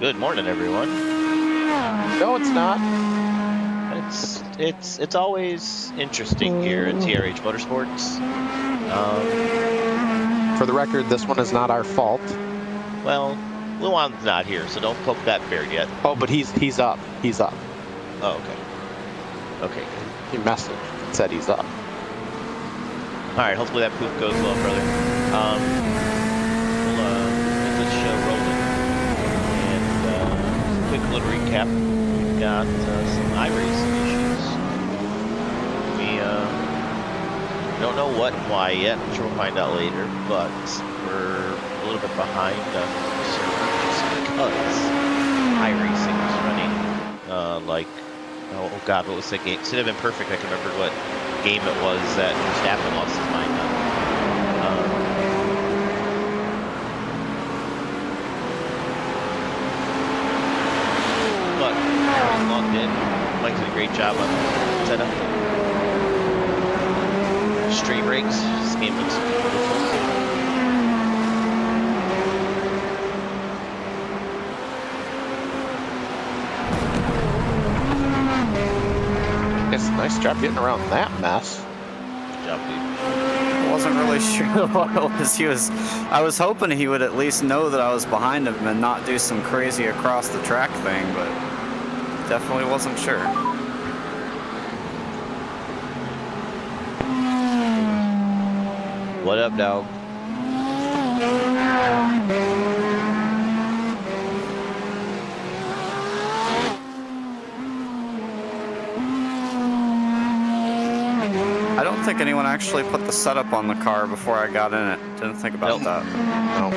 Good morning, everyone. No, it's not. It's always interesting here at TRH Motorsports. For the record, this one is not our fault. Well, Luan's not here, so don't poke that bear yet. Oh, but he's up. He's up. Oh, okay. Okay, good. He messaged and said he's up. All right, hopefully that poop goes well, brother. We'll get this show rolling. And quick little recap. We've got some iRacing issues. We don't know what and why yet. I'm sure we'll find out later, but we're a little bit behind on servers because iRacing was running like, oh god, what was the game? Instead of Imperfect, I can remember what game it was that Verstappen lost his mind on. But Aaron logged in. Mike did a great job on the setup. Straight rigs. This game looks beautiful. It's a nice job getting around that mess. Good job, dude. I wasn't really sure what it was. I was hoping he would at least know that I was behind him and not do some crazy across the track thing, but definitely wasn't sure. What up, dog? I don't think anyone actually put the setup on the car before I got in it. Didn't think about that. No.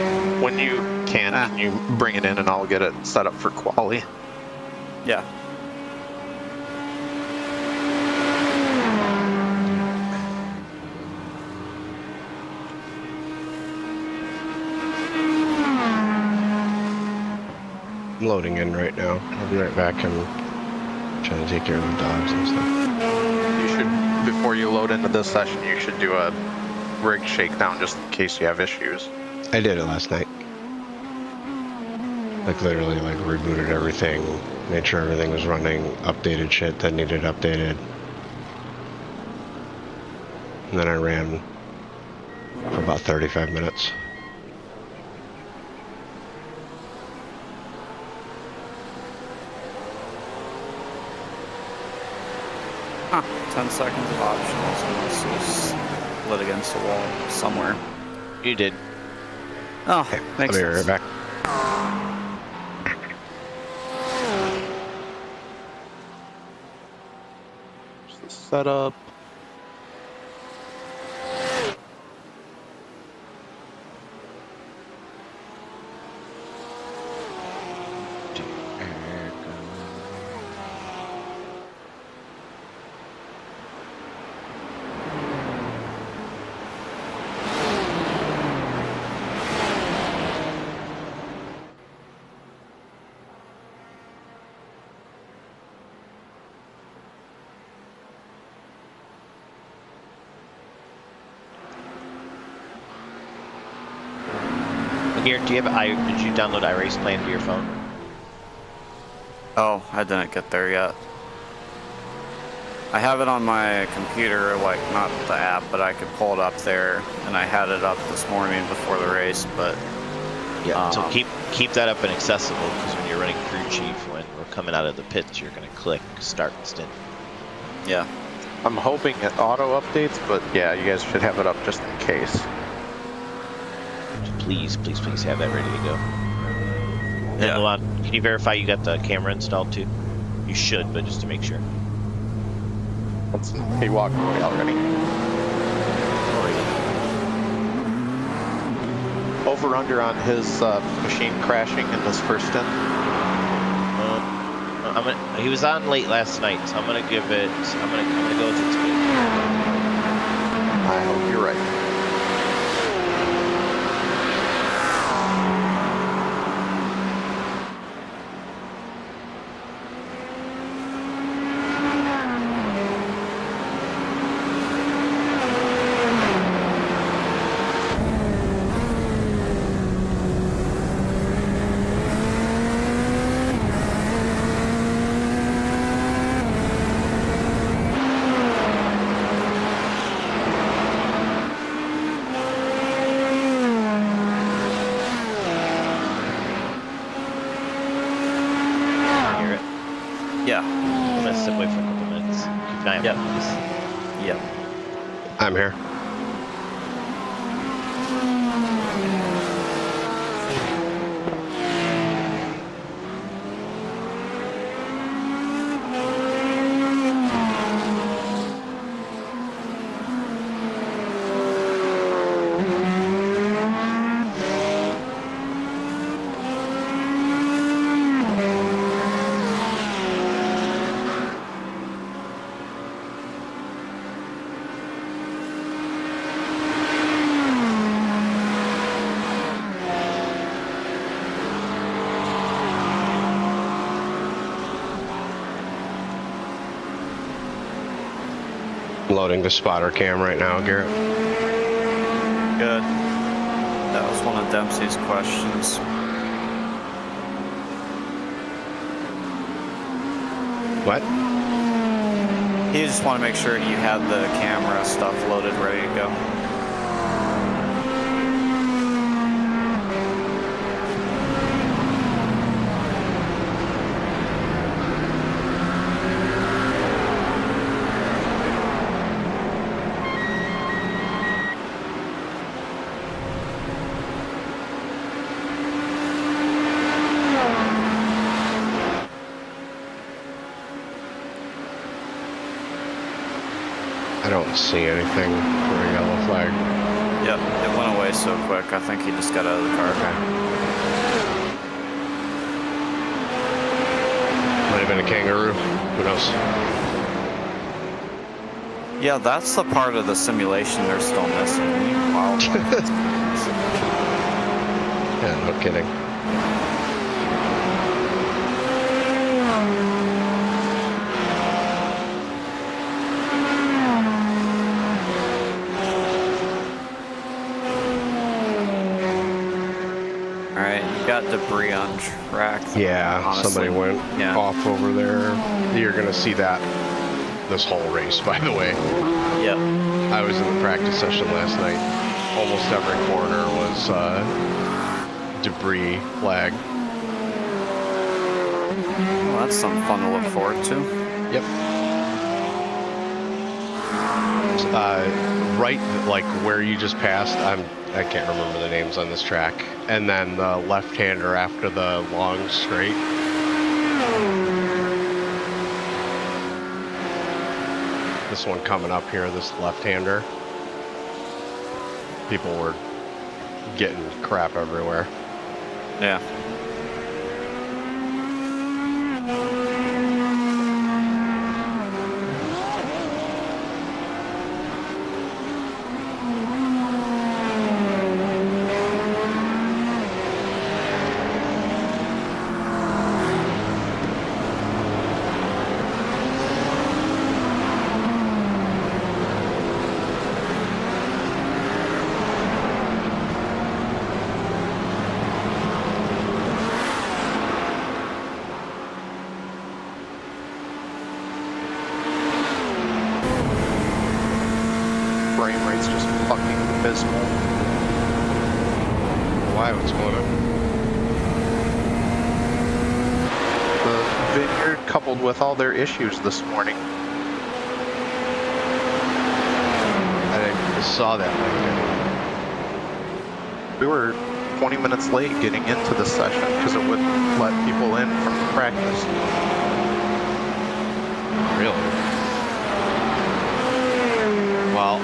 When you can you bring it in and I'll get it set up for quali? Yeah. I'm loading in right now. I'll be right back and trying to take care of the dogs and stuff. You should, before you load into this session, you should do a rig shakedown just in case you have issues. I did it last night. Like literally like rebooted everything, made sure everything was running, updated shit that needed updated. And then I ran for about 35 minutes. Huh. 10 seconds of optionals unless it was lit against a wall somewhere. You did. Oh, Okay, makes I'll be sense. right back. Just the setup. Here, do you have did you download iRace Plan to your phone? Oh, I didn't get there yet. I have it on my computer, like not the app, but I could pull it up there, and I had it up this morning before the race, but Yeah. So keep that up and accessible, because when you're running crew chief, when we're coming out of the pits, you're gonna click start stint. yeah. I'm hoping it auto updates, but yeah, you guys should have it up just in case. Please, please, please have that ready to go. And Yeah. Luan, can you verify you got the camera installed too? You should, but just to make sure. He walked away already. Over under on his machine crashing in this first stint. He was on late last night, so I'm gonna go with it's good. I hope you're right. Yep. Yep. I'm here. Loading the spotter cam right now, Garrett. Good. That was one of Dempsey's questions. What? He just wanted to make sure you had the camera stuff loaded, ready to go. I don't see anything for a yellow flag. Yep, it went away so quick. I think he just got out of the car. Might have been a kangaroo. Who knows? Yeah, that's the part of the simulation they're still missing. Wildlife. Yeah, no kidding. Got debris on track. Yeah, honestly. somebody went off over there. You're gonna see that this whole race, by the way. Yep. I was in the practice session last night. Almost every corner was debris flag. Well, that's something fun to look forward to. Yep. Right, like where you just passed, I can't remember the names on this track. And then the left-hander after the long straight. This one coming up here, this left-hander. People were getting crap everywhere. Yeah. Frame rate's just fucking abysmal. Why? What's going on? The vineyard coupled with all their issues this morning. I saw that. We were 20 minutes late getting into the session because it wouldn't let people in from practice. Really? Well,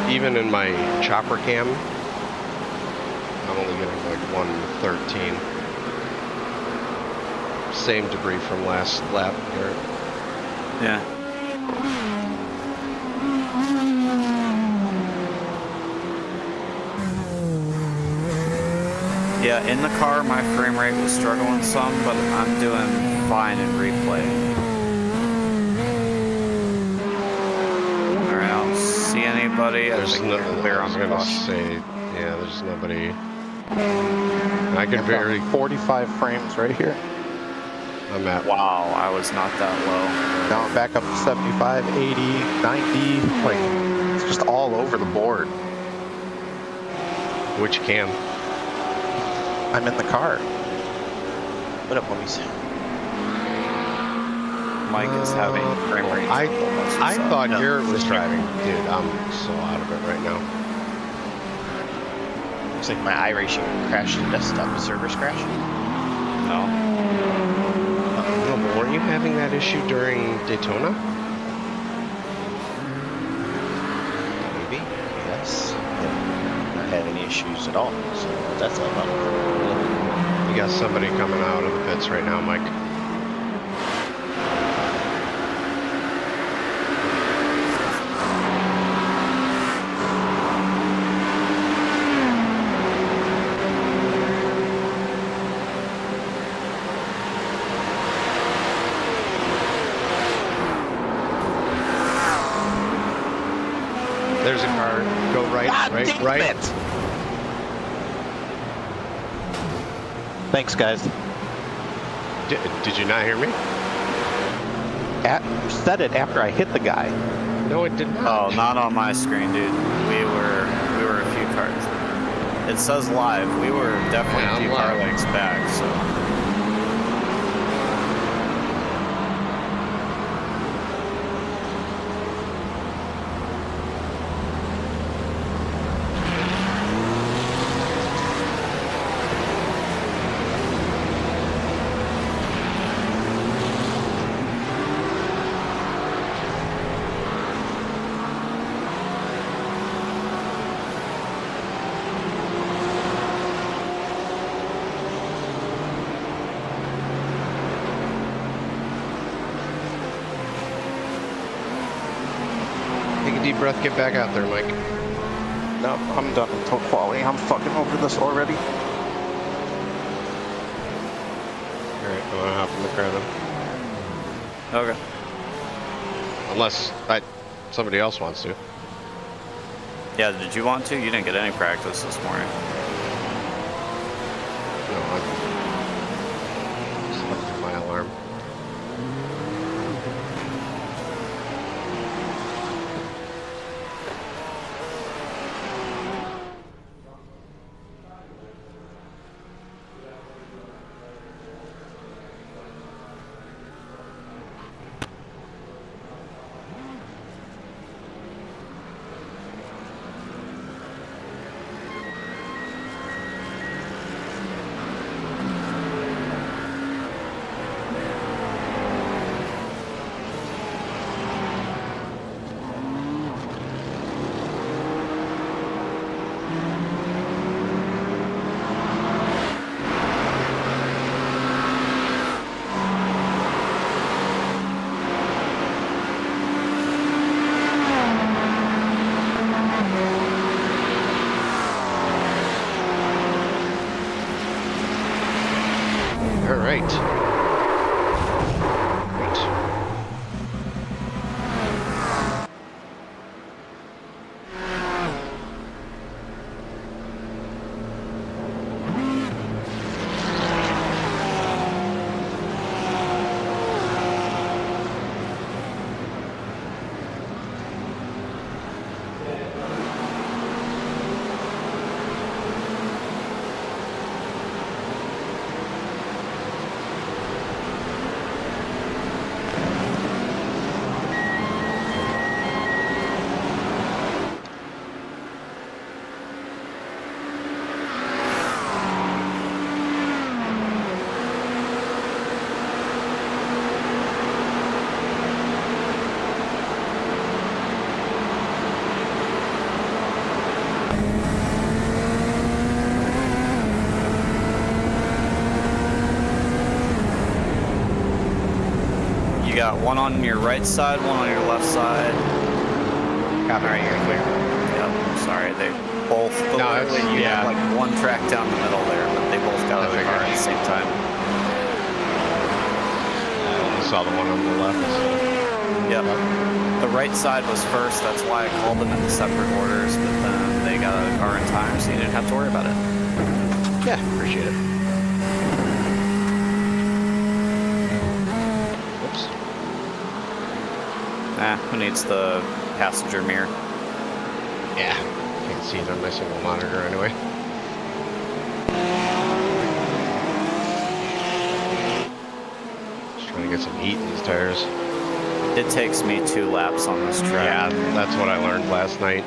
even in my chopper cam, I'm only getting like 113. Same debris from last lap here. Yeah. Yeah, in the car my frame rate was struggling some, but I'm doing fine in replay. Alright, I don't see anybody. There's no, clear I on was the gonna bus. say, yeah, there's nobody. I can barely. 45 frames right here. I'm at. Wow, I was not that low. Now I'm back up to 75, 80, 90. Like, it's just all over the board. Which cam? I'm in the car. What up, homies? Mike is having frame rate. I thought No, Garrett was just driving. Dude, I'm so out of it right now. Looks like my iRacing crashed the desktop. The server's crashing. No. No, but weren't you having that issue during Daytona? Maybe. Yes. Haven't not had any issues at all. So that's all about. You got somebody coming out of the pits right now, Mike. There's a car. Go right, God right, damn right. it! Thanks, guys. Did you not hear me? You said it after I hit the guy. No, it did not. Oh, not on my screen, dude. We were a few cars. It says live. We were definitely Yeah, a few I'm car live. lengths back, so. Take a deep breath, get back out there, Mike. No, I'm done until quality. I'm fucking over this already. Alright, I'm gonna hop in the car then. Okay. Unless somebody else wants to. Yeah, did you want to? You didn't get any practice this morning. No, I slept through my alarm. Alright. Great. You got one on your right side, one on your left side. Copy. All right, you're clear. Yep. Sorry, they both. No, it's- literally, you yeah. had like one track down the middle there, but they both got out of the car at the same time. I only saw the one on the left. Yep. The right side was first. That's why I called them in separate orders, but then they got out of the car in time, so you didn't have to worry about it. Yeah, appreciate it. Whoops. Nah, who needs the passenger mirror? Yeah, can't see it on my single monitor anyway. Just trying to get some heat in these tires. It takes me 2 laps on this track. Yeah, that's what I learned last night.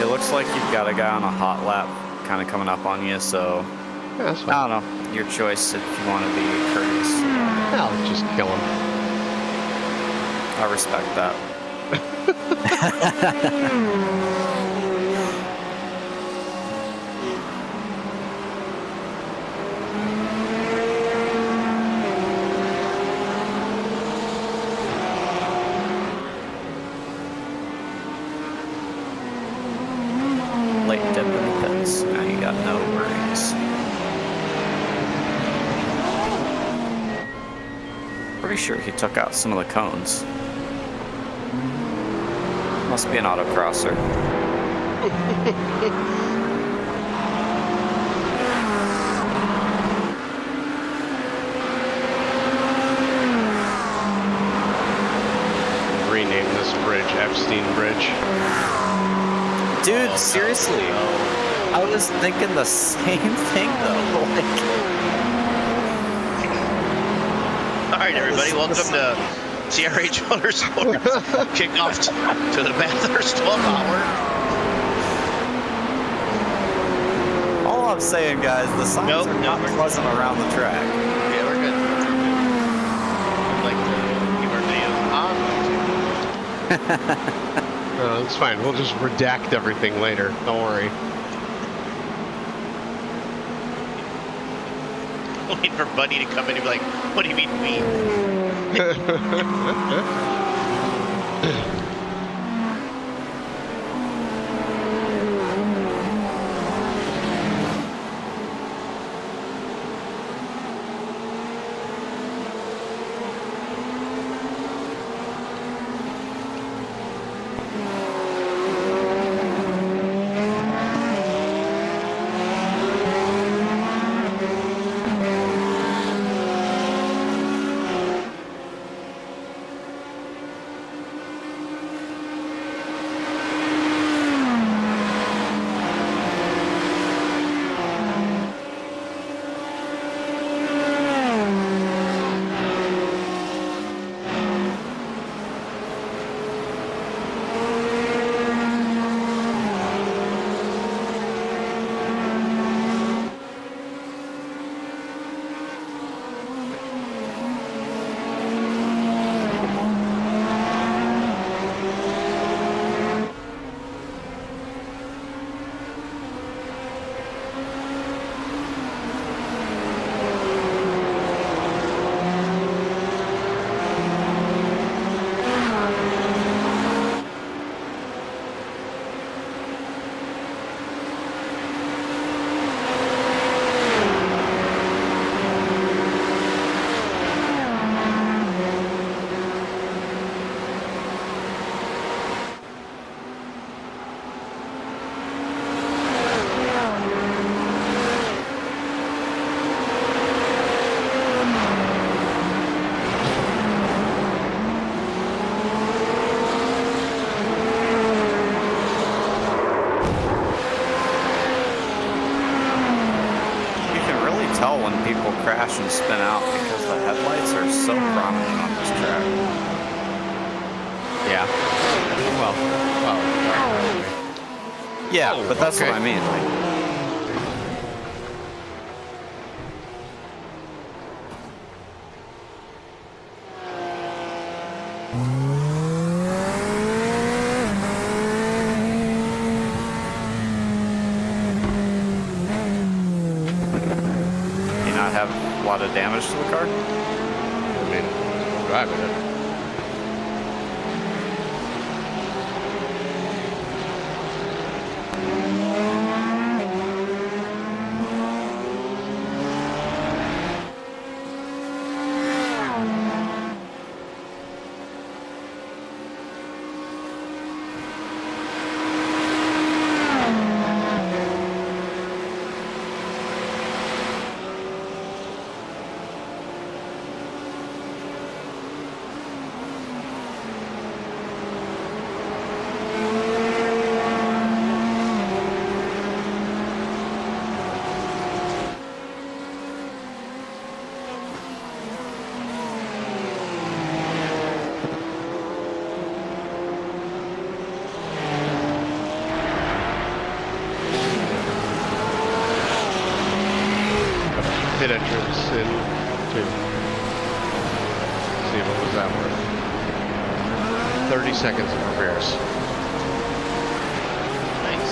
It looks like you've got a guy on a hot lap kind of coming up on you, so Yeah, that's fine. I don't know. Your choice if you want to be courteous. I'll just kill him. I respect that. Late dip in the pits. Now you got no worries. Pretty sure he took out some of the cones. Must be an autocrosser. Rename this bridge Epstein Bridge. Dude, seriously. I was thinking the same thing though. All right, everybody, welcome to CRH Motorsports kickoff to the Bathurst 12-hour. All I'm saying, guys, the signs are not pleasant around the track. Yeah, we're good. I'd like to keep our videos on YouTube. No, it's fine. We'll just redact everything later. Don't worry. Waiting for Buddy to come in and be like, what do you mean we? Tell when people crash and spin out because the headlights are so prominent on this track. Yeah. Well. Yeah, Oh, but that's okay. what I mean. Like, you not have a lot of damage to the car? I mean, I'm driving it. pit entrance in too. See what was that worth. 30 seconds of repairs. Nice.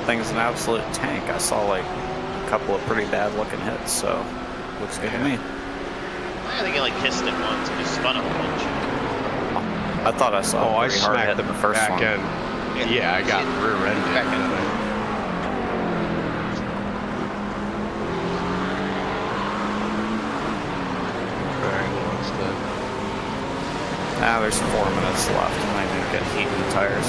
Thing's an absolute tank. I saw like a couple of pretty bad looking hits, so looks good to me. I think I like kissed it once and just spun up a bunch. I thought I saw Oh, a I pretty hard hit smacked in the first back one. end. Yeah, I got rear-ended. Back end. Alright, who wants to... Ah, there's 4 minutes left. I might need to get heat in the tires.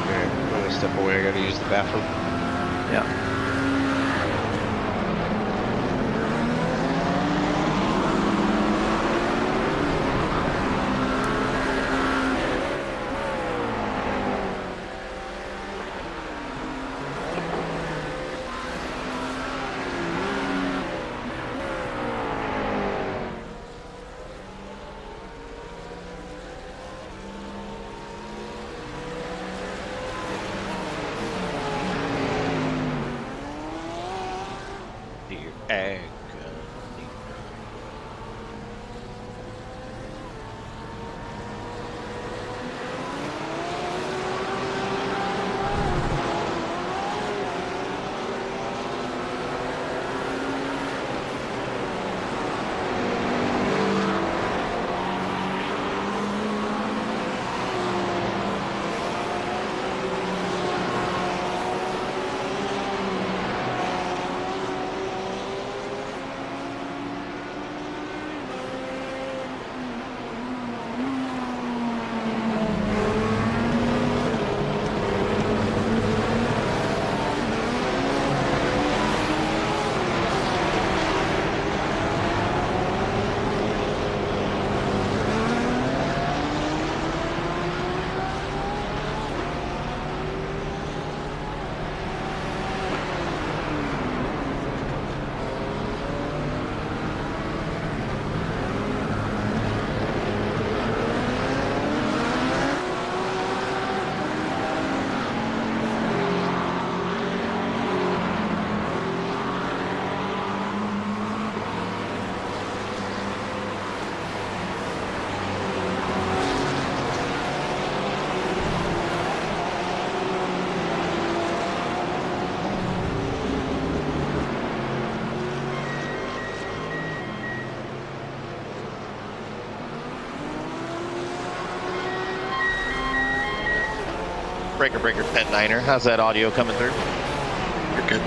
Okay, let me step away. I gotta use the bathroom. Yeah. Dear agony. Breaker Pet Niner. How's that audio coming through? You're good.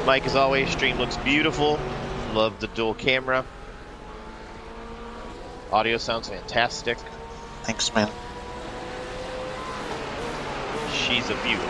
Mike, as always, stream looks beautiful. Love the dual camera. Audio sounds fantastic. Thanks, man. She's a beauty.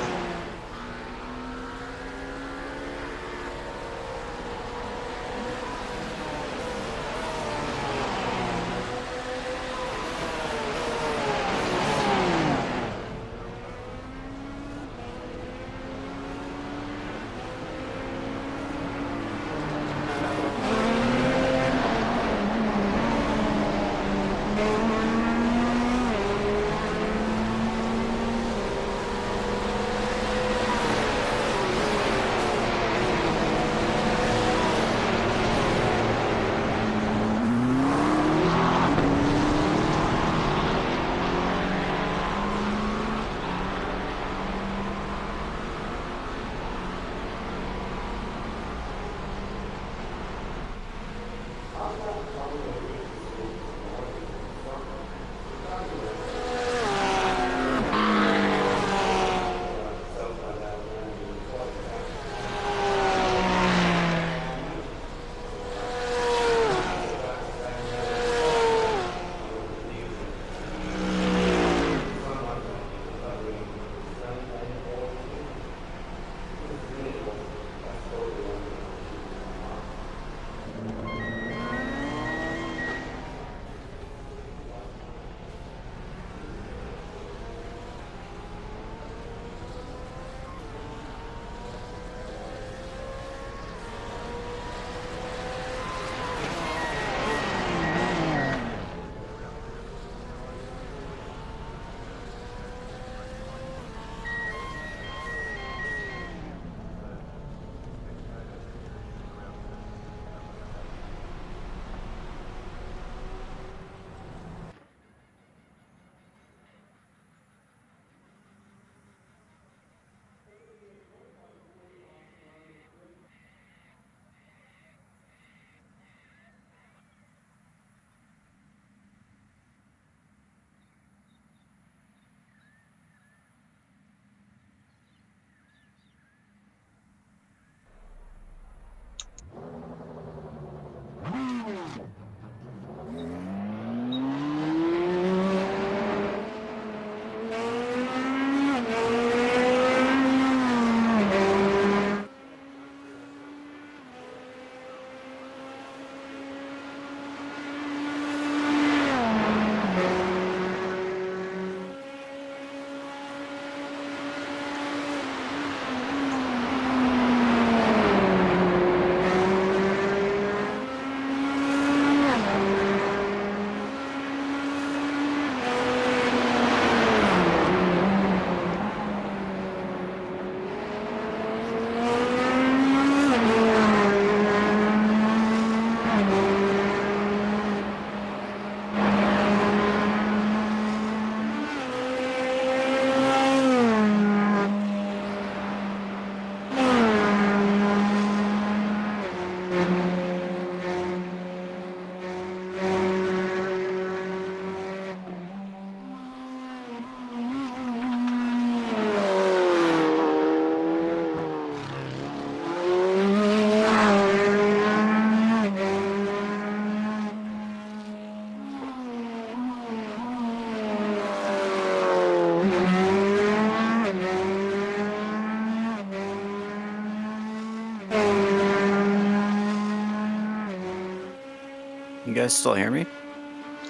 guys still hear me?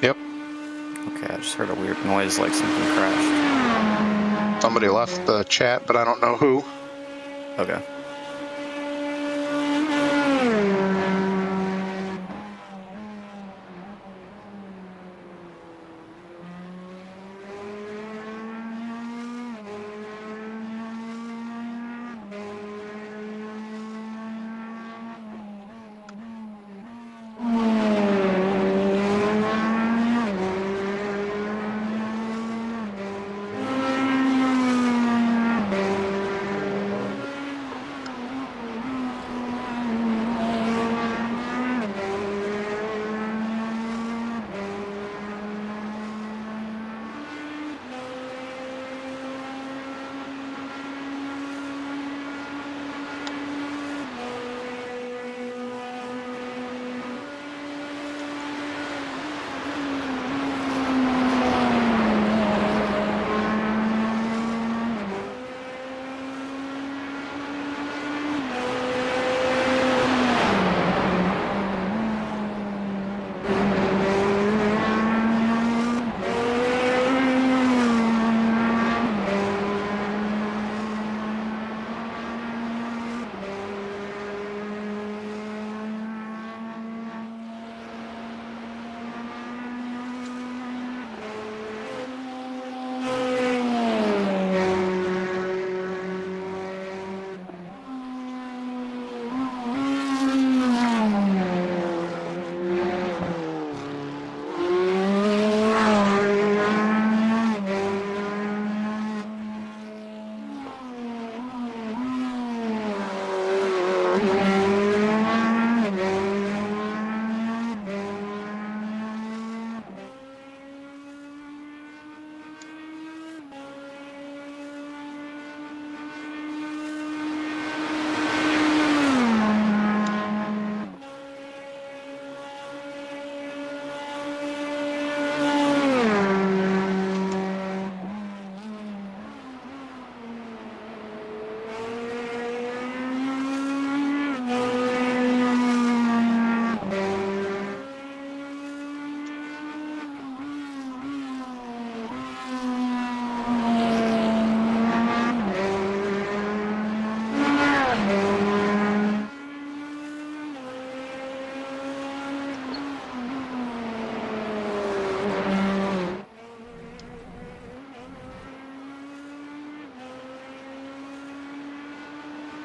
Yep. Okay, I just heard a weird noise like something crashed. Somebody left the chat, but I don't know who. Okay.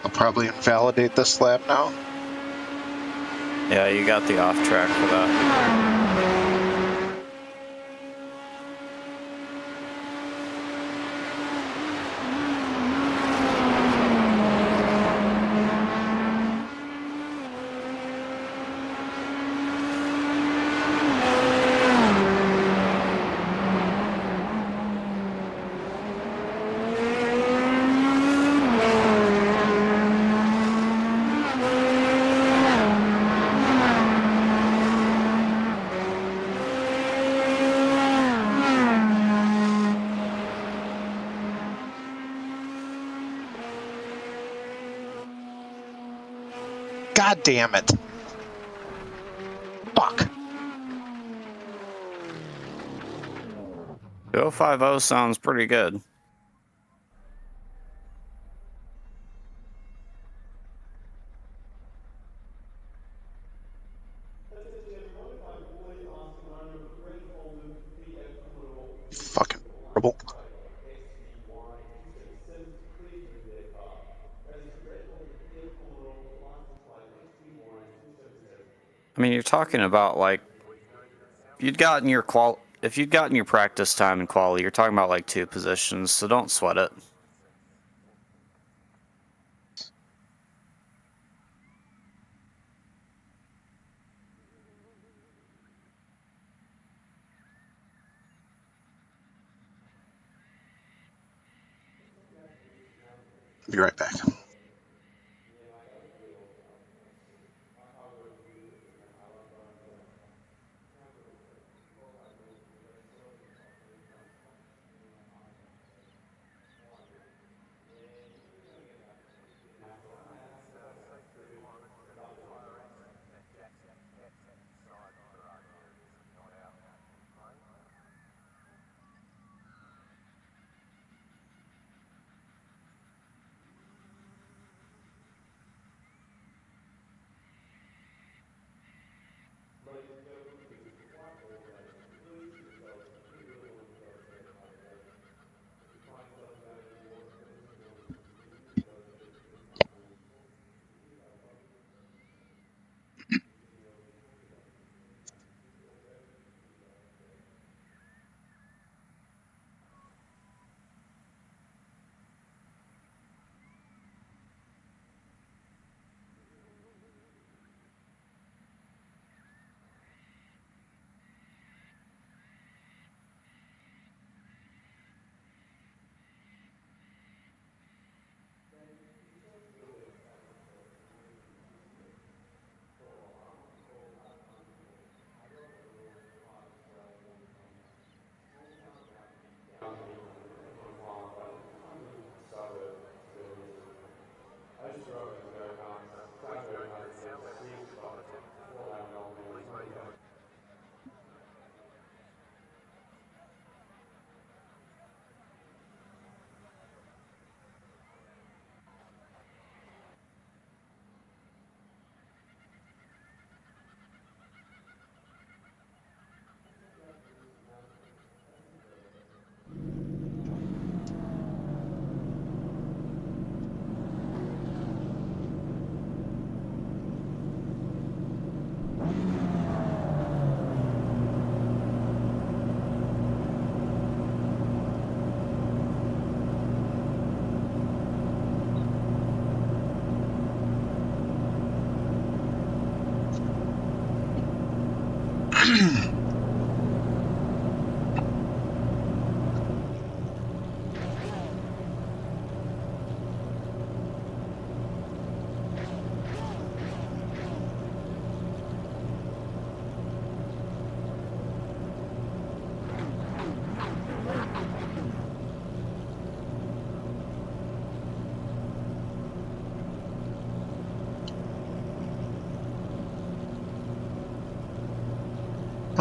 I'll probably invalidate this lap now. Yeah, you got the off track for that. God damn it. Fuck. 2050 sounds pretty good. Fucking horrible. I mean, you're talking about like if you'd gotten your practice time in quality, you're talking about like 2 positions, so don't sweat it. Be right back.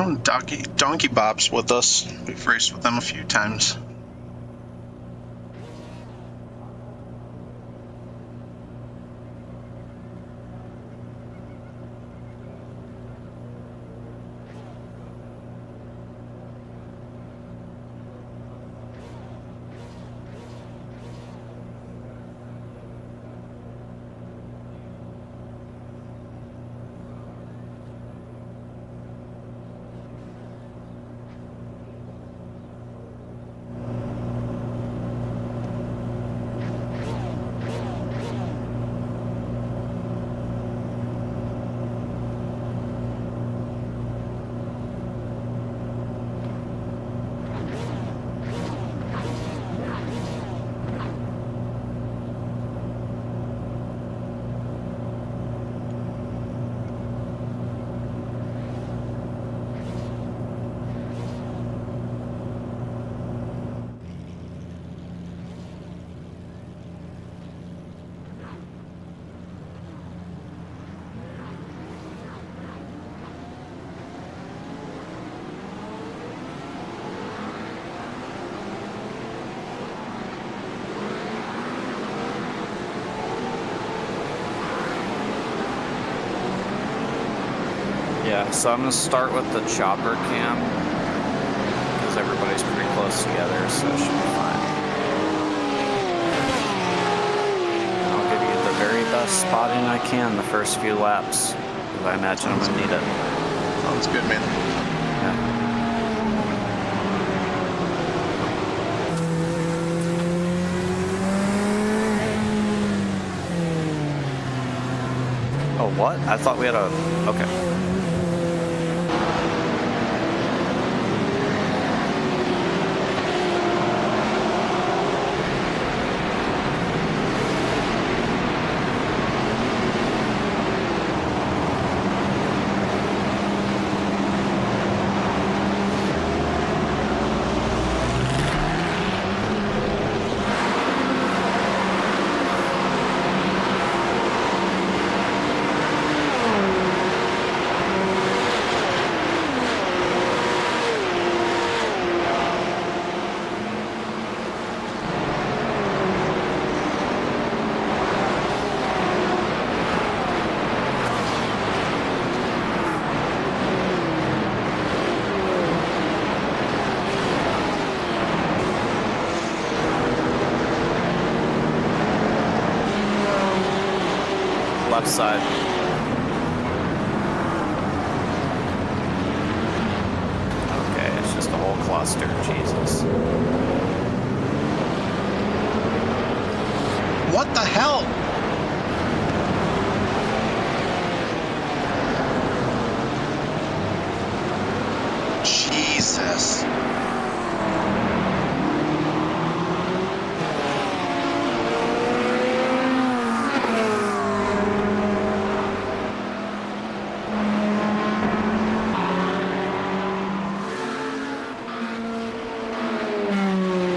Oh, Donkey Bob's with us. We've raced with them a few times. Yeah, so I'm gonna start with the chopper cam because everybody's pretty close together, so it should be fine. And I'll give you the very best spotting I can the first few laps, because I imagine I'm gonna need it. Sounds good, man. Yeah. Oh, what? I thought we had a... Okay. Left side. Okay, it's just a whole cluster. Jesus. What the hell? Jesus.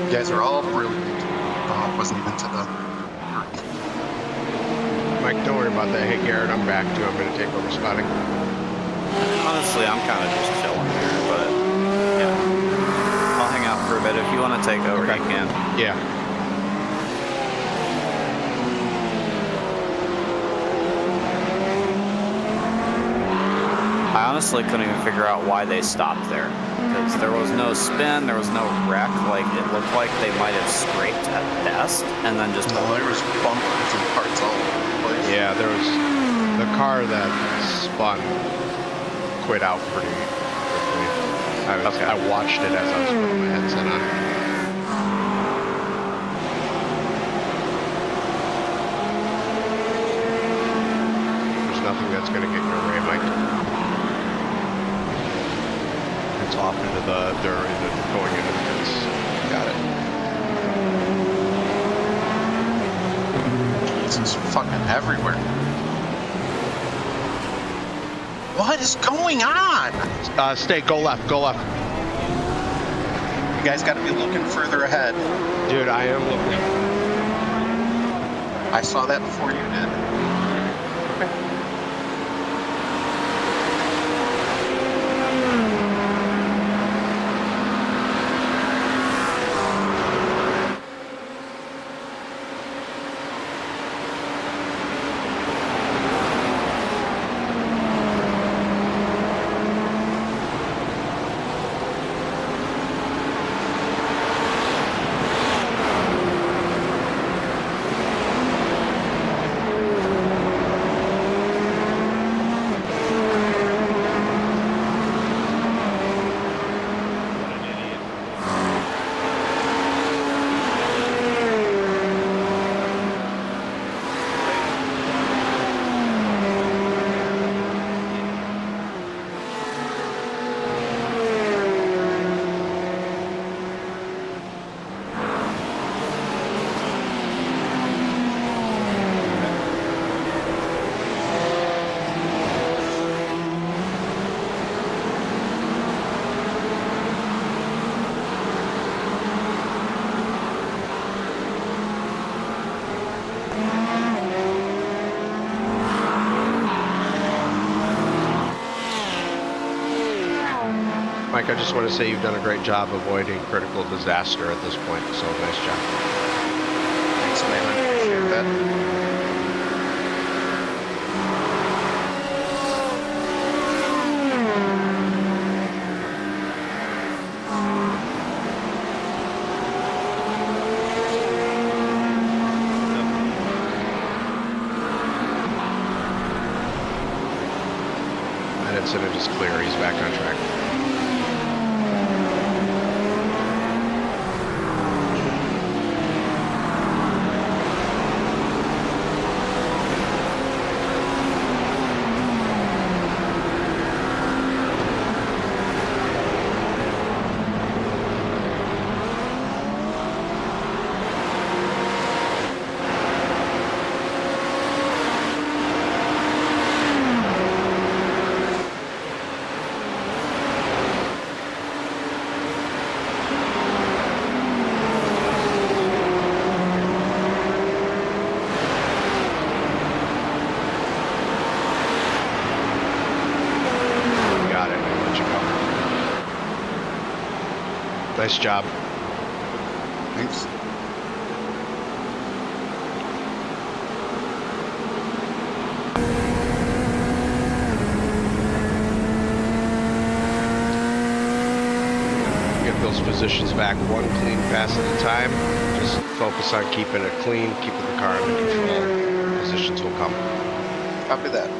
You guys are all brilliant. Oh, it wasn't even to the... Mike, don't worry about that. Hey, Garrett, I'm back too. I'm going to take over spotting. Honestly, I'm kind of just chilling here, but yeah. I'll hang out for a bit. If you want to take over, Okay. you can. Yeah. I honestly couldn't even figure out why they stopped there. Because there was no spin, there was no wreck. Like, it looked like they might have scraped at best, and then just... No, there was bumpers and parts all over the place. Yeah, there was the car that spun quit out pretty quickly. I watched it as I was putting my headset on. There's nothing that's going to get your way, Mike. It's off into the, they're going into the pits. Got it. Jesus, fucking everywhere. What is going on? Stay, go left, go left. You guys got to be looking further ahead. Dude, I am looking. I saw that before you did. Mike, I just want to say you've done a great job avoiding critical disaster at this point, so nice job. Thanks, man. I appreciate that. That incident is clear. He's back on track. Nice job. Thanks. Get those positions back one clean pass at a time. Just focus on keeping it clean, keeping the car under control. Positions will come. Copy that.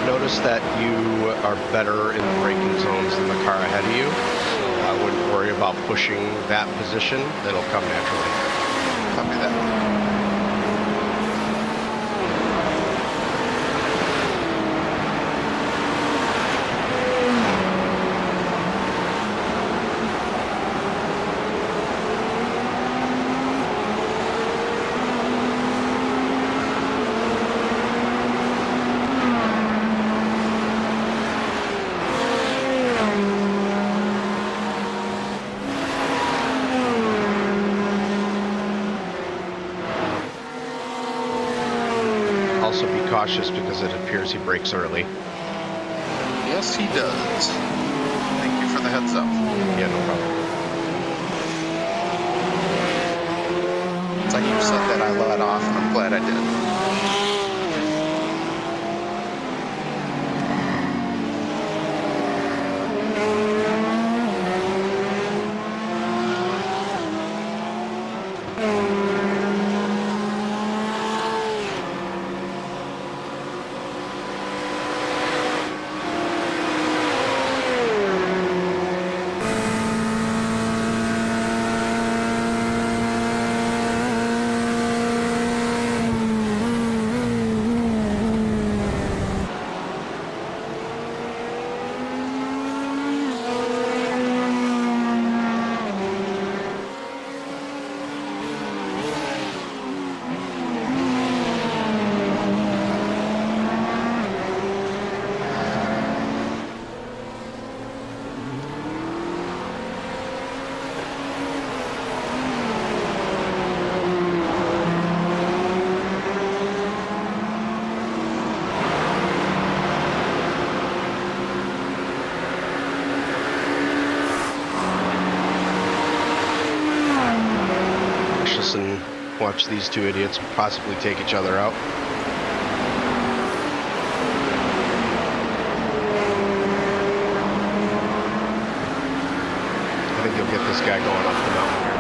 Notice that you are better in the braking zones than the car ahead of you, so I wouldn't worry about pushing that position. It'll come naturally. Copy that. Also be cautious because it appears he brakes early. Yes, he does. Thank you for the heads up. Yeah, no problem. It's like you said that I let off, and I'm glad I did. cautious and watch these two idiots possibly take each other out. I think you'll get this guy going up the mountain here.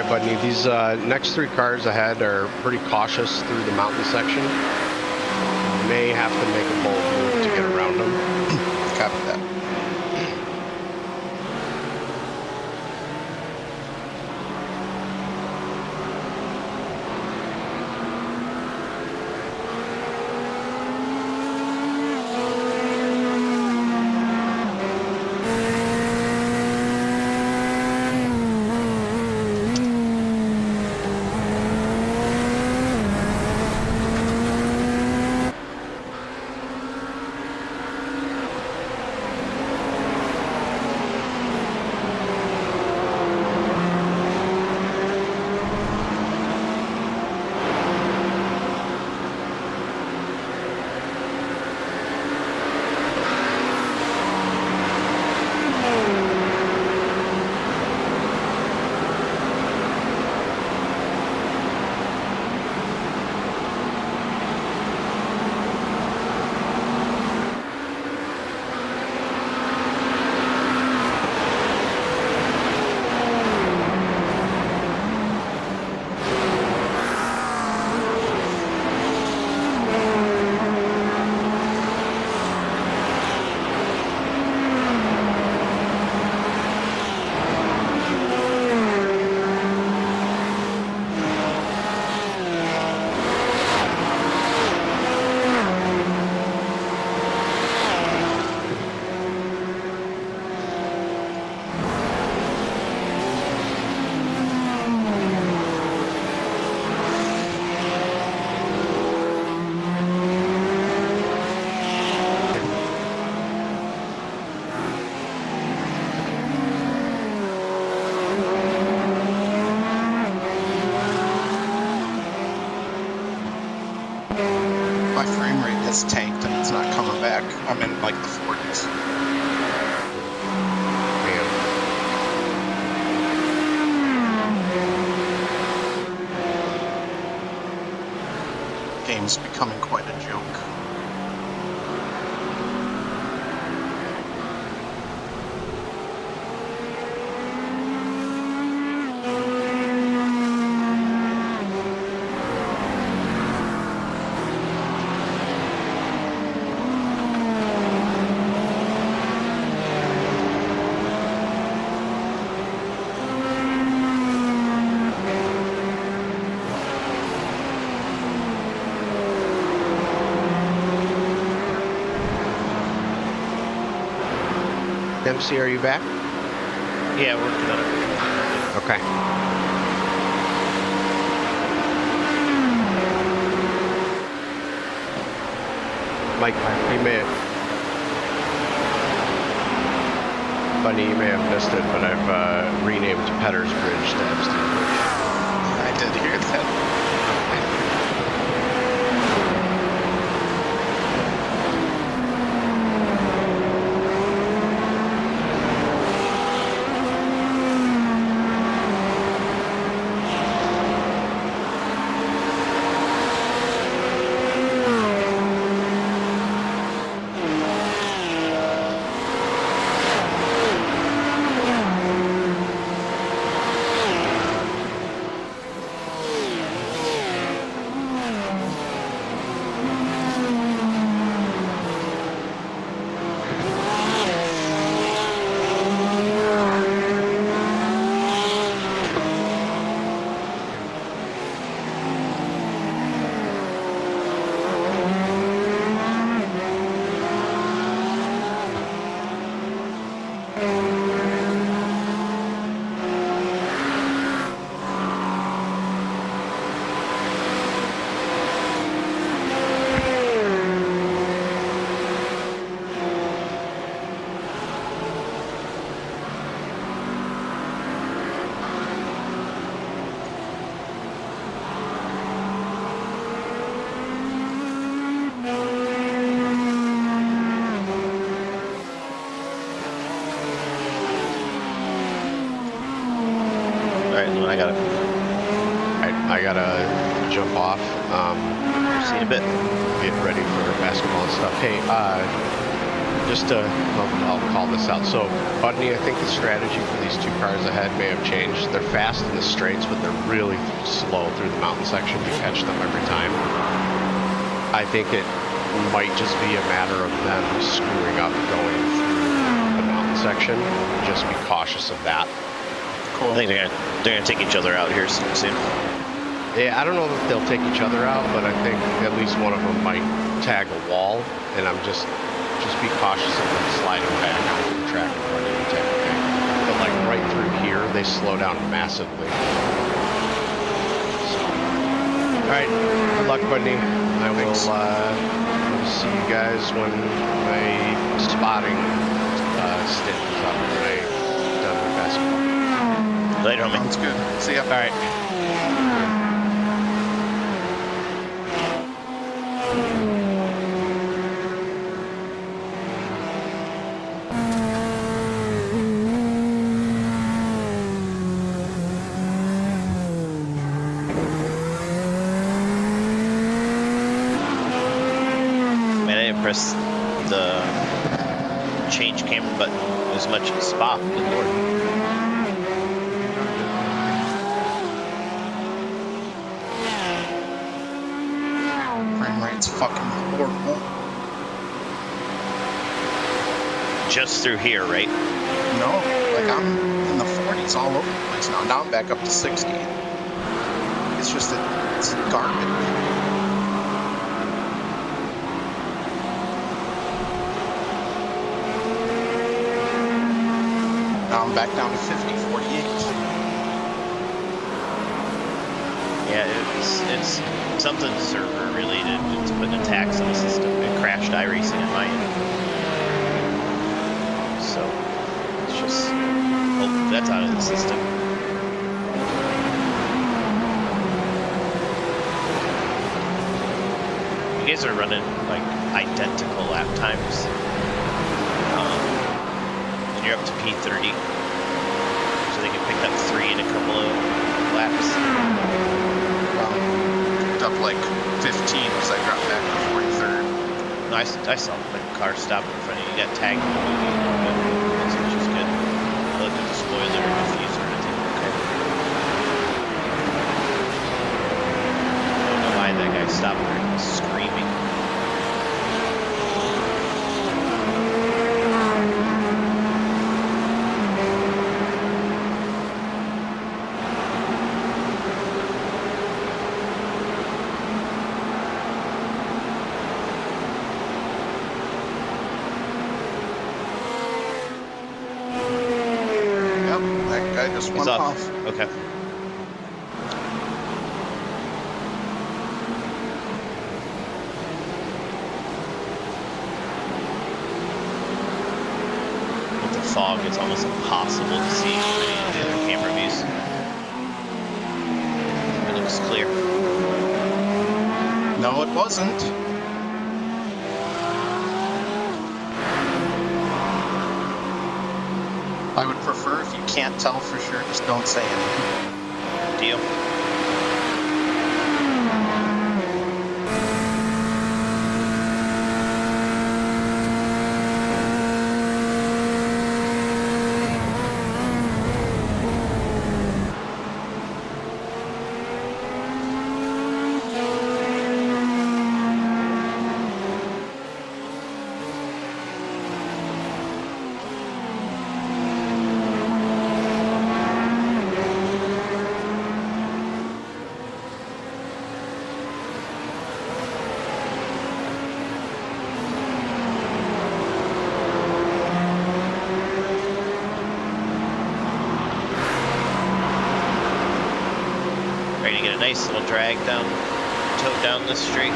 Budney, these next three cars ahead are pretty cautious through the mountain section. You may have to make a bold move to get around them. Copy that. My frame rate has tanked and it's not coming back. I'm in like the 40s. Game's becoming quite a joke. MC, are you back? Yeah, working on it. Okay. Mike, you may have... Bunny, you may have missed it, but I've renamed Petter's Bridge to Epstein Bridge. I did hear that. I gotta jump off. See you in a bit. Get ready for basketball and stuff. Hey, just to, I'll call this out. So, Budney, I think the strategy for these two cars ahead may have changed. They're fast in the straights, but they're really slow through the mountain section. You catch them every time. I think it might just be a matter of them screwing up going through the mountain section. Just be cautious of that. Cool. I think they're gonna take each other out here soon. Yeah, I don't know if they'll take each other out, but I think at least one of them might tag a wall, and I'm just be cautious of them sliding back onto the track in front of you type of thing. But like right through here, they slow down massively. So, all right, good luck, Budney. I will see you guys when my spotting stint is up when I'm done with basketball. Later, homie. Sounds good. See ya. All right. Press the change camera button as much as Spa. Good lord. Frame rate's fucking horrible. Just through here, right? No, like I'm in the 40s all over the place now. Now I'm back up to 60. It's just that it's garbage. Now I'm back down to 50, 48. Yeah, it's something server related. It's putting a tax on the system. It crashed iRacing at my end. So it's just hope that's out of the system. You guys are running like identical lap times. And you're up to P30. So they can pick up 3 in a couple of laps. Picked up like 15 because I dropped back to 43rd. No, I saw the car stop in front of you. You got tagged in the movie a little bit, which is good. I looked at the spoiler and diffuser and I think, okay. I don't know why that guy stopped there and was screaming. I just He's went off. off. Okay. With the fog, it's almost impossible to see any of the other camera views. It looks clear. No, it wasn't. I would prefer if you can't tell for sure, just don't say anything. Deal. Ready to get a nice little drag down, tow down this street.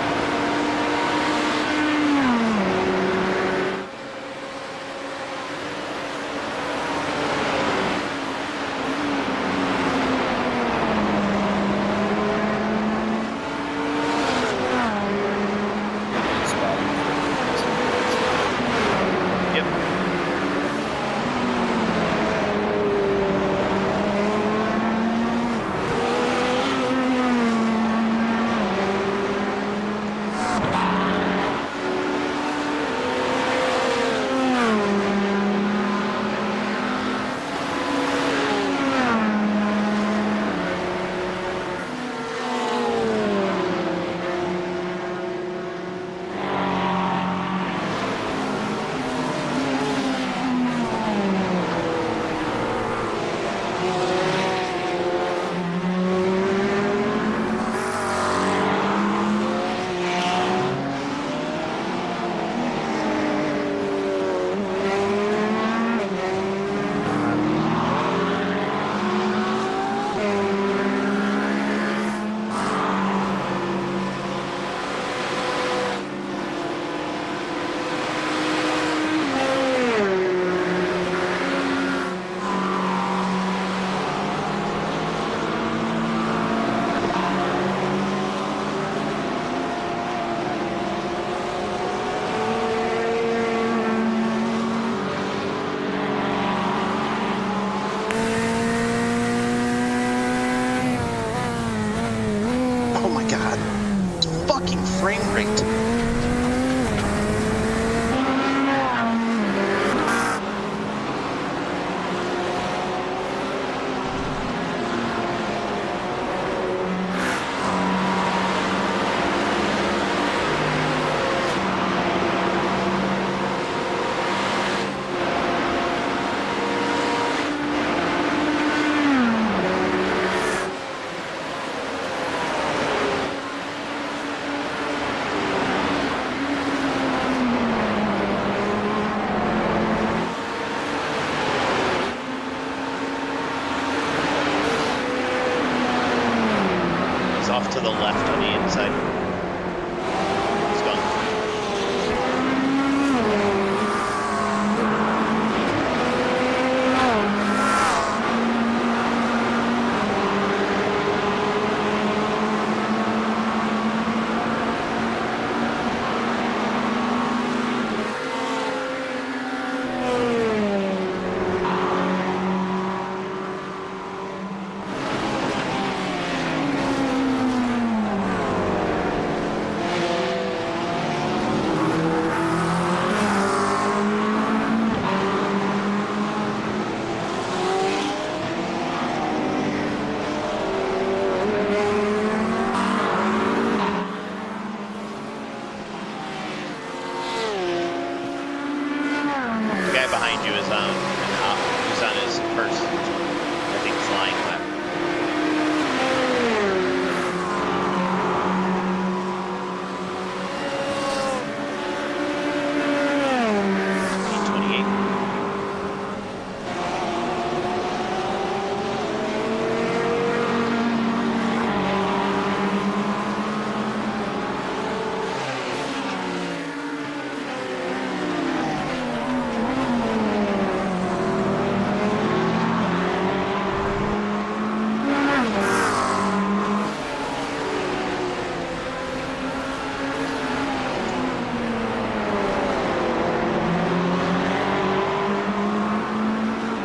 Yep. off to the left on the inside. It's gone. The guy behind you is he's on his first, I think, flying lap. P28.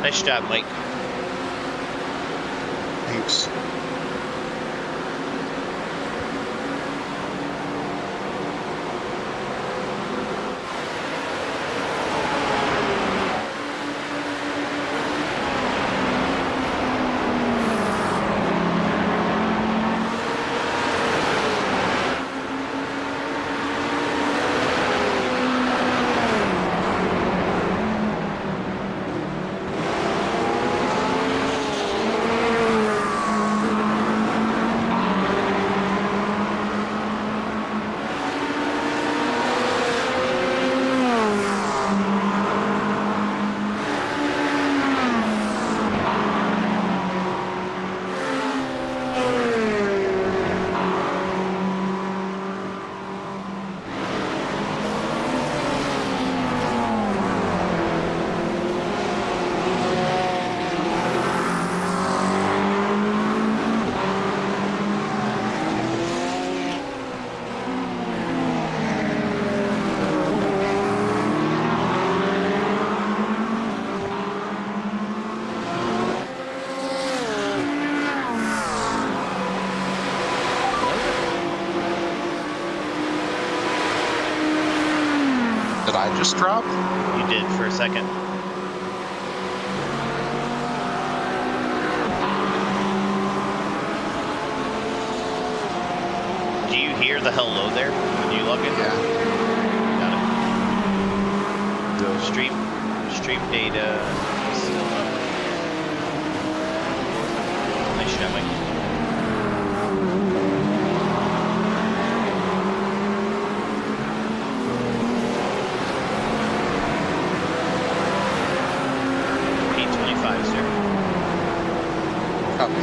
Nice job, Mike. Thanks. Did I just drop? You did for a second. Do you hear the hello there when you log in? Yeah. Got it. The stream data is still up. Nice shot, Mike. P25, sir. Copy.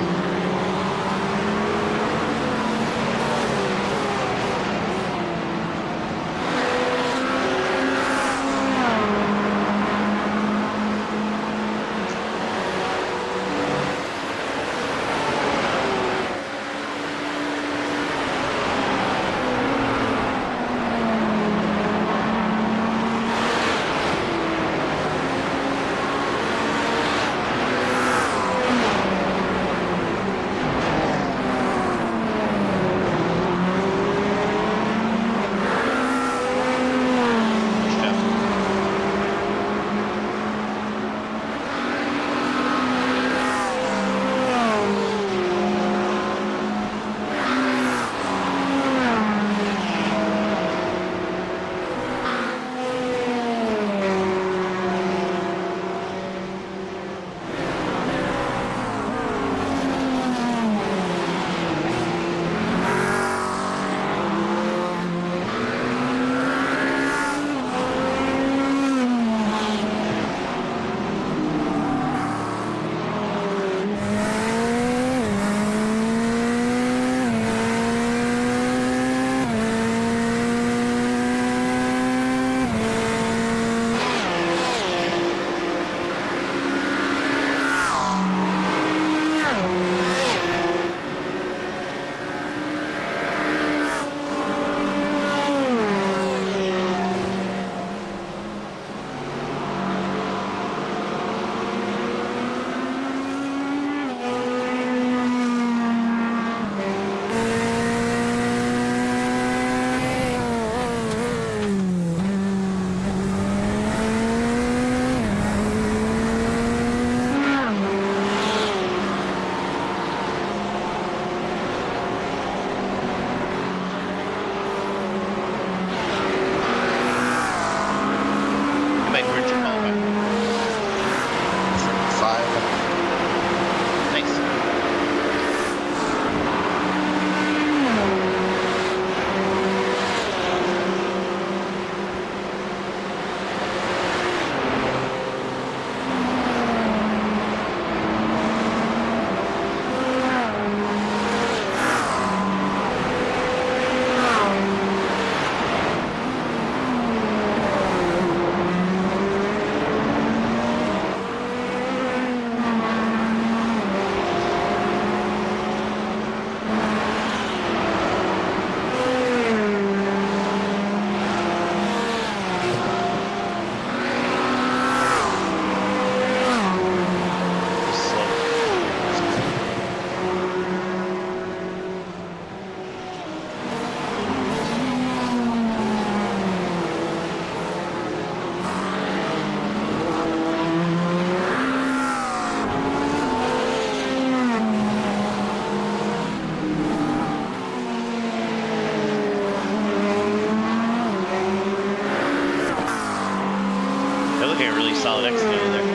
a really solid exit out of there.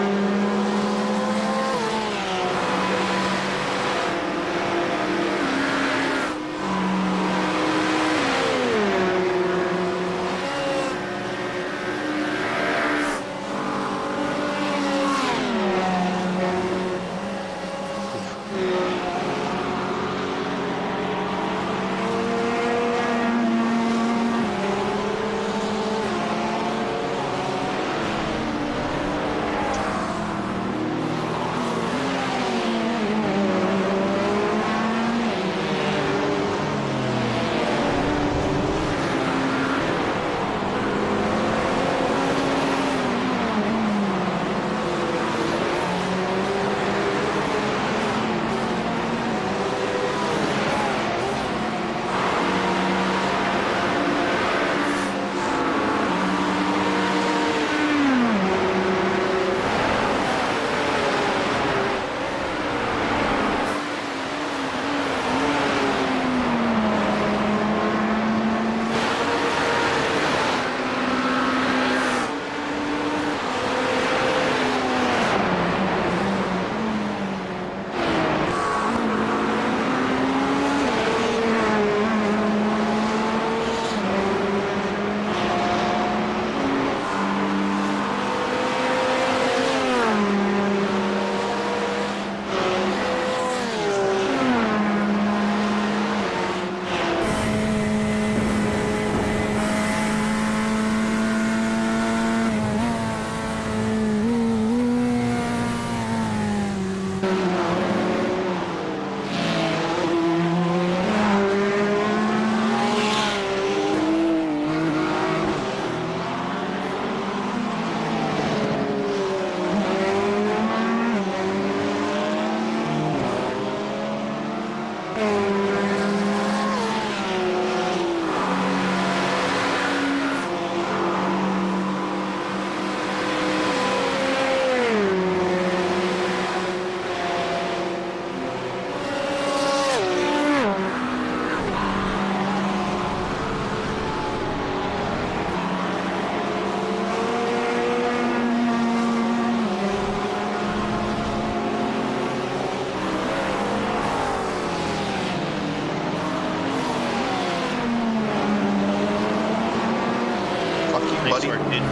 Nice work, dude.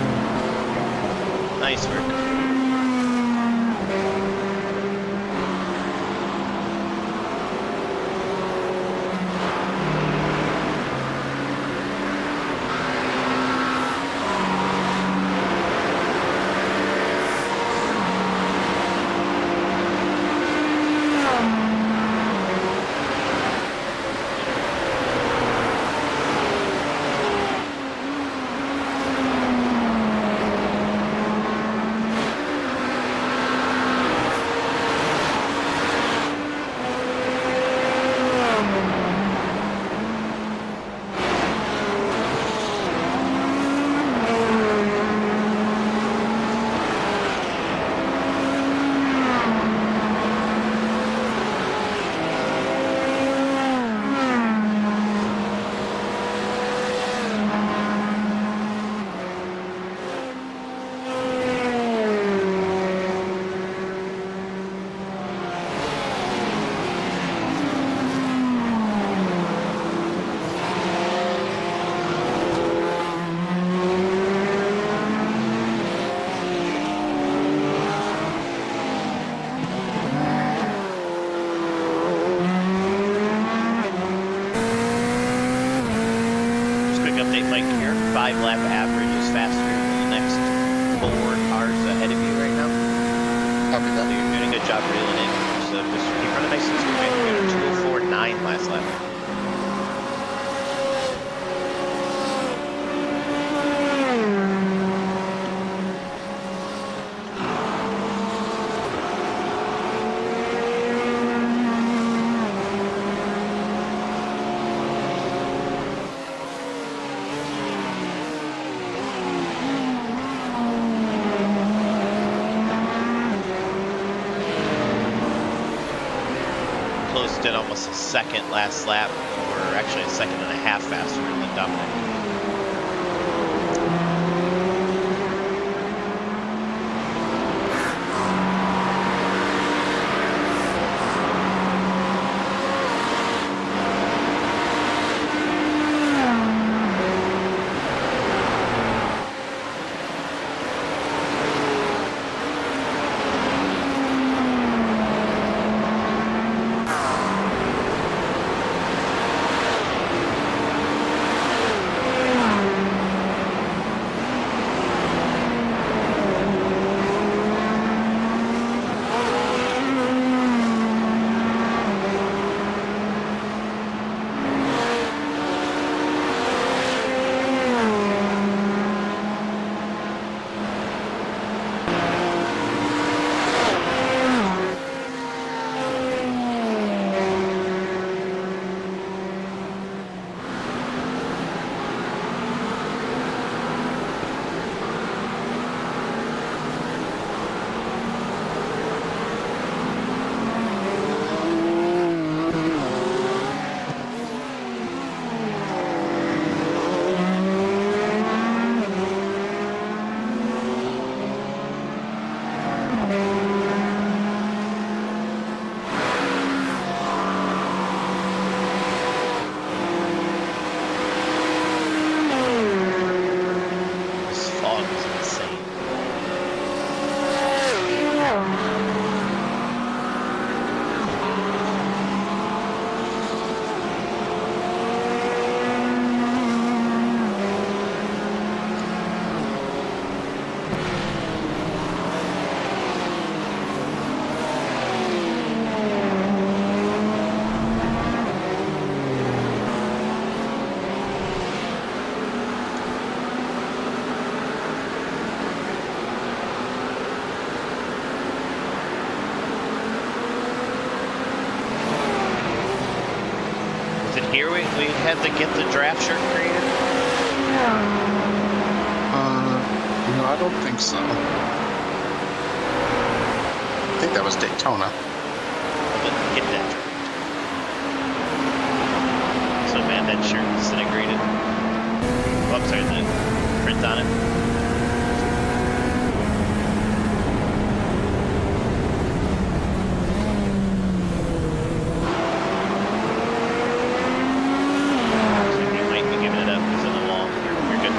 Nice work. Update Mike here. 5-lap average is faster than the next 4 cars ahead of you right now. Copy So that. you're doing a good job reeling in. So just keep running nice and smooth, man. You're at 2:04.9 last lap. Did almost a second last lap, or actually a second and a half faster than Dominic. hear we had to get the draft shirt created? No, I don't think so. I think that was Daytona. Well, then get that shirt. So man, that shirt disintegrated. Oh, I'm sorry, the print on it. You might be giving it up because of the wall. You're good.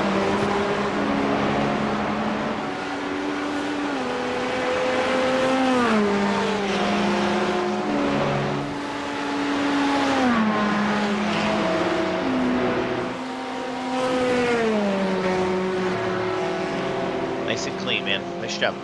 Nice and clean, man. Nice job.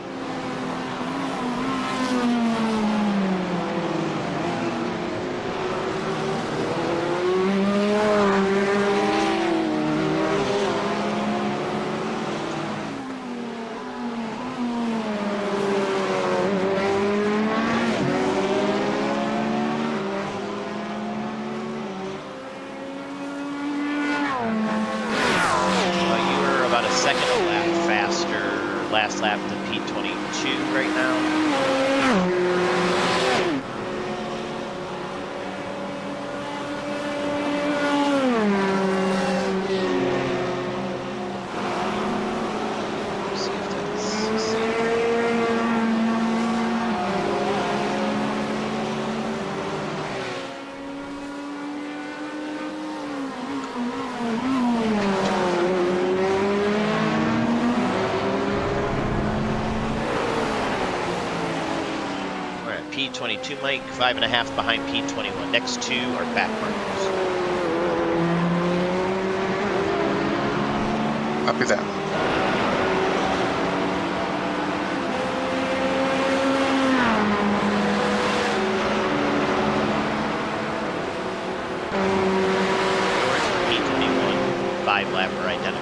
Well, you were about a second a lap faster last lap to P22 right now. See if that's- We're at P22, Mike, 5.5 behind P21. Next two are back markers. Copy that. P21, 5 lap are identical.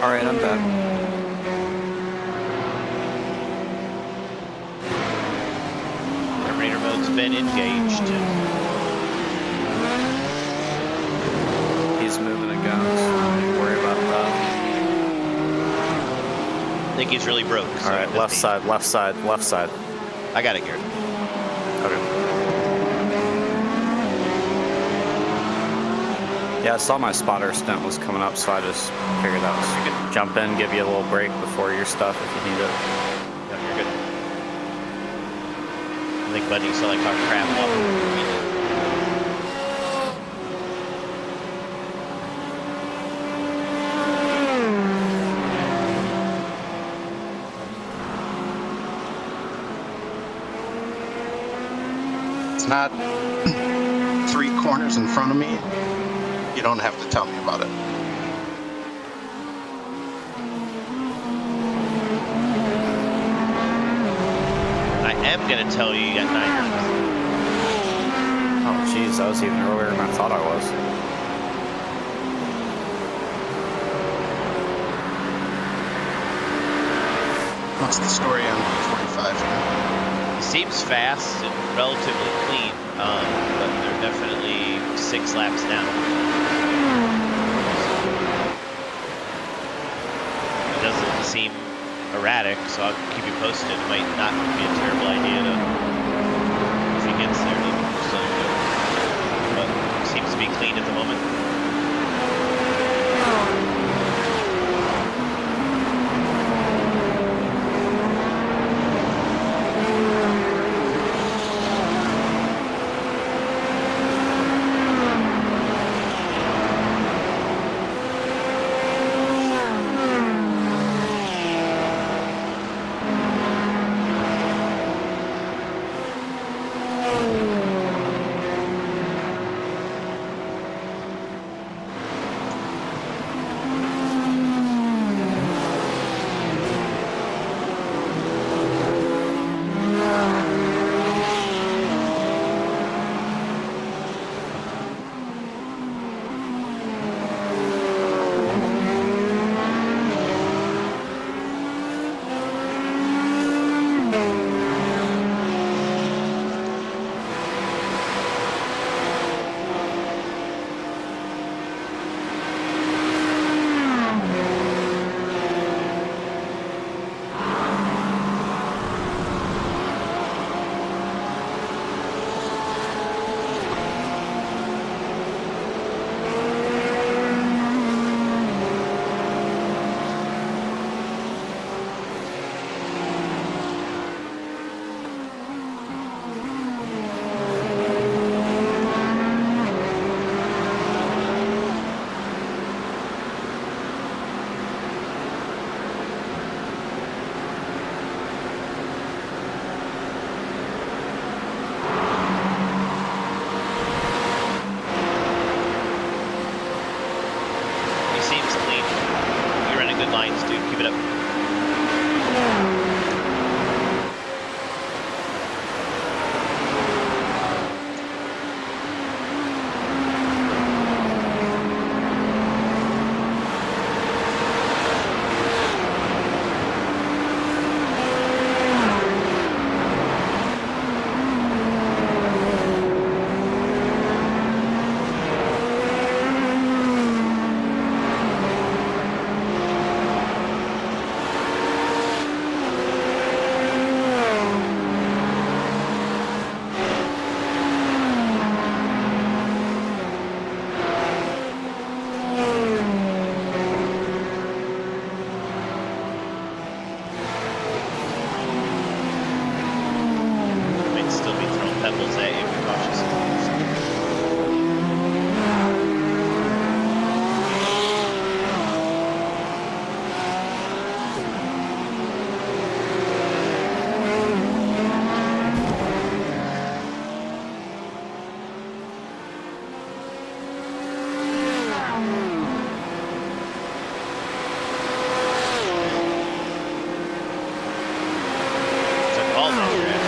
All right, I'm back. Terminator mode's been engaged. He's moving a gun, so don't worry about that. I think he's really broke. So All right, it left doesn't- side, left side, left side. I got it, Garrett. Okay. Yeah, I saw my spotter stint was coming up, so I just figured that was you could jump in, give you a little break before your stuff if you need it. No, you're good. I think Buddy saw like our crab walk. It's not 3 corners in front of me. You don't have to tell me about it. I am gonna tell you got 9 laps. Oh, jeez, that was even earlier than I thought I was. What's the story on 45? It seems fast and relatively clean, but they're definitely 6 laps down. It doesn't seem erratic, so I'll keep you posted. It might not be a terrible idea to, if he gets there, to slow him down. But it seems to be clean at the moment. lines, dude. Keep it up. Might still be throwing pebbles at you. Be cautious. Took all that, you're at.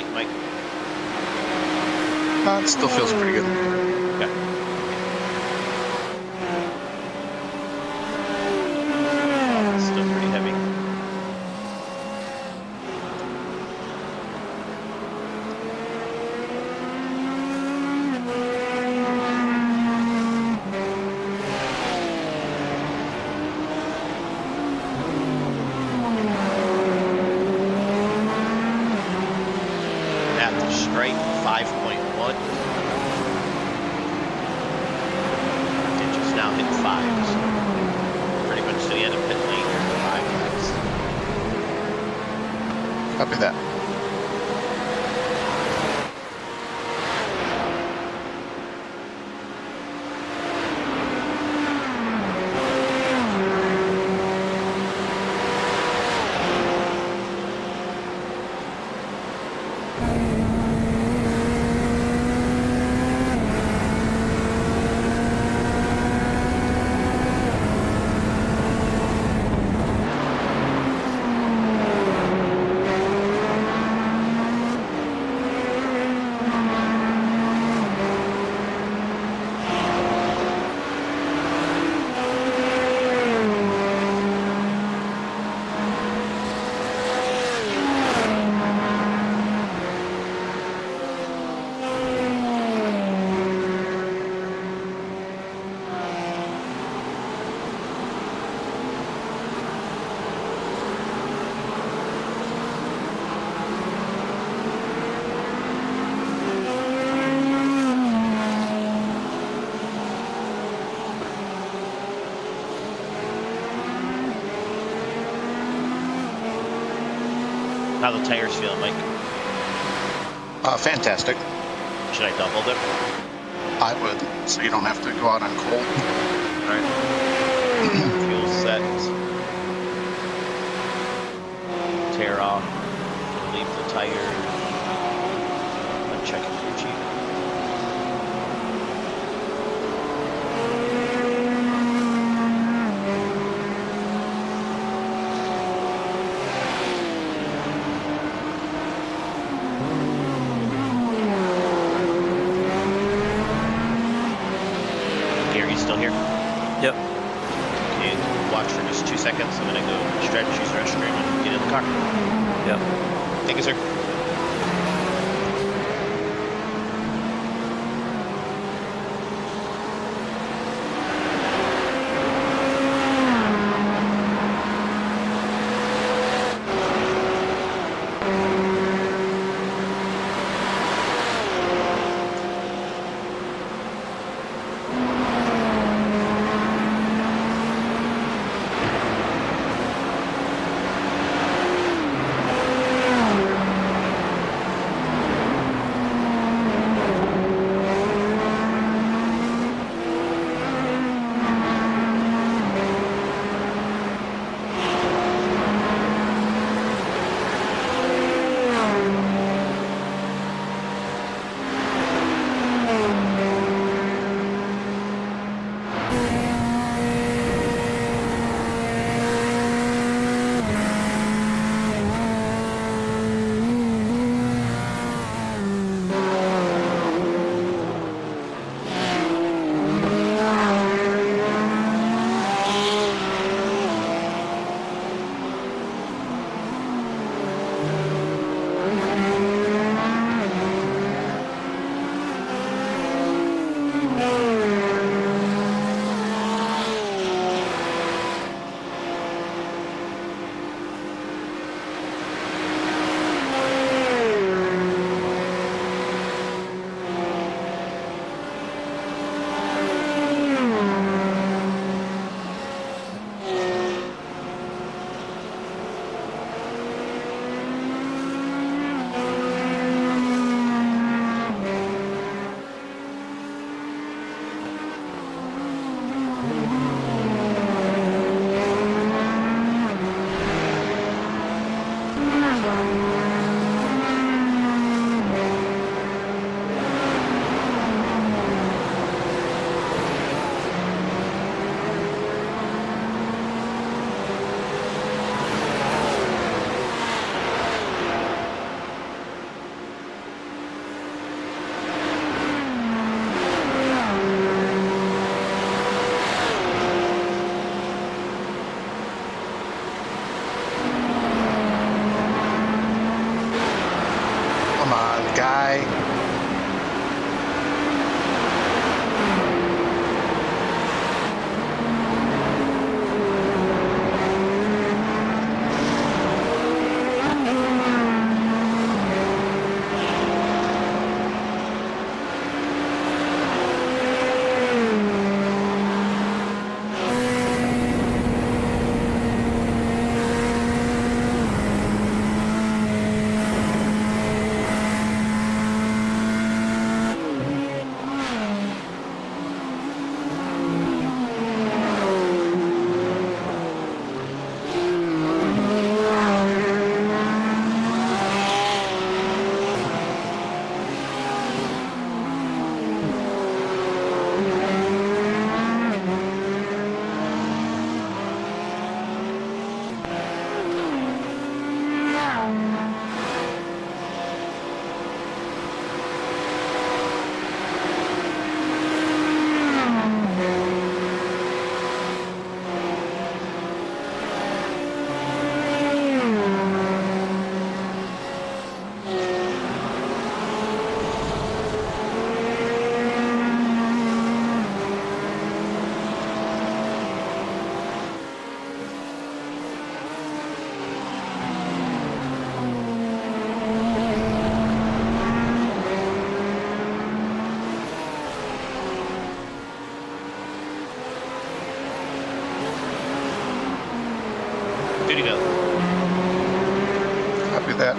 think, Mike? It still feels pretty good. Okay. It's still pretty heavy. At the straight, 5.1. Ditches now hit 5, so pretty much to the end of pit lane here for 5 laps. Copy that. How the tires feeling, Mike? Fantastic. Should I double them? I would, so you don't have to go out on cold. Alright. Fuel set. Tear off. Leave the tire. Uncheck crew chief. Gary, still here? Yep. Okay, watch for just 2 seconds. I'm gonna go stretch, use the restroom, and get in the car. Yep. Thank you, sir. Good to go. Copy that.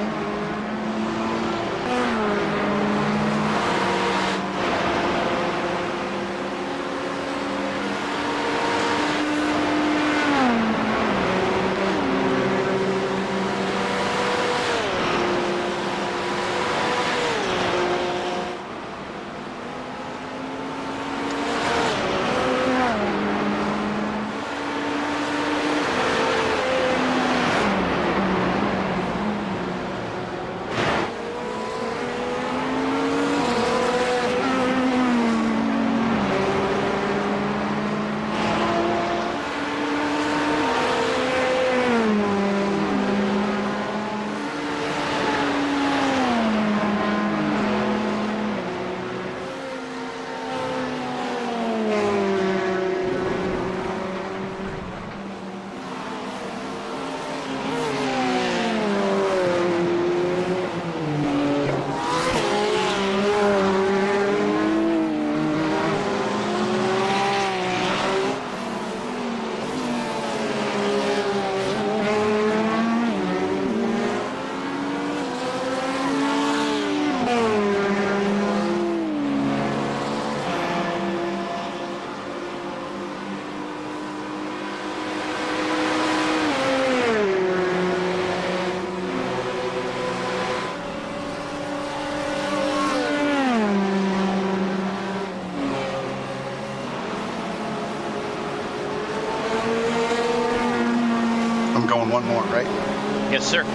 I'm going one more, right? Yes, sir.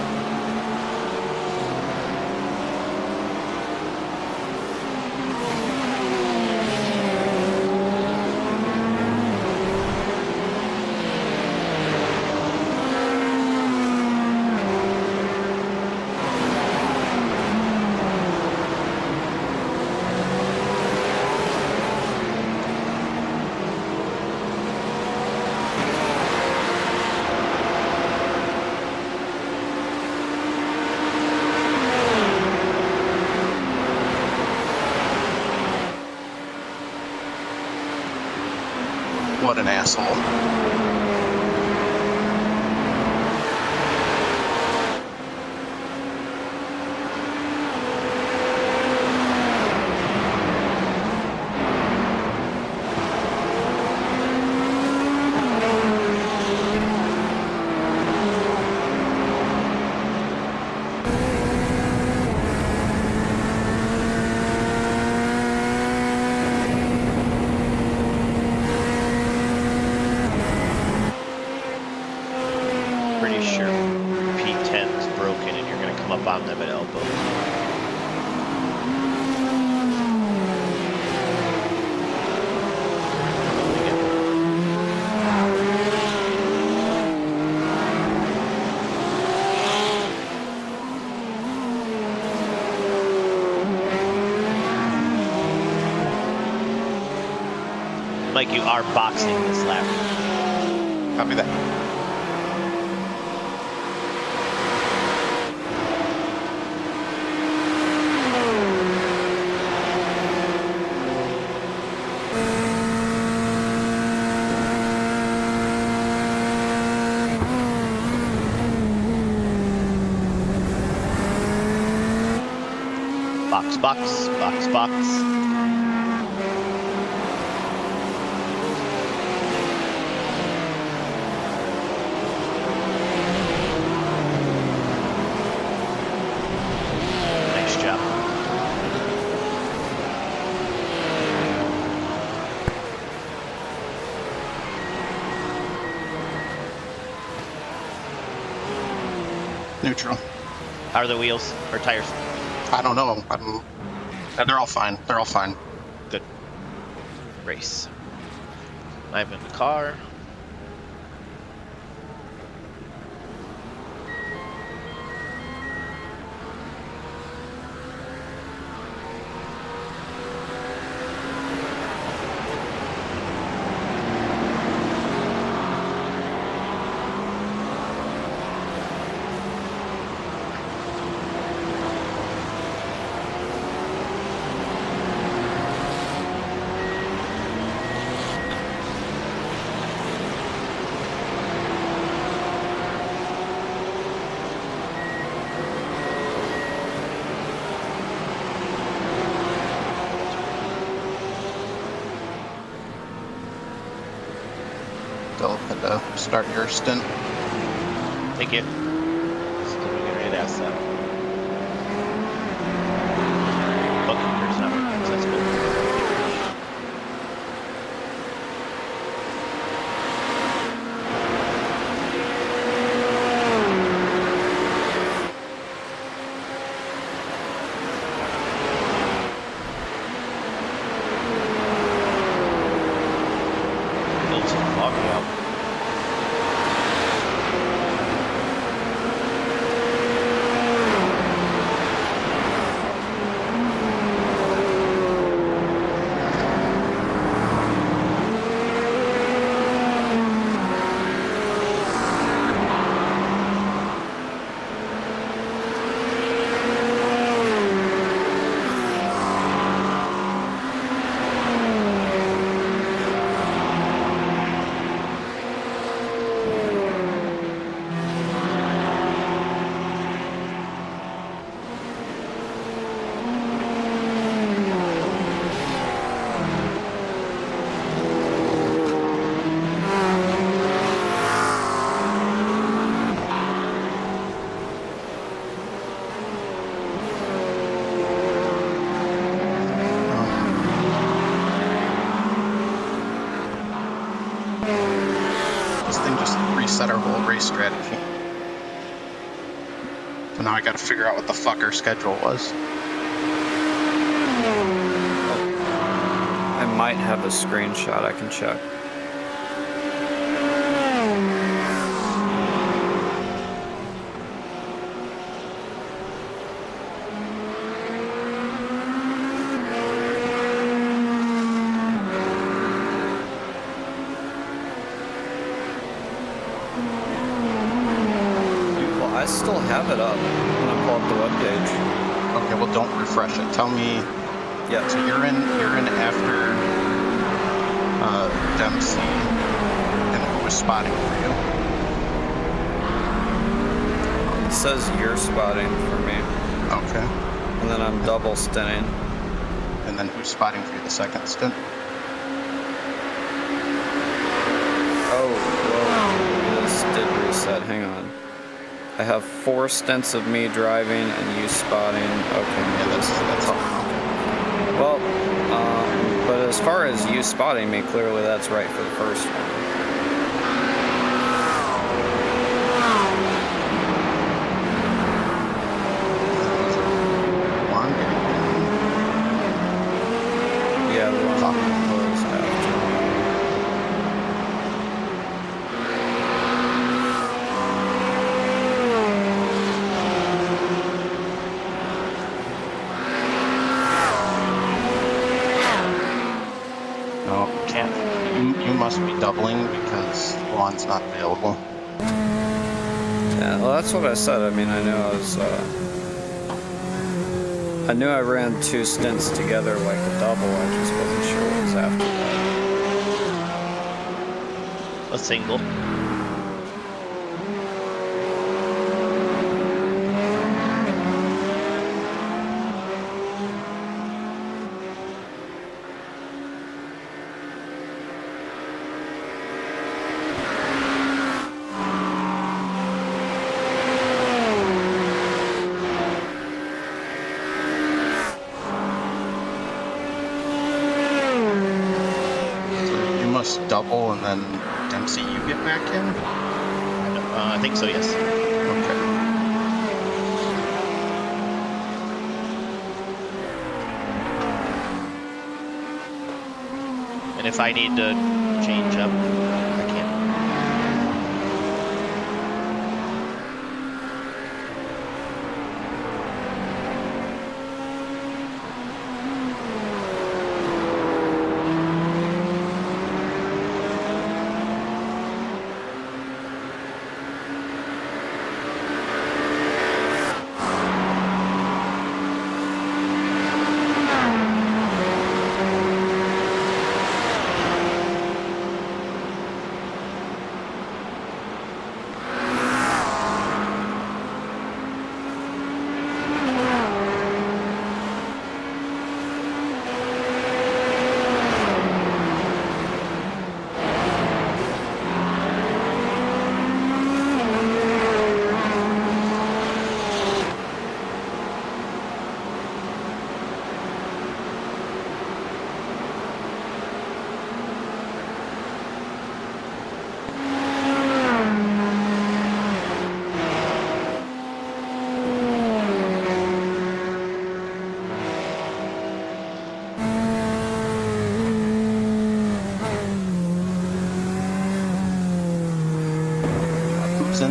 What an asshole. Pretty sure P10 is broken and you're going to come up on them at elbow. Mike, you are boxing this lap. Copy that. Box, box, box, box. Nice job. Neutral. How are the wheels or tires? I don't know. They're all fine. They're all fine. Good. Race. I'm in the car. to start your stint. Thank you. So we can read that stuff. Bookkeeper's not working, so that's good. Build some fog out. This thing just reset our whole race strategy. So now I gotta figure out what the fuck our schedule was. I might have a screenshot. I can check. Well, I still have it up when I pull up the webpage. Okay, well don't refresh it. Tell me. Yeah. So you're in after Dempsey, and who was spotting for you? It says you're spotting for me, Okay. and then I'm double stinting. And then who's spotting for you the second stint? Oh, whoa. This did reset. Hang on. I have 4 stints of me driving and you spotting. Okay. Yeah, that's all. Well, but as far as you spotting me, clearly that's right for the first one. One. Yeah, the one Fuck. was after. No, can't. You must be doubling because Juan's not available. Yeah, well, that's what I said. I mean, I knew I was. I knew I ran 2 stints together like a double. I just wasn't sure what was after that. A single. So you must double and then Dempsey, you get back in? I think so, yes. Okay. And if I need to change up, I can.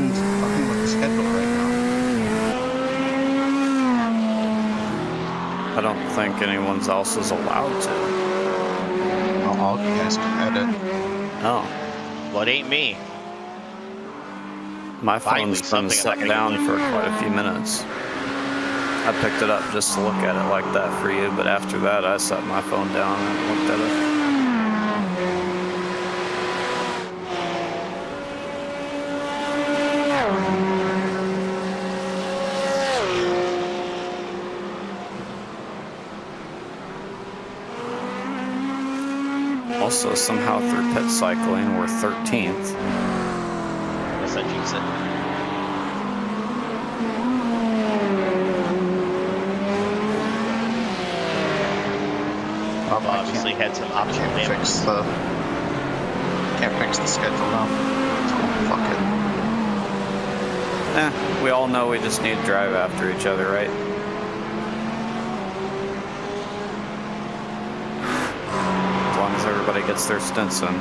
even fucking with the schedule right now. I don't think anyone else is allowed to. Well, all you guys can edit. Oh, Well, it ain't me. my Finally, phone's been something I'm set not down gonna for quite a few minutes. I picked it up just to look at it like that for you, but after that I set my phone down and looked at it. Also, somehow through pit cycling, we're 13th. Guess I jinxed it. I Obviously had some optional can't damage. can't fix the schedule now. So fuck it. We all know we just need to drive after each other, right? As long as everybody gets their stints in.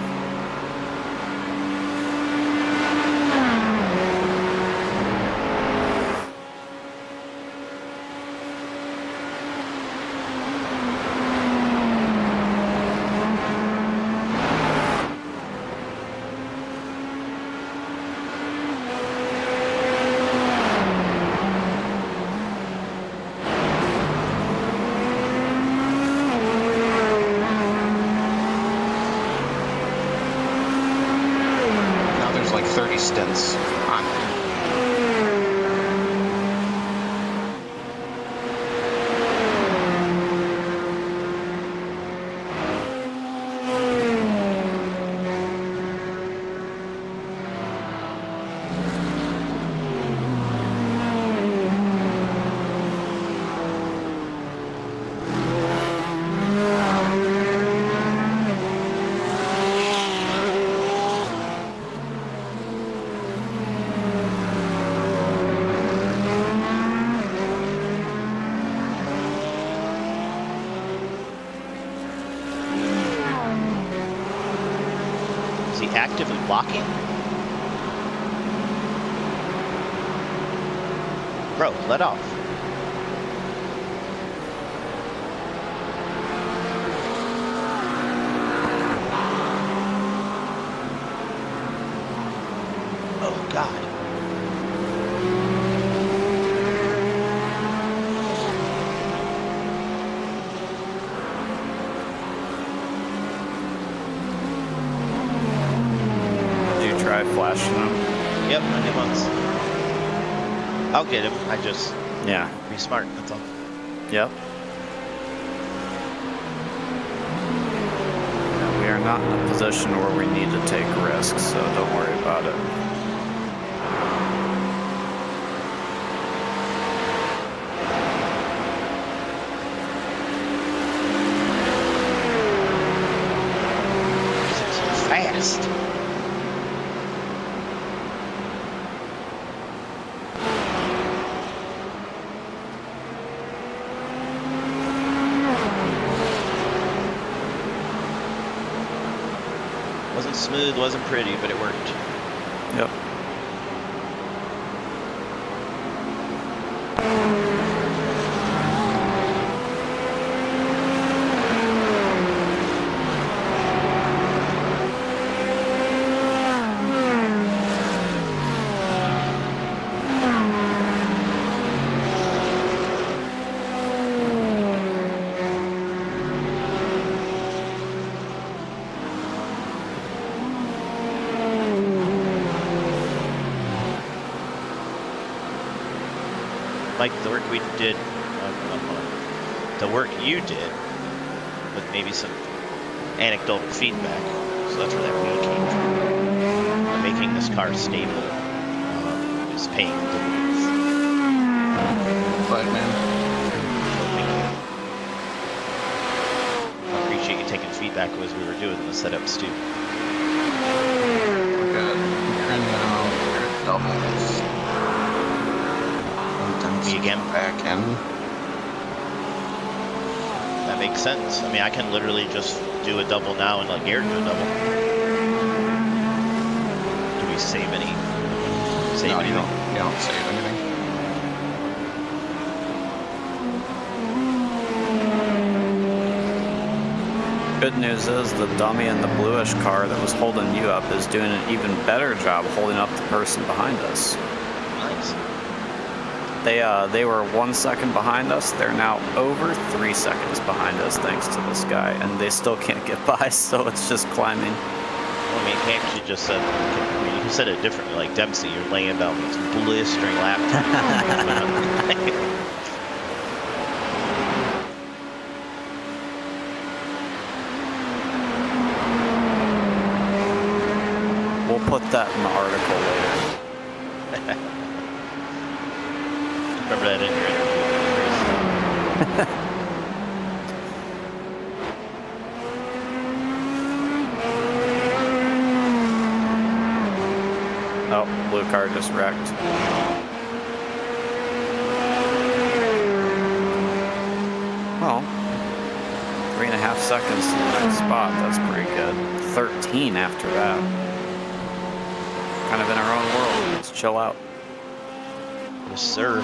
Now there's like 30 stints on there. Is he actively blocking? Bro, let off. Oh, God. Did you try flashing them? Yep, I did once. I'll get him. I just Yeah. be smart, that's all. Yep. We are not in a position where we need to take risks, so don't worry about it. So fast. Wasn't smooth, wasn't pretty, but it worked. Yep. Like the work we did, the work you did, with maybe some anecdotal feedback. So that's where that we came from. Making this car stable is paying dividends. But man, I appreciate you taking feedback as we were doing the setups too. we're good. You're in now. You're at doubles. Me again? Back in. That makes sense. I mean, I can literally just do a double now and let Garrett do a double. Do we save any save No, you anything? don't save anything. Good news is the dummy in the bluish car that was holding you up is doing an even better job holding up the person behind us. Nice. They were 1 second behind us. They're now over 3 seconds behind us thanks to this guy, and they still can't get by, so it's just climbing. Well, I mean, can't you just said, I mean, you said it differently, like Dempsey, you're laying down these blistering lap times. We'll put that in the article later. Remember that in your interview. Oh, blue car just wrecked. Well, 3.5 seconds to the next spot. That's pretty good. 13 after that. Kind of in our own world. Let's chill out. Yes, sir.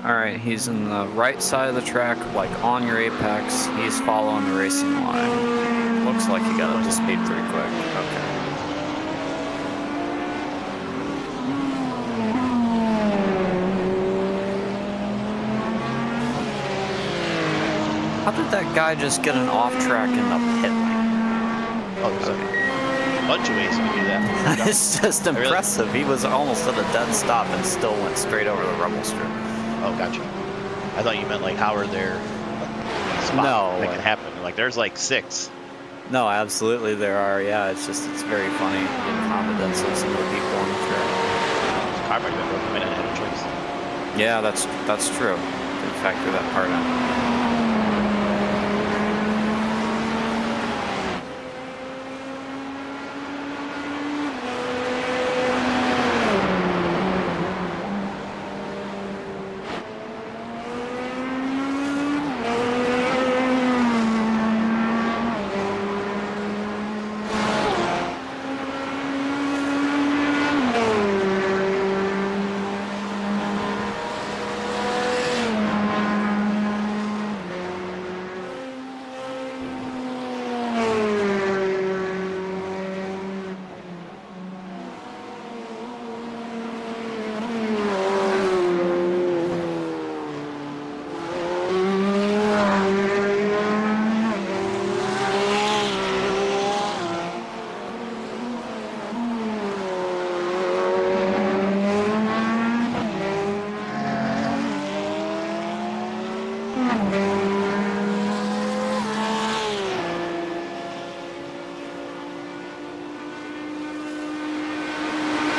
Alright, he's in the right side of the track, like on your apex. He's following the racing line. Looks like he got up to speed pretty quick. Okay. How did that guy just get an off track in the pit lane? Oh, there's a bunch of ways you can do that. It's just Really? impressive. He was almost at a dead stop and still went straight over the rumble strip. Oh, gotcha. I thought you meant like how are there spots No. that can happen? Like there's like 6. No, absolutely there are. Yeah, it's very funny the incompetence of some of the people on the track. Car might have been broken. Might not have a choice. Yeah, that's true. Did factor that part in.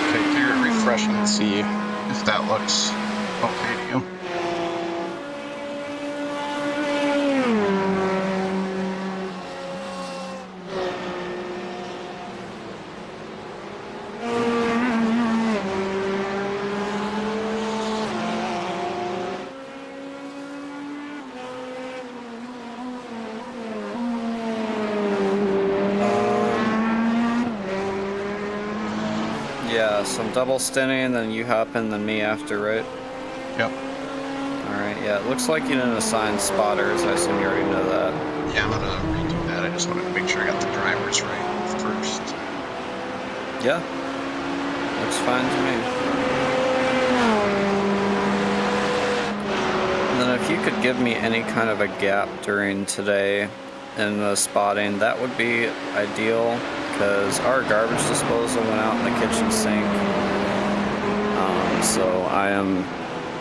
Okay, do your refresh and see if that looks okay to you. Yeah, so I'm double stinting, then you hop in, then me after, right? Yep. Alright, yeah, it looks like you didn't assign spotters. I assume you already know that. Yeah, I'm gonna redo that. I just wanted to make sure I got the drivers right first. Yeah. Looks fine to me. And then if you could give me any kind of a gap during today in the spotting, that would be ideal, because our garbage disposal went out in the kitchen sink. So I am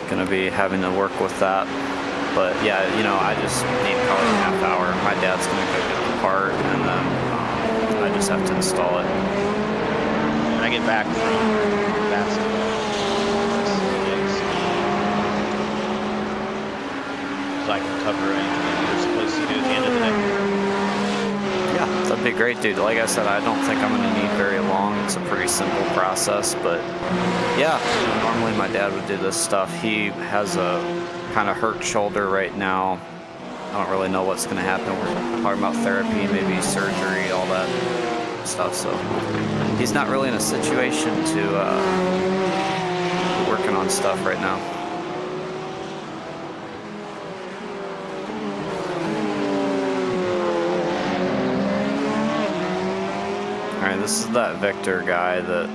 gonna be having to work with that. But yeah, you know, I just need probably a half hour. My dad's gonna go get the part, and then I just have to install it. When I get back from basketball, so I can cover anything that you're supposed to do at the end of the day. Yeah, that'd be great, dude. Like I said, I don't think I'm gonna need very long. It's a pretty simple process, but yeah, normally my dad would do this stuff. He has a kind of hurt shoulder right now. I don't really know what's gonna happen. We're talking about therapy, maybe surgery, all that stuff. So he's not really in a situation to be working on stuff right now. Alright, this is that Victor guy that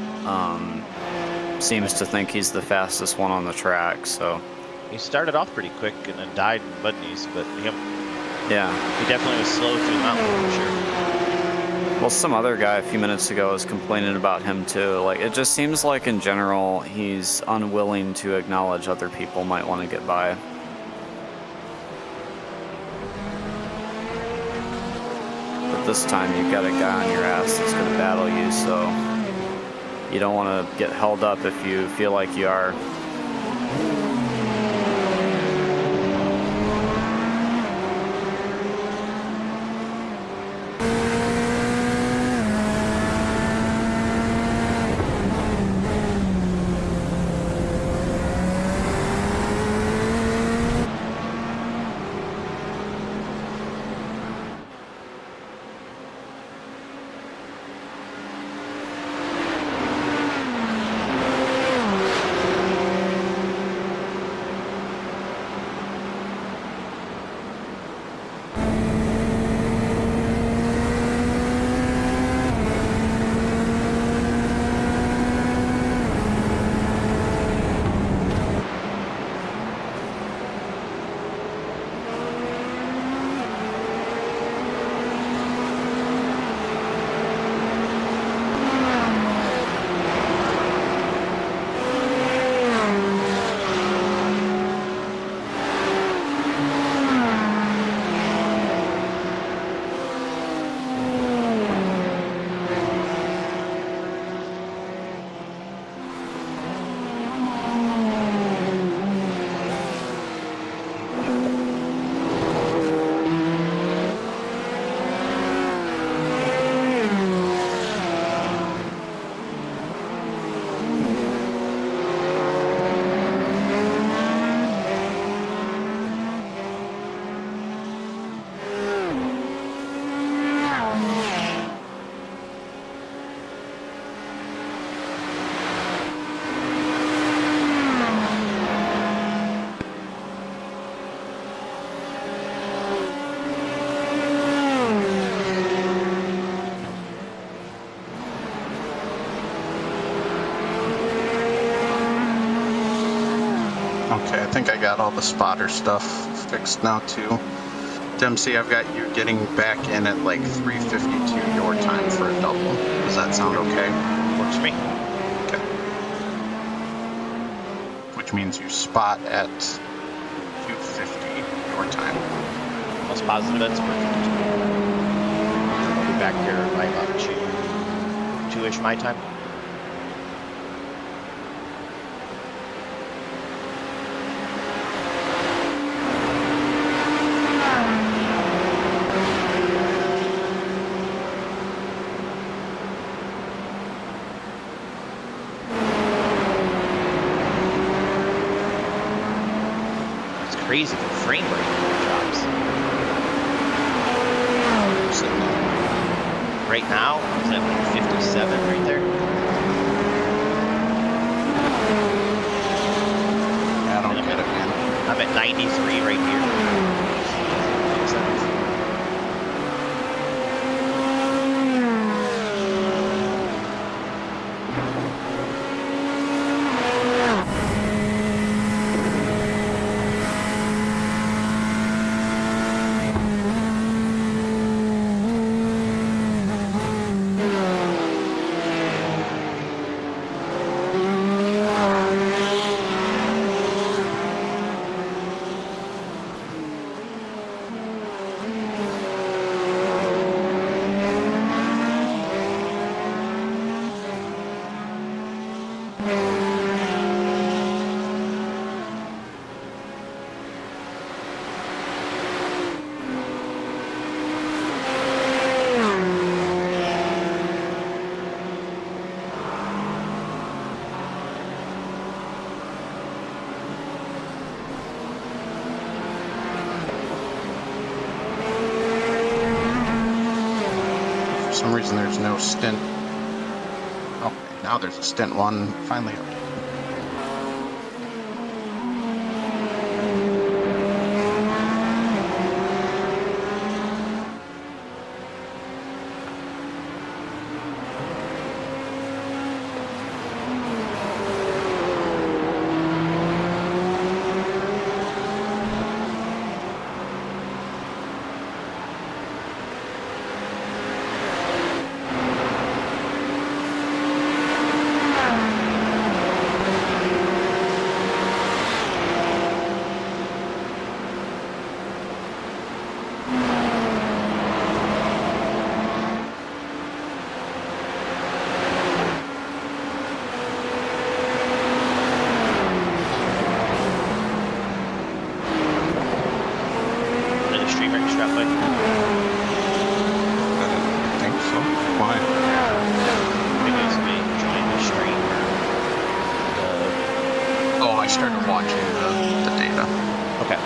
seems to think he's the fastest one on the track, so... He started off pretty quick and then died in Budney's, but yeah, he definitely was slow through the mountain for sure. Well, some other guy a few minutes ago was complaining about him too. Like, it just seems like in general, he's unwilling to acknowledge other people might want to get by. But this time you've got a guy on your ass that's going to battle you, so you don't want to get held up if you feel like you are. Okay, I think I got all the spotter stuff fixed now too. Dempsey, I've got you getting back in at like 3:52 your time for a double. Does that sound okay? Works for me. Okay. Which means you spot at 2:50 your time. Most positive that's perfect. I'll be back here by about 2-ish my time. Crazy the frame rate drops. Right now, is that like 57 right there? Yeah, I don't get it, man. I'm at 93 right here. Makes sense. some reason there's no stint. Oh, now there's a stint 1 finally updated. Started watching the data. Okay.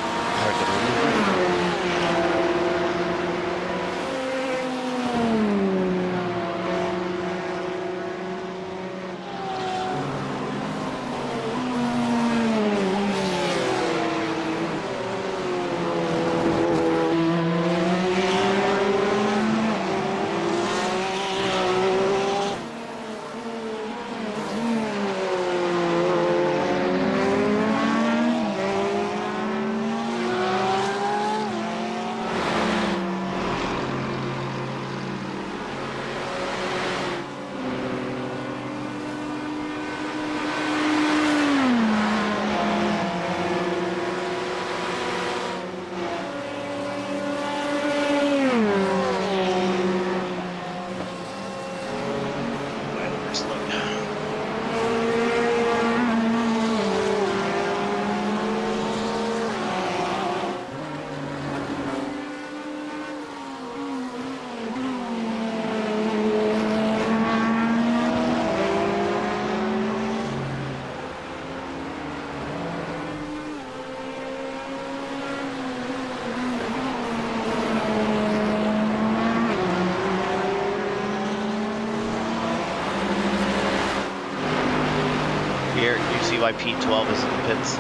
Here, do you see why P12 is in the pits?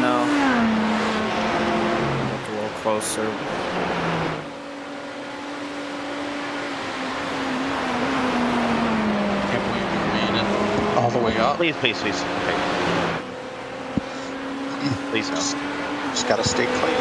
No. Look a little closer. Can't believe you made it all the way up. Please, please, please. Okay. Please no. Just gotta stay clean.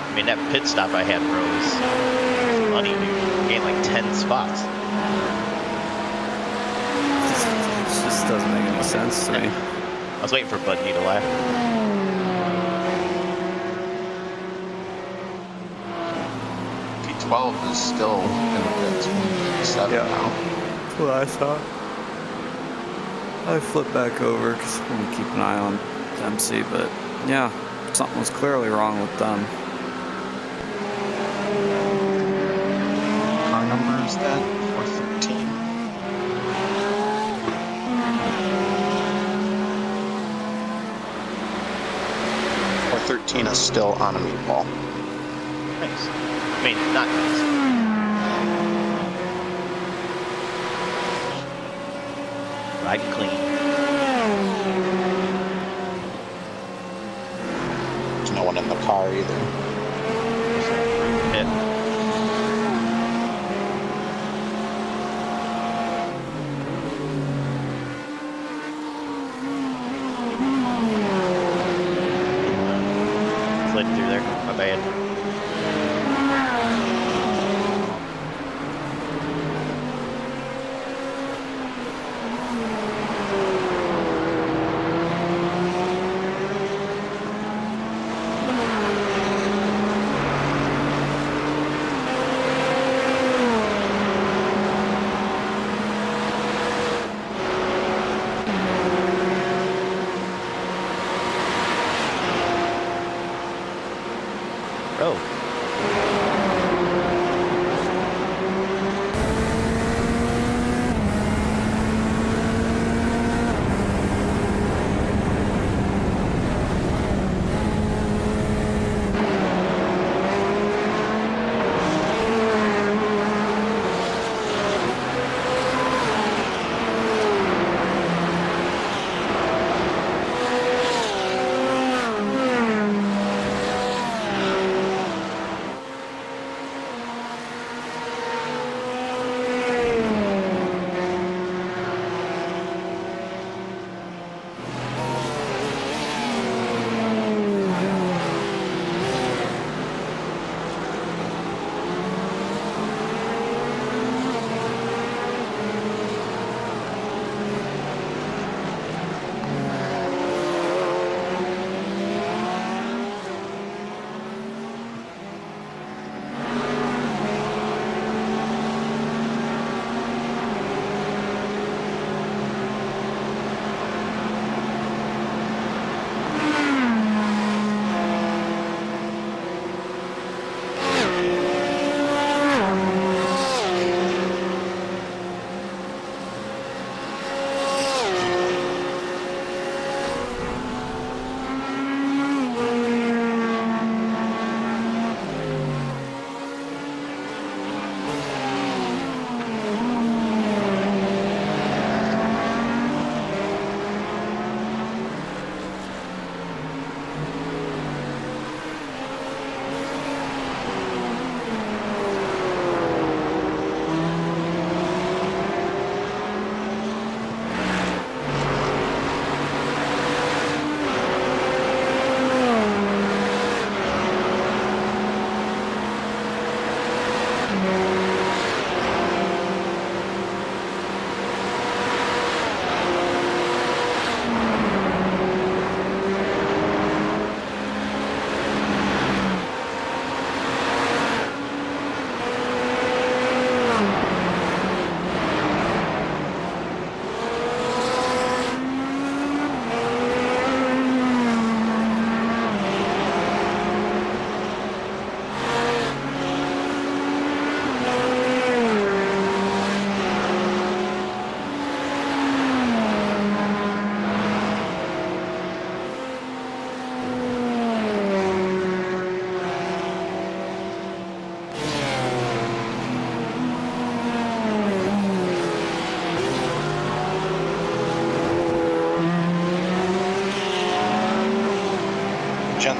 I mean, that pit stop I had, bro, was money, dude. Gained like 10 spots. It just doesn't make any sense to me. I was waiting for Buddy to laugh. P12 is still in the pits. 7 Yeah. now. That's what I thought. I flipped back over because I'm going to keep an eye on MC, but yeah, something was clearly wrong with them. Car number is that? 413. 413 is still on a meatball. Nice. I mean, not nice. Ride clean. There's no one in the car either. Pit. Slid through there. My bad. Oh.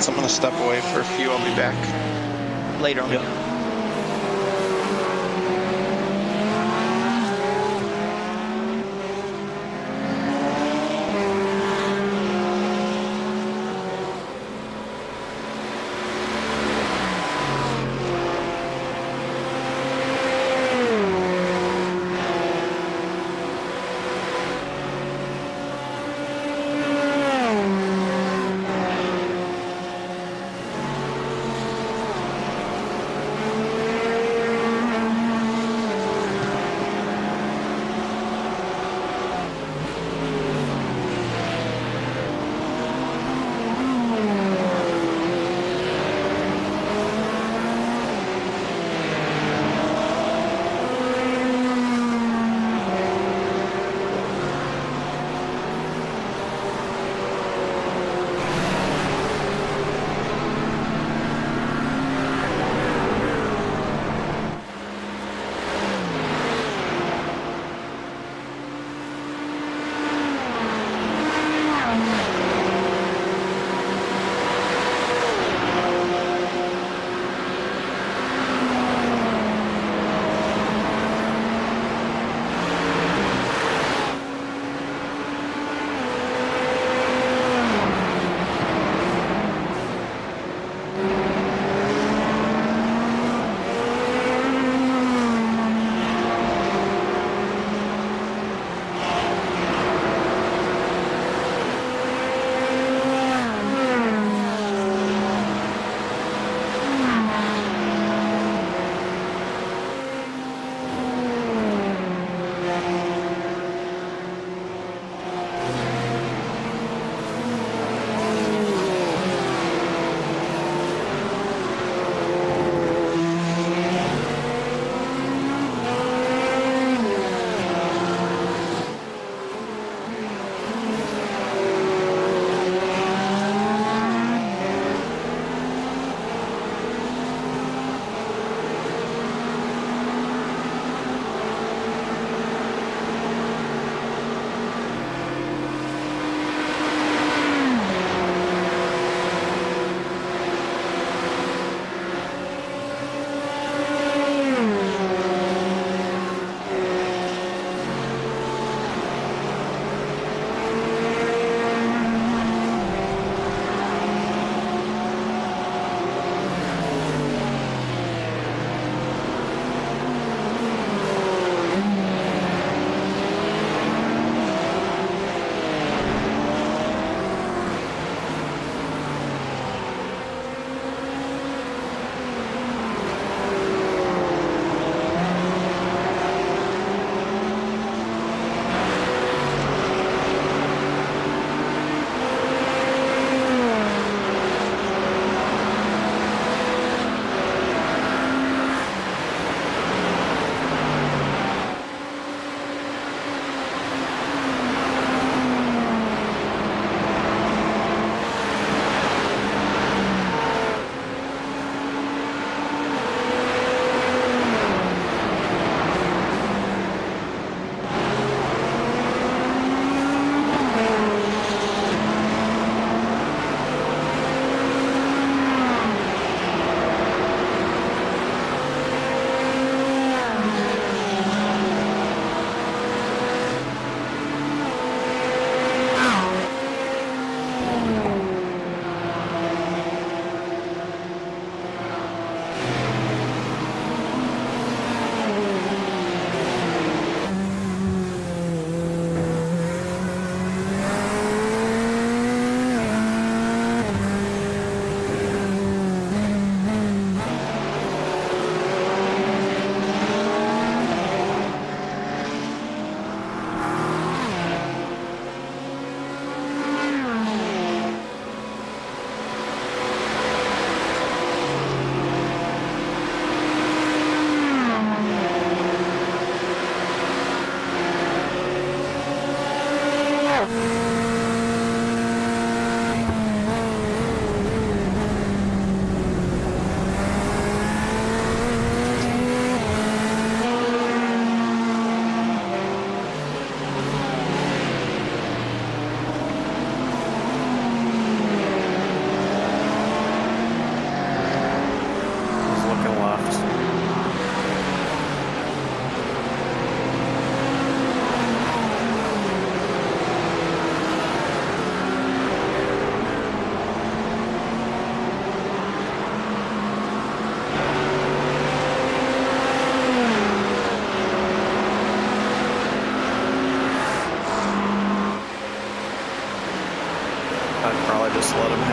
guys. I'm gonna step away for a few. I'll be back later on. Yep.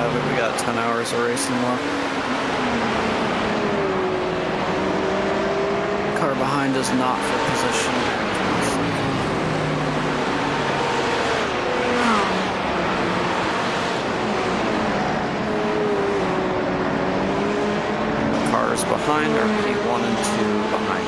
have it. We got 10 hours of racing left. Car behind is not for position. Cars behind are P1 and 2 behind.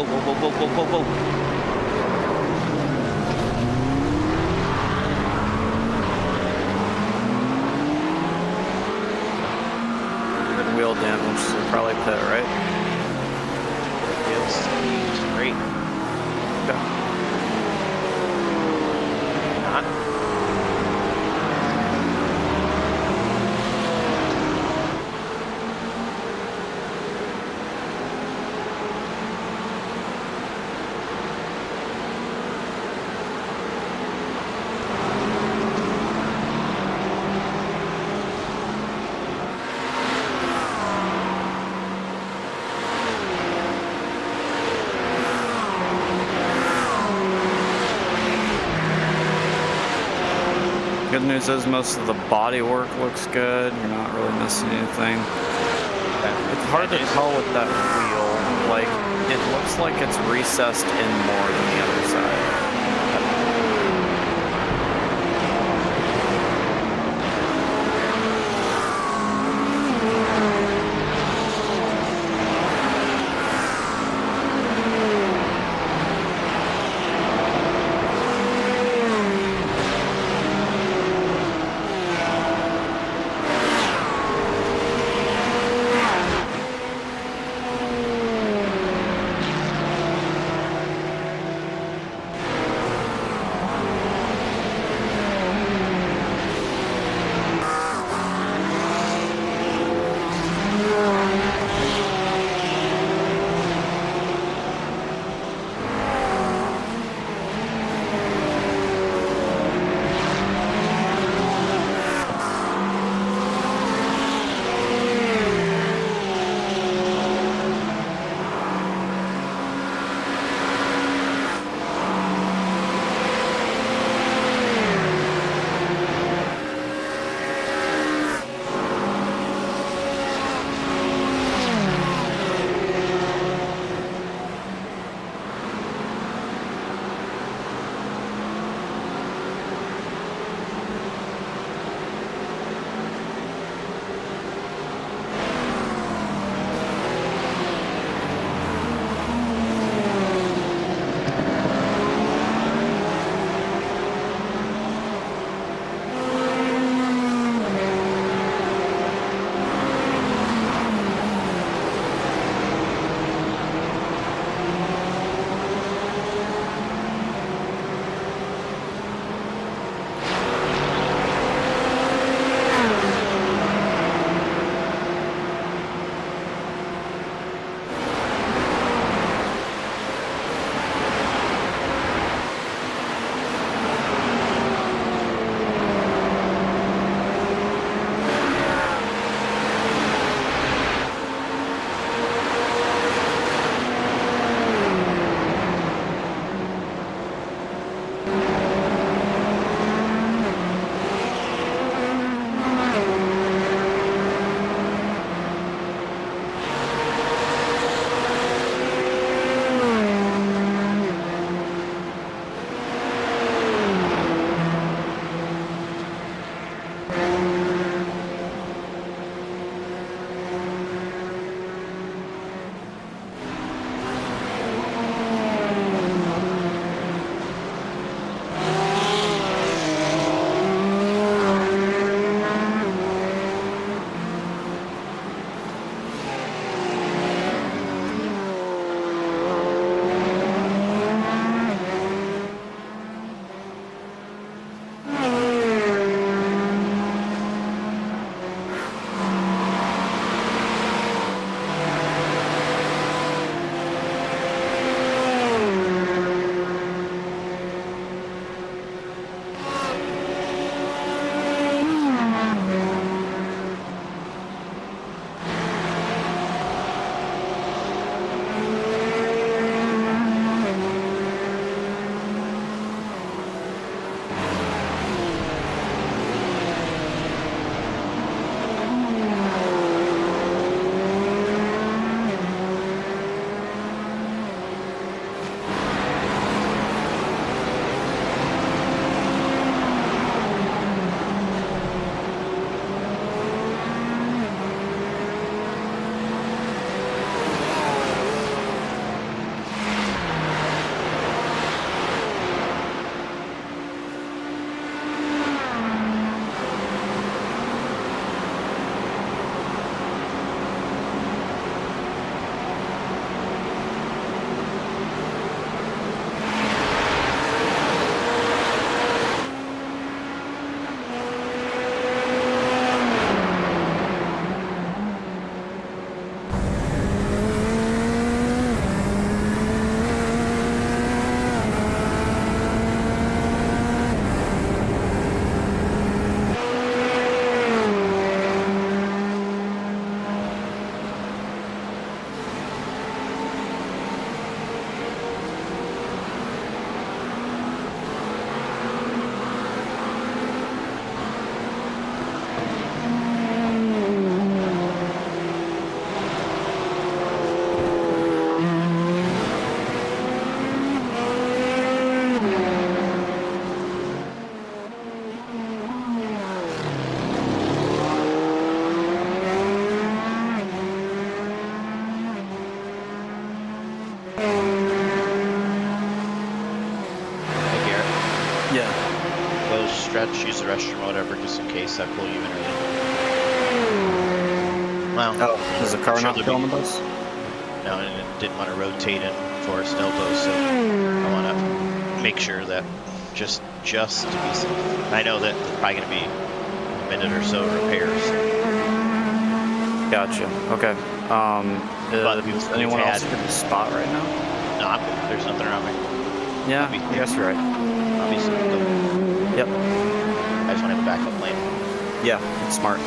whoa, whoa, whoa, whoa, whoa, whoa. Good wheel damage, so probably pit, right? Feels great. Okay. Not. Good news is most of the body work looks good. You're not really missing anything. It's hard to tell with that wheel. Like, it looks like it's recessed in more than the other side. use the restroom or whatever, just in case I pull you in early. Well, Oh, is the car sure not there'll filling be- the bus? No, and it didn't want to rotate in Forest Elbow, so I want to make sure that just to be safe. I know that there's probably going to be a minute or so repairs. Gotcha. Okay. But Is anyone else in the spot right now? No, there's nothing around me. Yeah, I'll be- I guess you're right. Obviously, though. Yep. I just want to have a backup plan. Yeah, it's smart.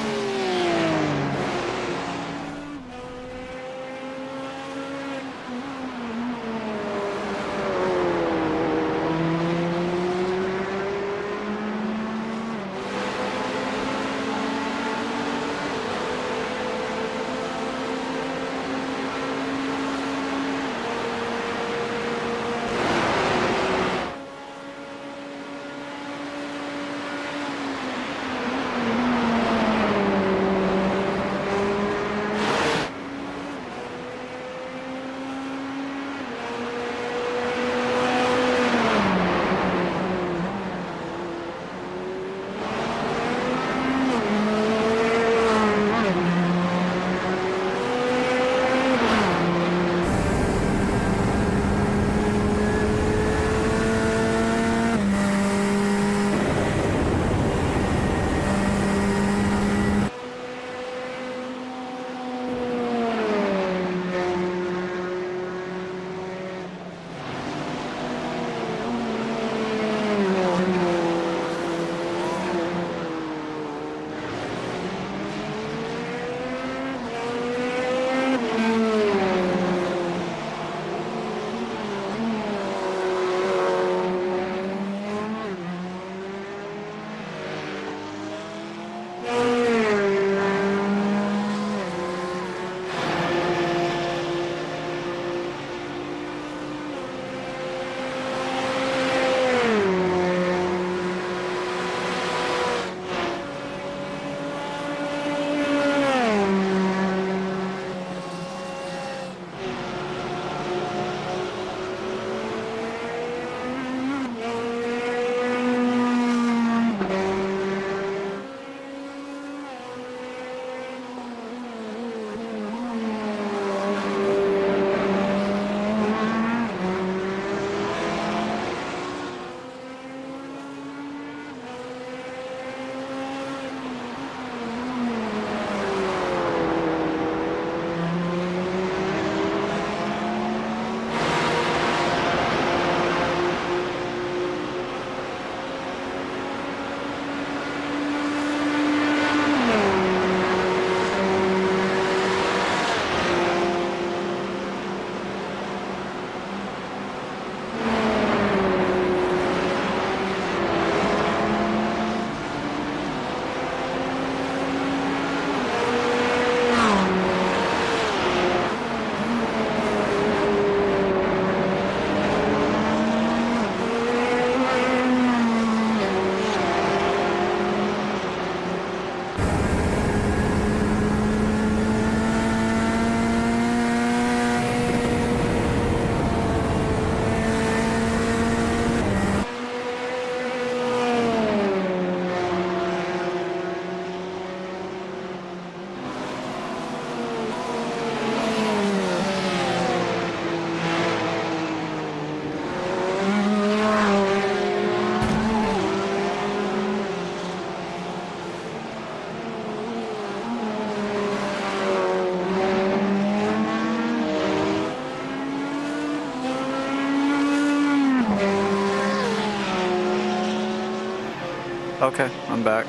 Okay, I'm back.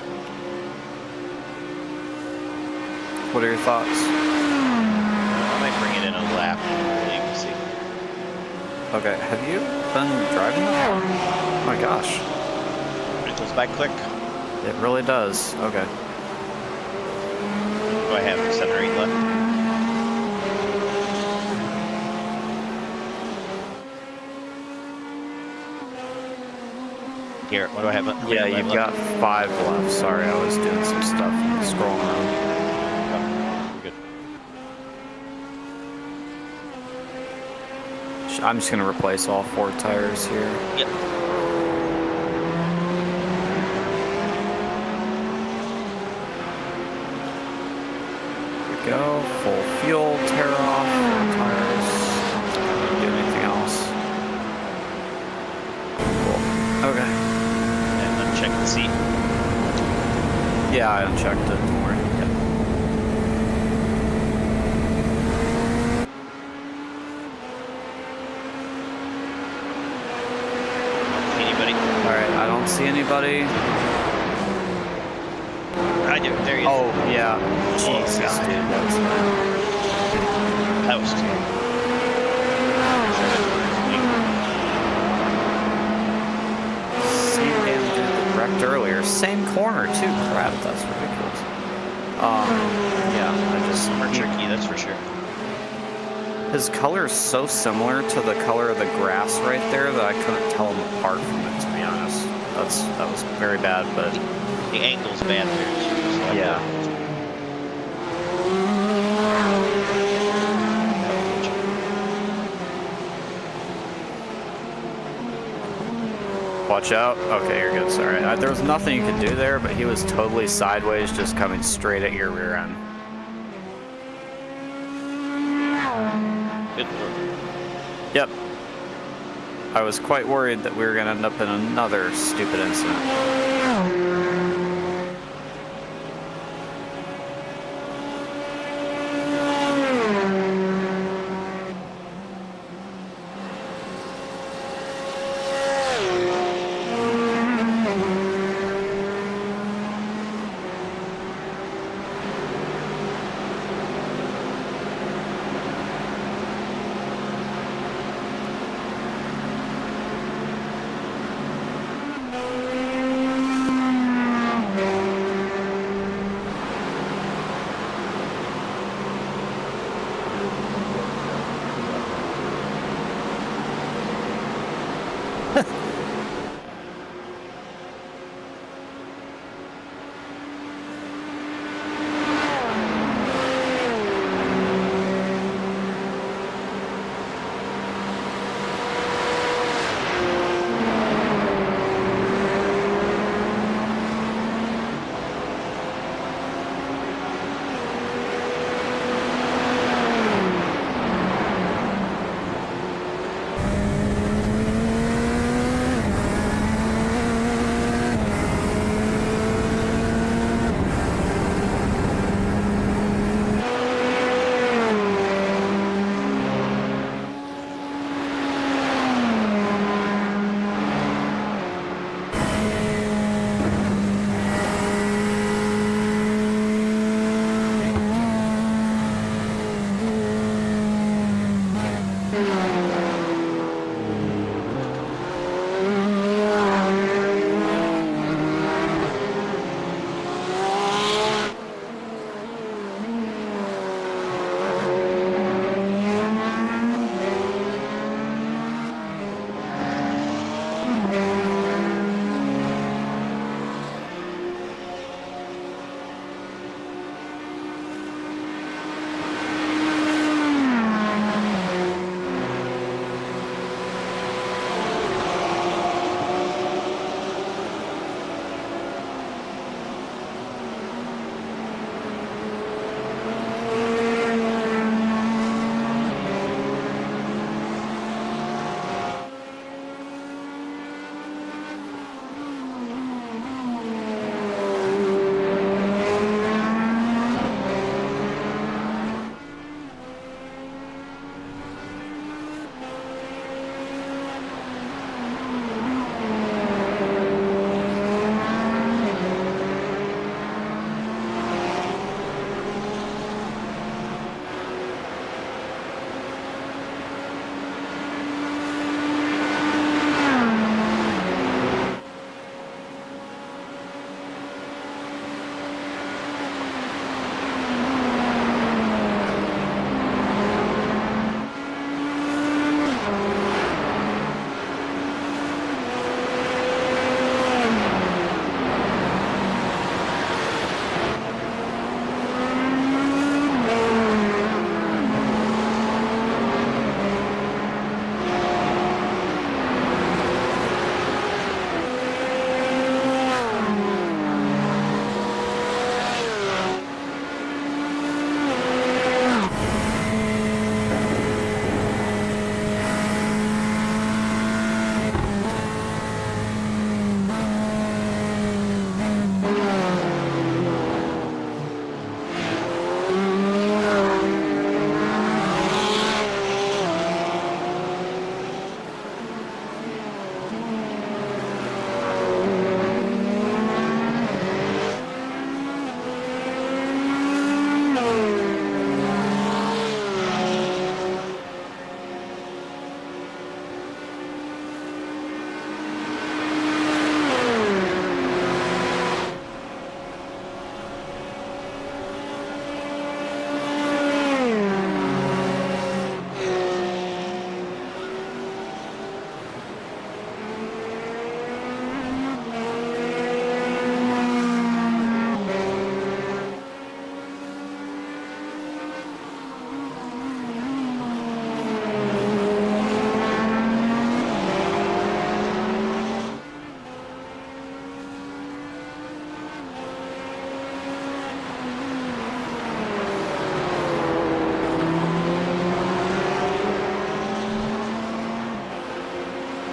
What are your thoughts? I might bring it in a lap so you can see. Okay, have you been driving that long? Oh my gosh. It goes by quick. It really does. Okay. Do I have 7 or 8 left? Garrett, what do I have? Yeah, you've got 5 left. Sorry, I was doing some stuff and scrolling around. We're good. I'm just gonna replace all 4 tires here. Yep. go. Full fuel, tear off, tires. Didn't do anything else. Cool. Okay. And uncheck the seat. Yeah, I unchecked it. Don't worry. Yep. Anybody? All right. I don't see anybody. I do. There he is. Oh yeah. Jesus, God. dude. That's Post. same damn dude that wrecked earlier. Same corner too. Crap. That's ridiculous. Yeah. I just More tricky, that's for sure. his color is so similar to the color of the grass right there that I couldn't tell him apart from it. To be honest, that was very bad. But The angle's bad there. So yeah. Watch out. Okay, you're good. Sorry. There was nothing you could do there, but he was totally sideways, just coming straight at your rear end. Good Lord. Yep. I was quite worried that we were going to end up in another stupid incident.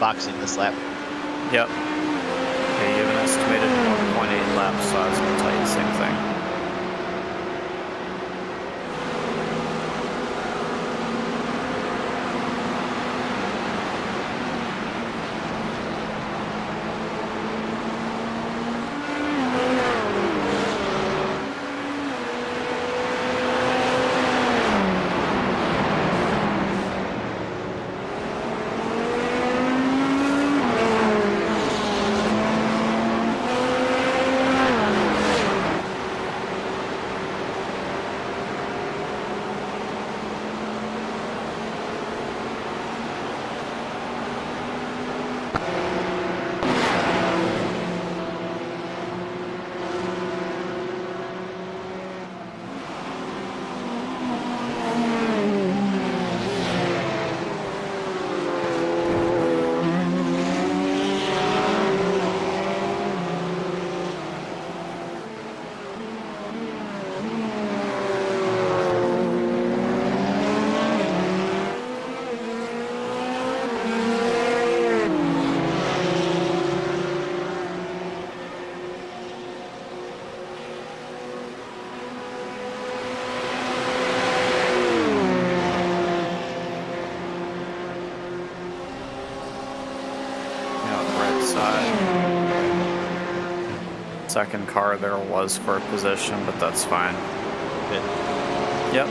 boxing this lap. Yep. Okay, you have an estimated 1.8 laps, so I was going to tell you the same thing. Second car there was for a position, but that's fine. Good. Yep.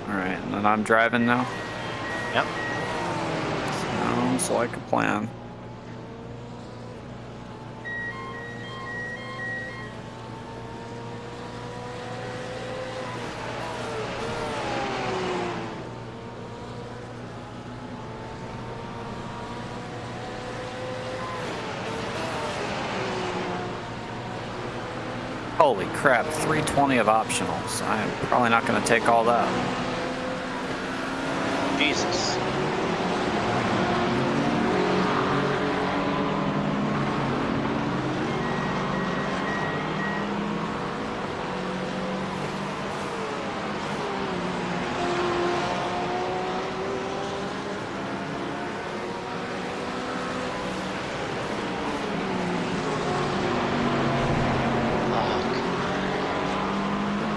All right, and then I'm driving now. Yep. Sounds like a plan. Holy crap, 320 of optionals. I'm probably not going to take all that. Jesus.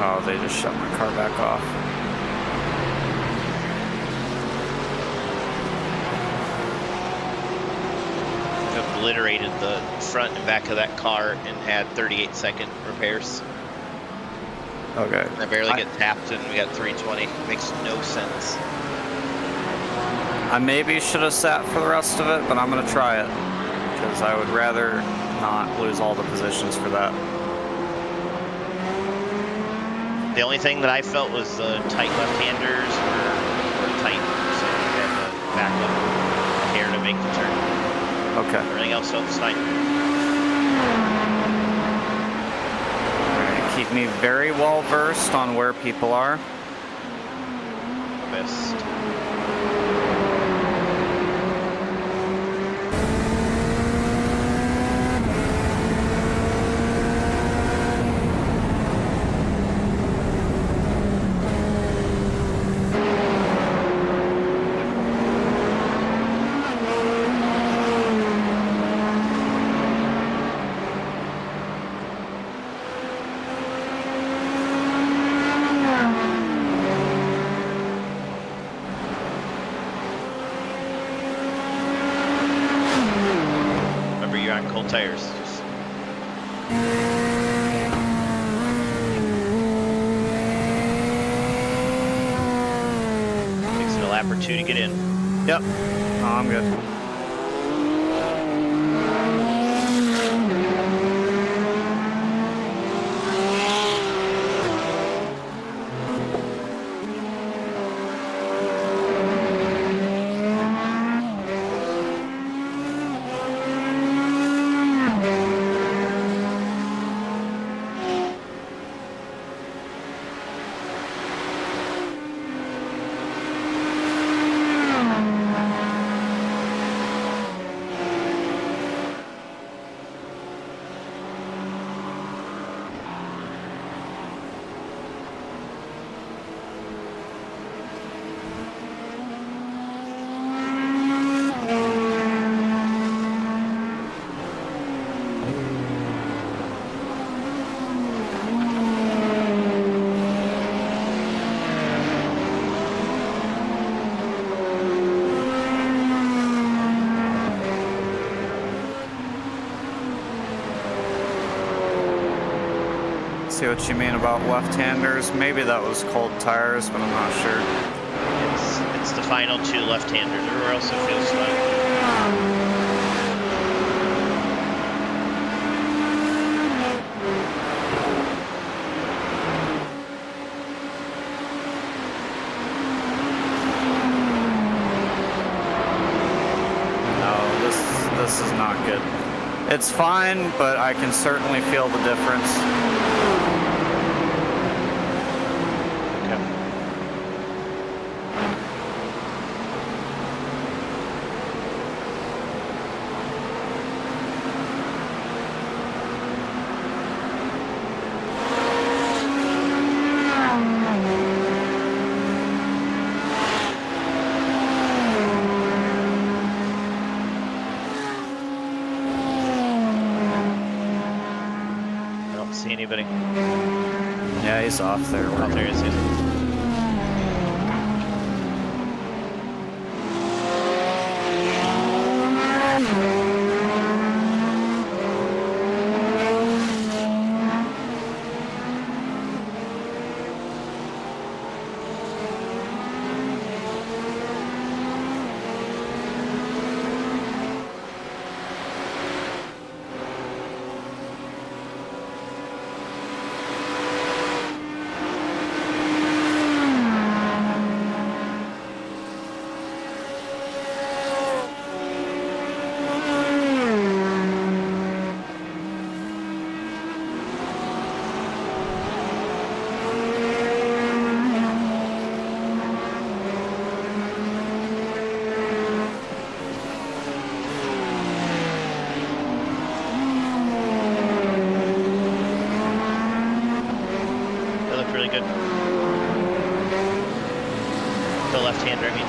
Oh, they just shut my car back off. Obliterated the front and back of that car and had 38-second repairs. Okay. I barely get tapped and we got 320. Makes no sense. I maybe should have sat for the rest of it, but I'm going to try it. Because I would rather not lose all the positions for that. The only thing that I felt was the tight left-handers were tight, so we had to back up here to make the turn. Okay. Everything else felt fine. Alright, keep me very well versed on where people are. Best. You're on cold tires. Just... Takes it a lap or two to get in. Yep. Oh, I'm good. see what you mean about left-handers. Maybe that was cold tires, but I'm not sure. It's the final 2 left-handers, or else it feels fine. This is not good. It's fine, but I can certainly feel the difference. Okay. See anybody? Yeah, he's off there. Oh, there he is. Really good. The left-hander, I mean.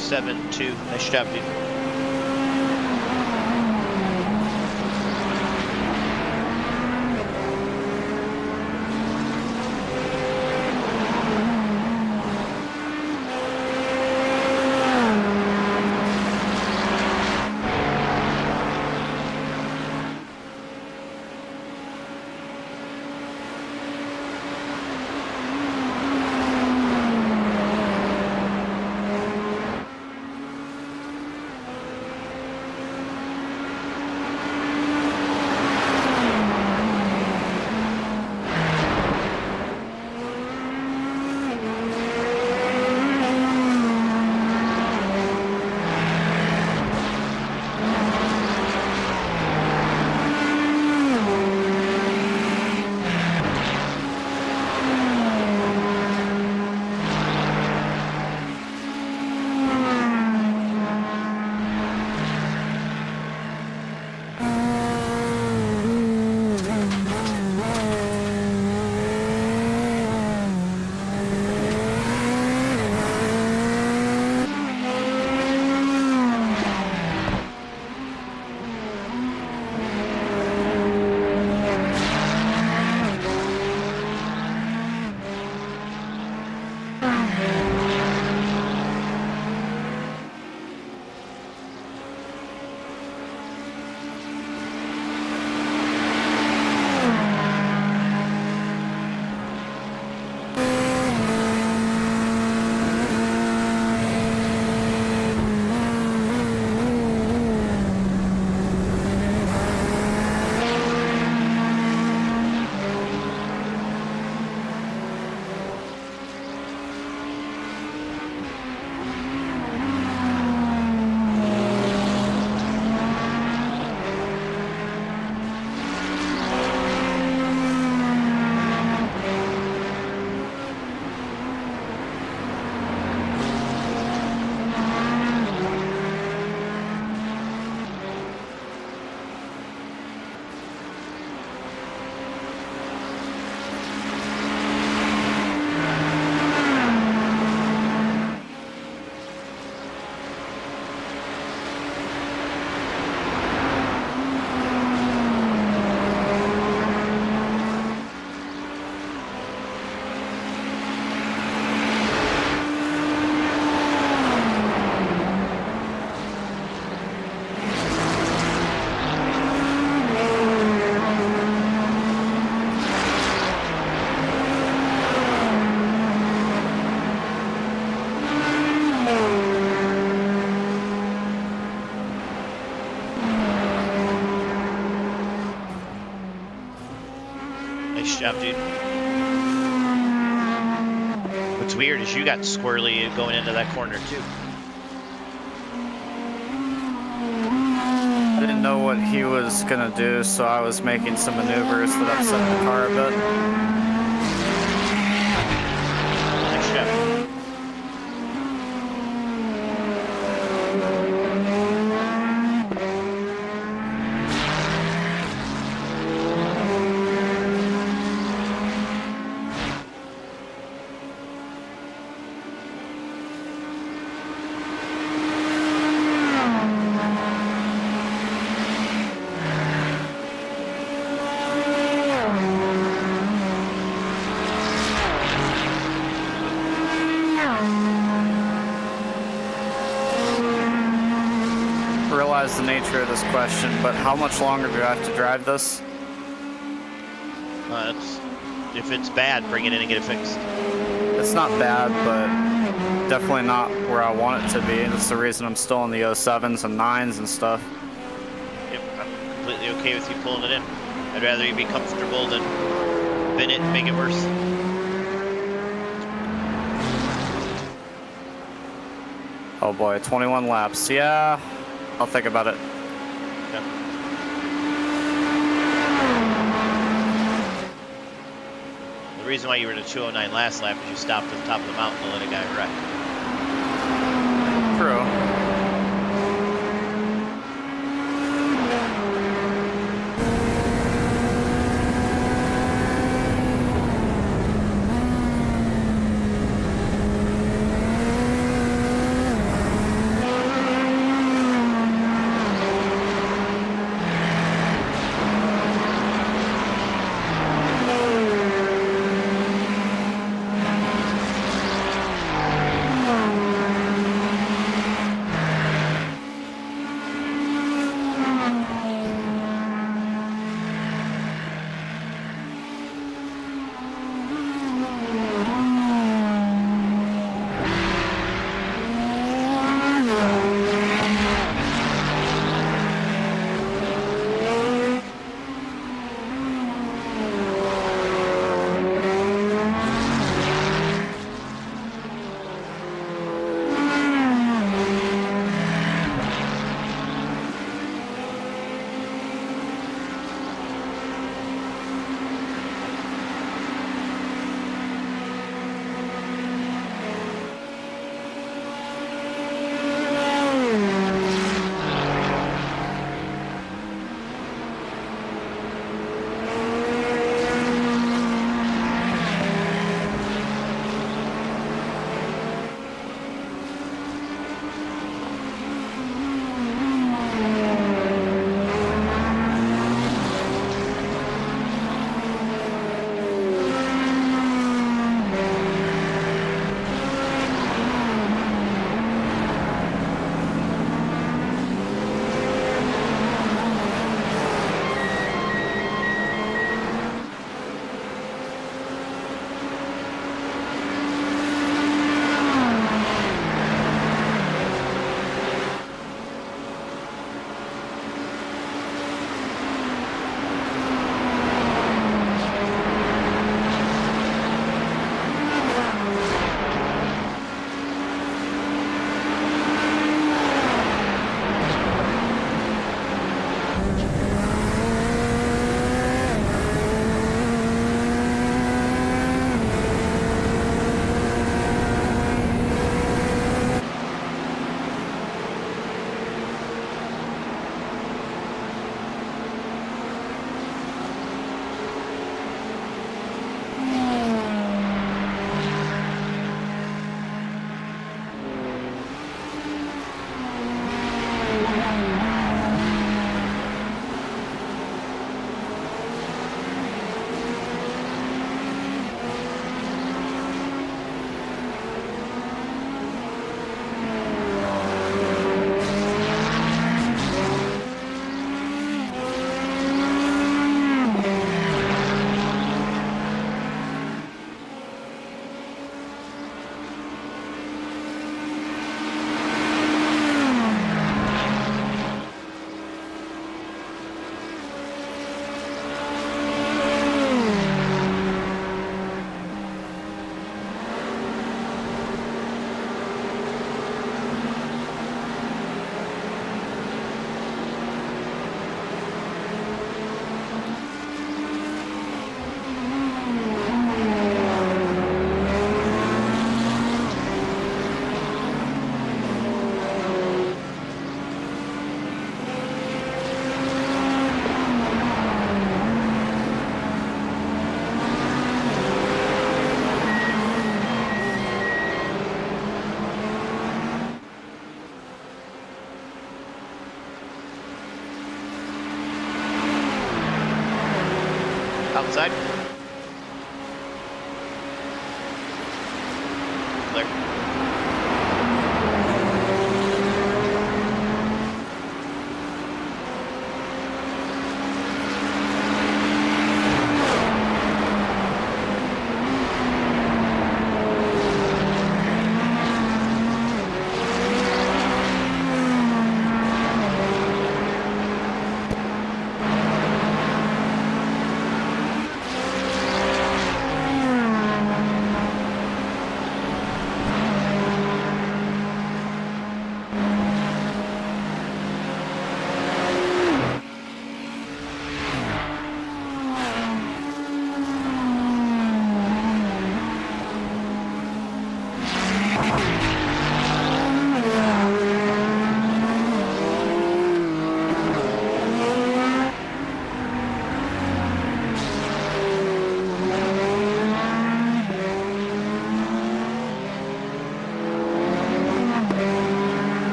07-2. Nice job, dude. Nice job, dude. What's weird is you got squirrely going into that corner too. I didn't know what he was gonna do, so I was making some maneuvers that upset the car a bit. Nice job. Realize the nature of this question, but how much longer do I have to drive this? If it's bad, bring it in and get it fixed. It's not bad, but definitely not where I want it to be. That's the reason I'm still in the 07s and 9s and stuff. Yep, I'm completely okay with you pulling it in. I'd rather you be comfortable than bin it and make it worse. Oh boy, 21 laps. Yeah, I'll think about it. Yeah. The reason why you were at a 209 last lap is you stopped at the top of the mountain to let a guy wreck. True. outside. Clear.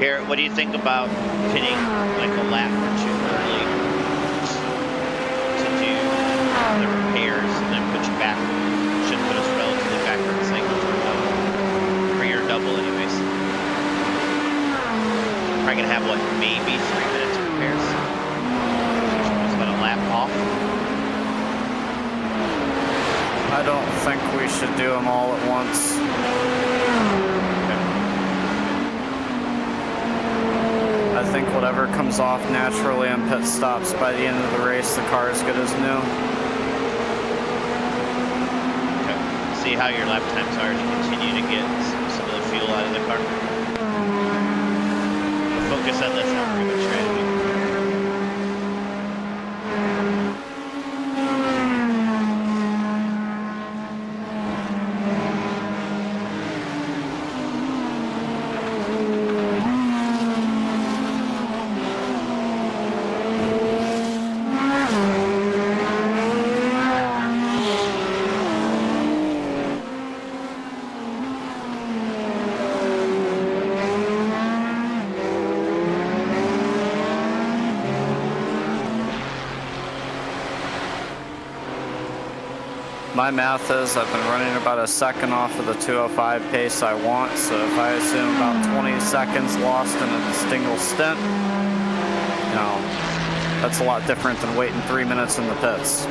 Garrett, what do you think about pitting like a lap or two early to do the repairs and then put you back? Should put us relatively back in sync for your double, anyways. Probably gonna have what, maybe 3 minutes of repairs. Just about a lap off. I don't think we should do them all at once. I think whatever comes off naturally on pit stops, by the end of the race, the car is good as new. Okay. See how your lap times are to continue to get some of the fuel out of the car. Focus on this, not pretty much strategy. My math is I've been running about a second off of the 205 pace I want, so if I assume about 20 seconds lost in a single stint, you know, that's a lot different than waiting 3 minutes in the pits.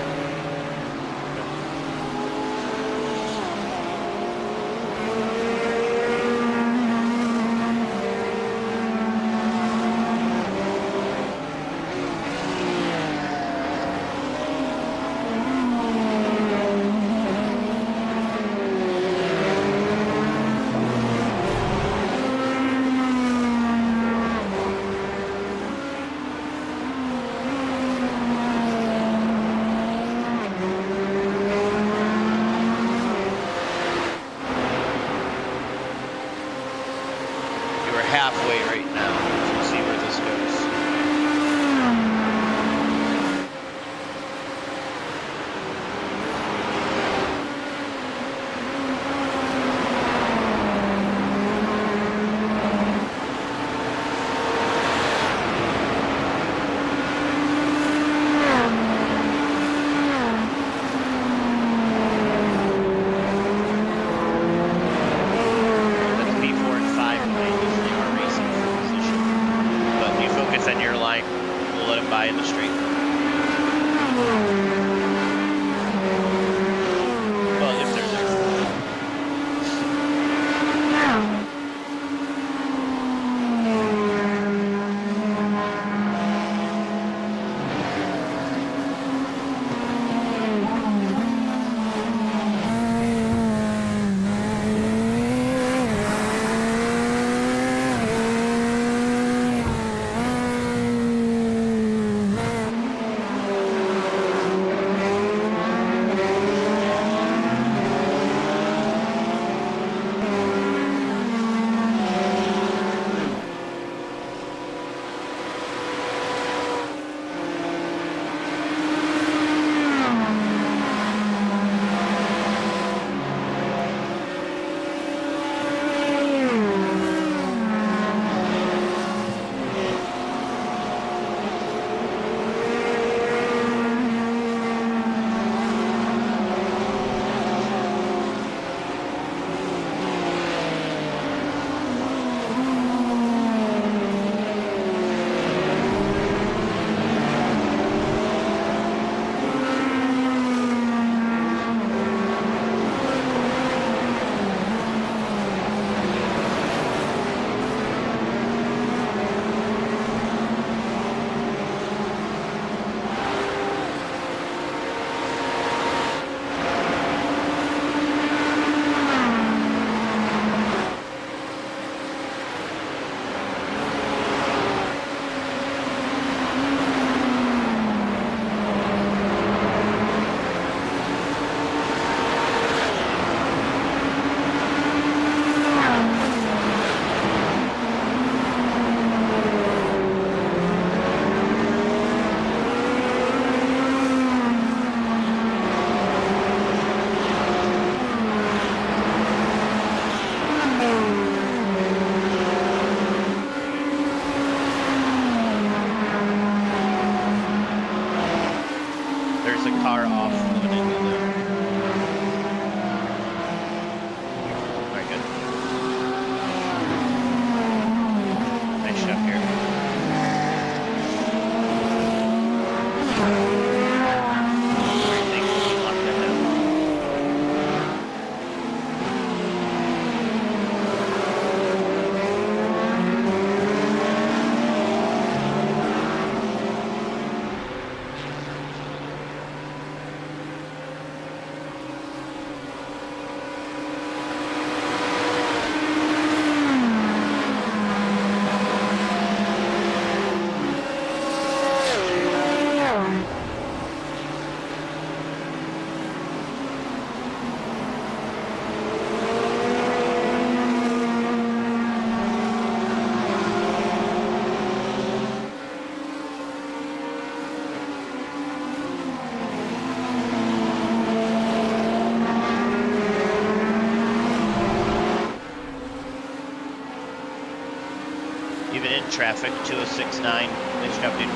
traffic, 2069. Nice job, dude.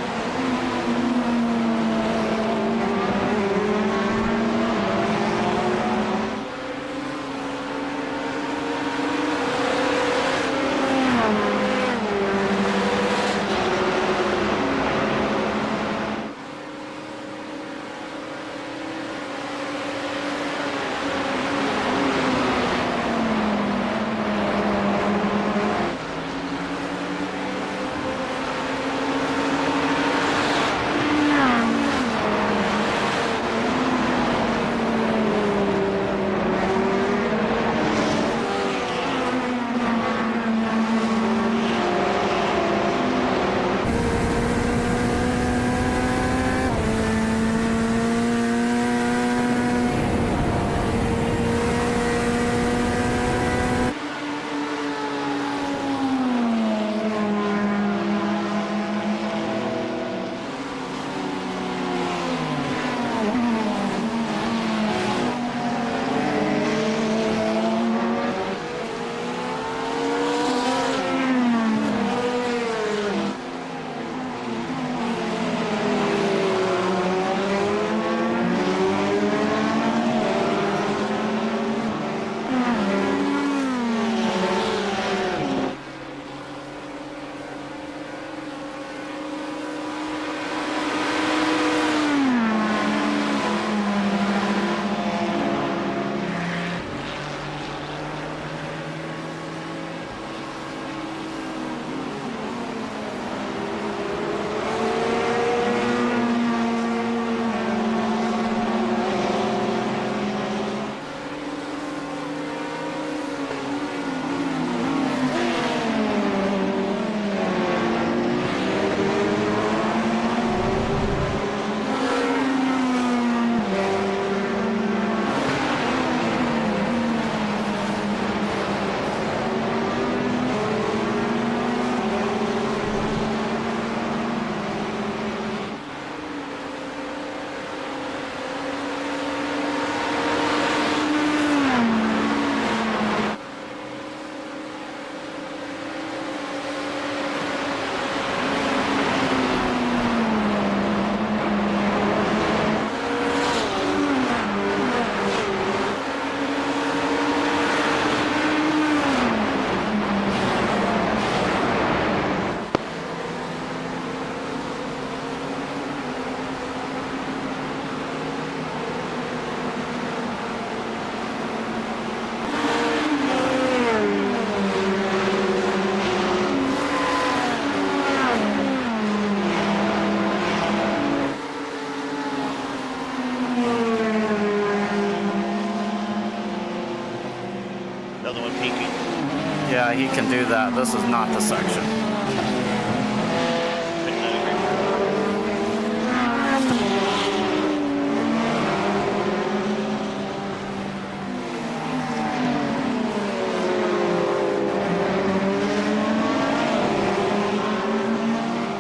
Another one peeking. Yeah, he can do that. This is not the section.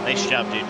Nice job, dude.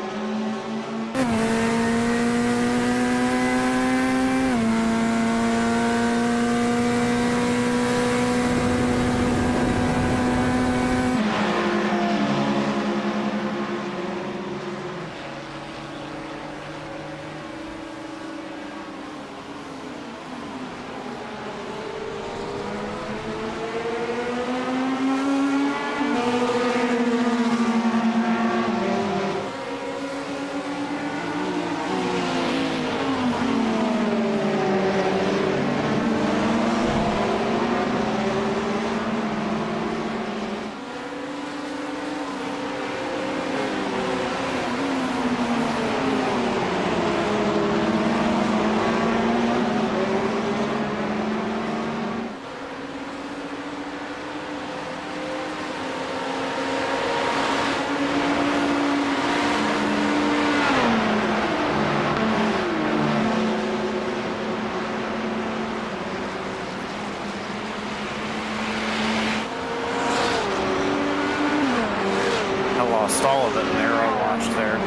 Lost all of it in arrow watch there.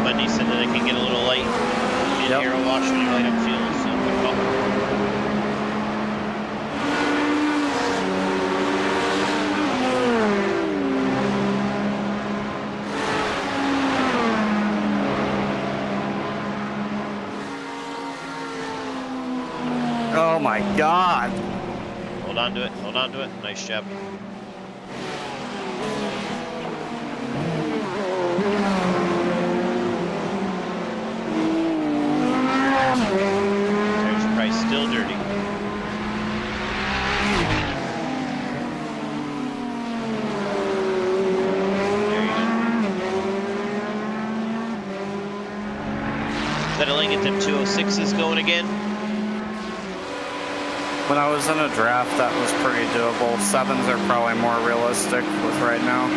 Buddy said that I can get a little light in Yep. arrow watch when you light up fuel, so. Good call. Oh my God. Hold on to it. Hold on to it. Nice job. There's Price still dirty. There you go. Settling at them 206s going again. When I was in a draft, that was pretty doable. 7s are probably more realistic with right now.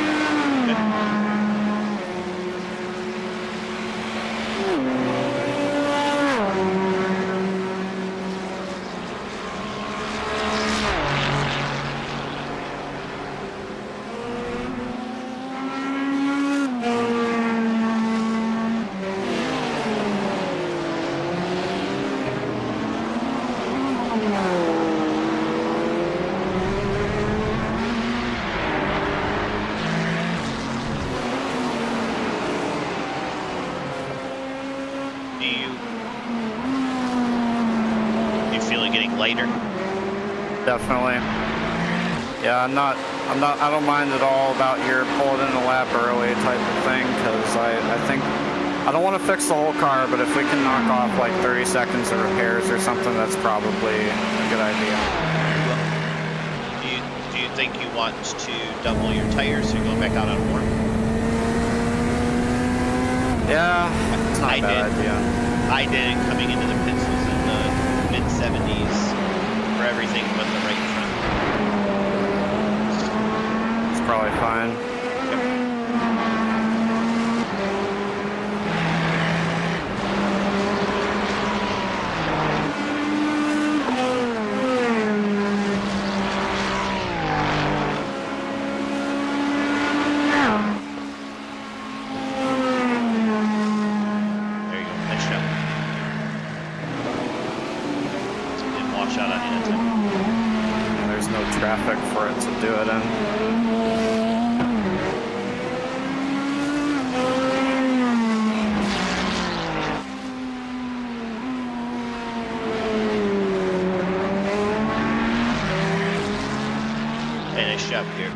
You feel it getting lighter? Definitely. Yeah, I don't mind at all about your pull it in a lap early type of thing, because I think, I don't want to fix the whole car, but if we can knock off like 30 seconds of repairs or something, that's probably a good idea. Do you think you want to double your tires or go back out on more? Yeah, it's not a bad idea. I did it coming into the pits, was in the mid-70s for everything but the right front. It's probably fine. There you go, nice job. Didn't wash out on you that time. There's no traffic for it to do it in. Hey, nice job here.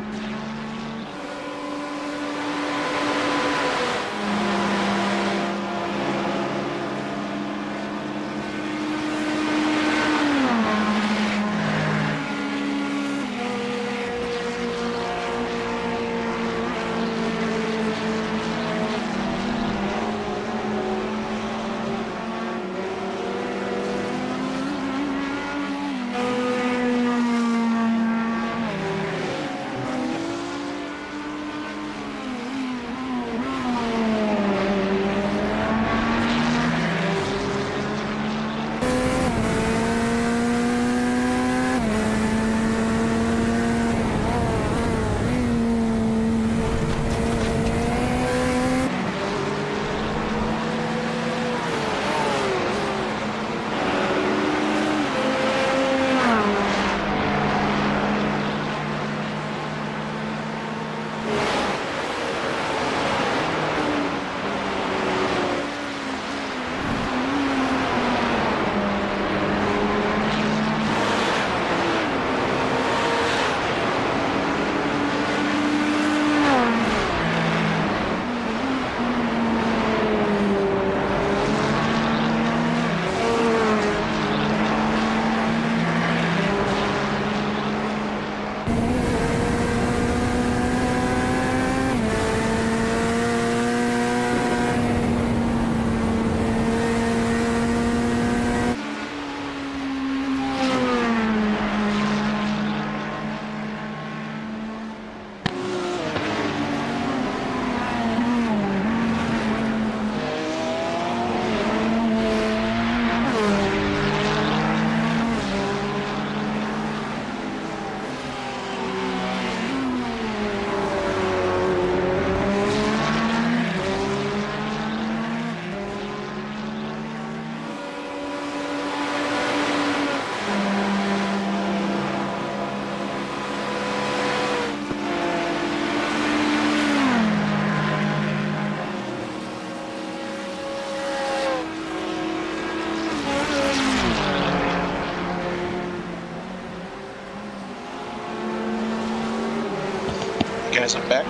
guys, I'm back.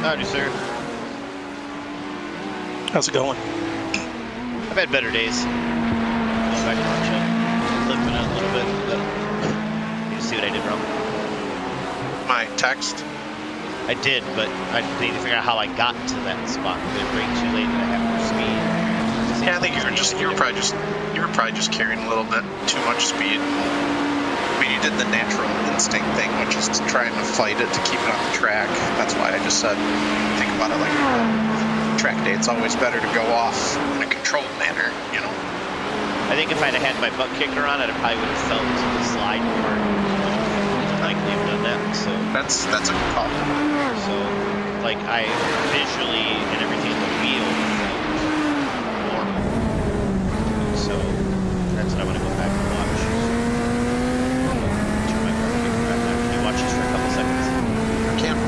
Howdy, sir. How's it going? I've had better days. Going back to lunch, limping out a little bit, but you see what I did wrong? My text. I did, but I need to figure out how I got to that spot. Did it break too late? Did I have more speed? Yeah, I think you were probably just carrying a little bit too much speed. I mean, you did the natural instinct thing, which is trying to fight it to keep it on the track. That's why I just said, think about it like track day. It's always better to go off in a controlled manner, you know. I think if I'd have had my butt kicker on, I probably would have felt the slide more. Likely have done that. So That's a good call. So, like, I visually and everything in the wheel felt normal. So that's what I want to go back and watch. Turn my car kicker back on. Can you watch this for a couple seconds? I can't.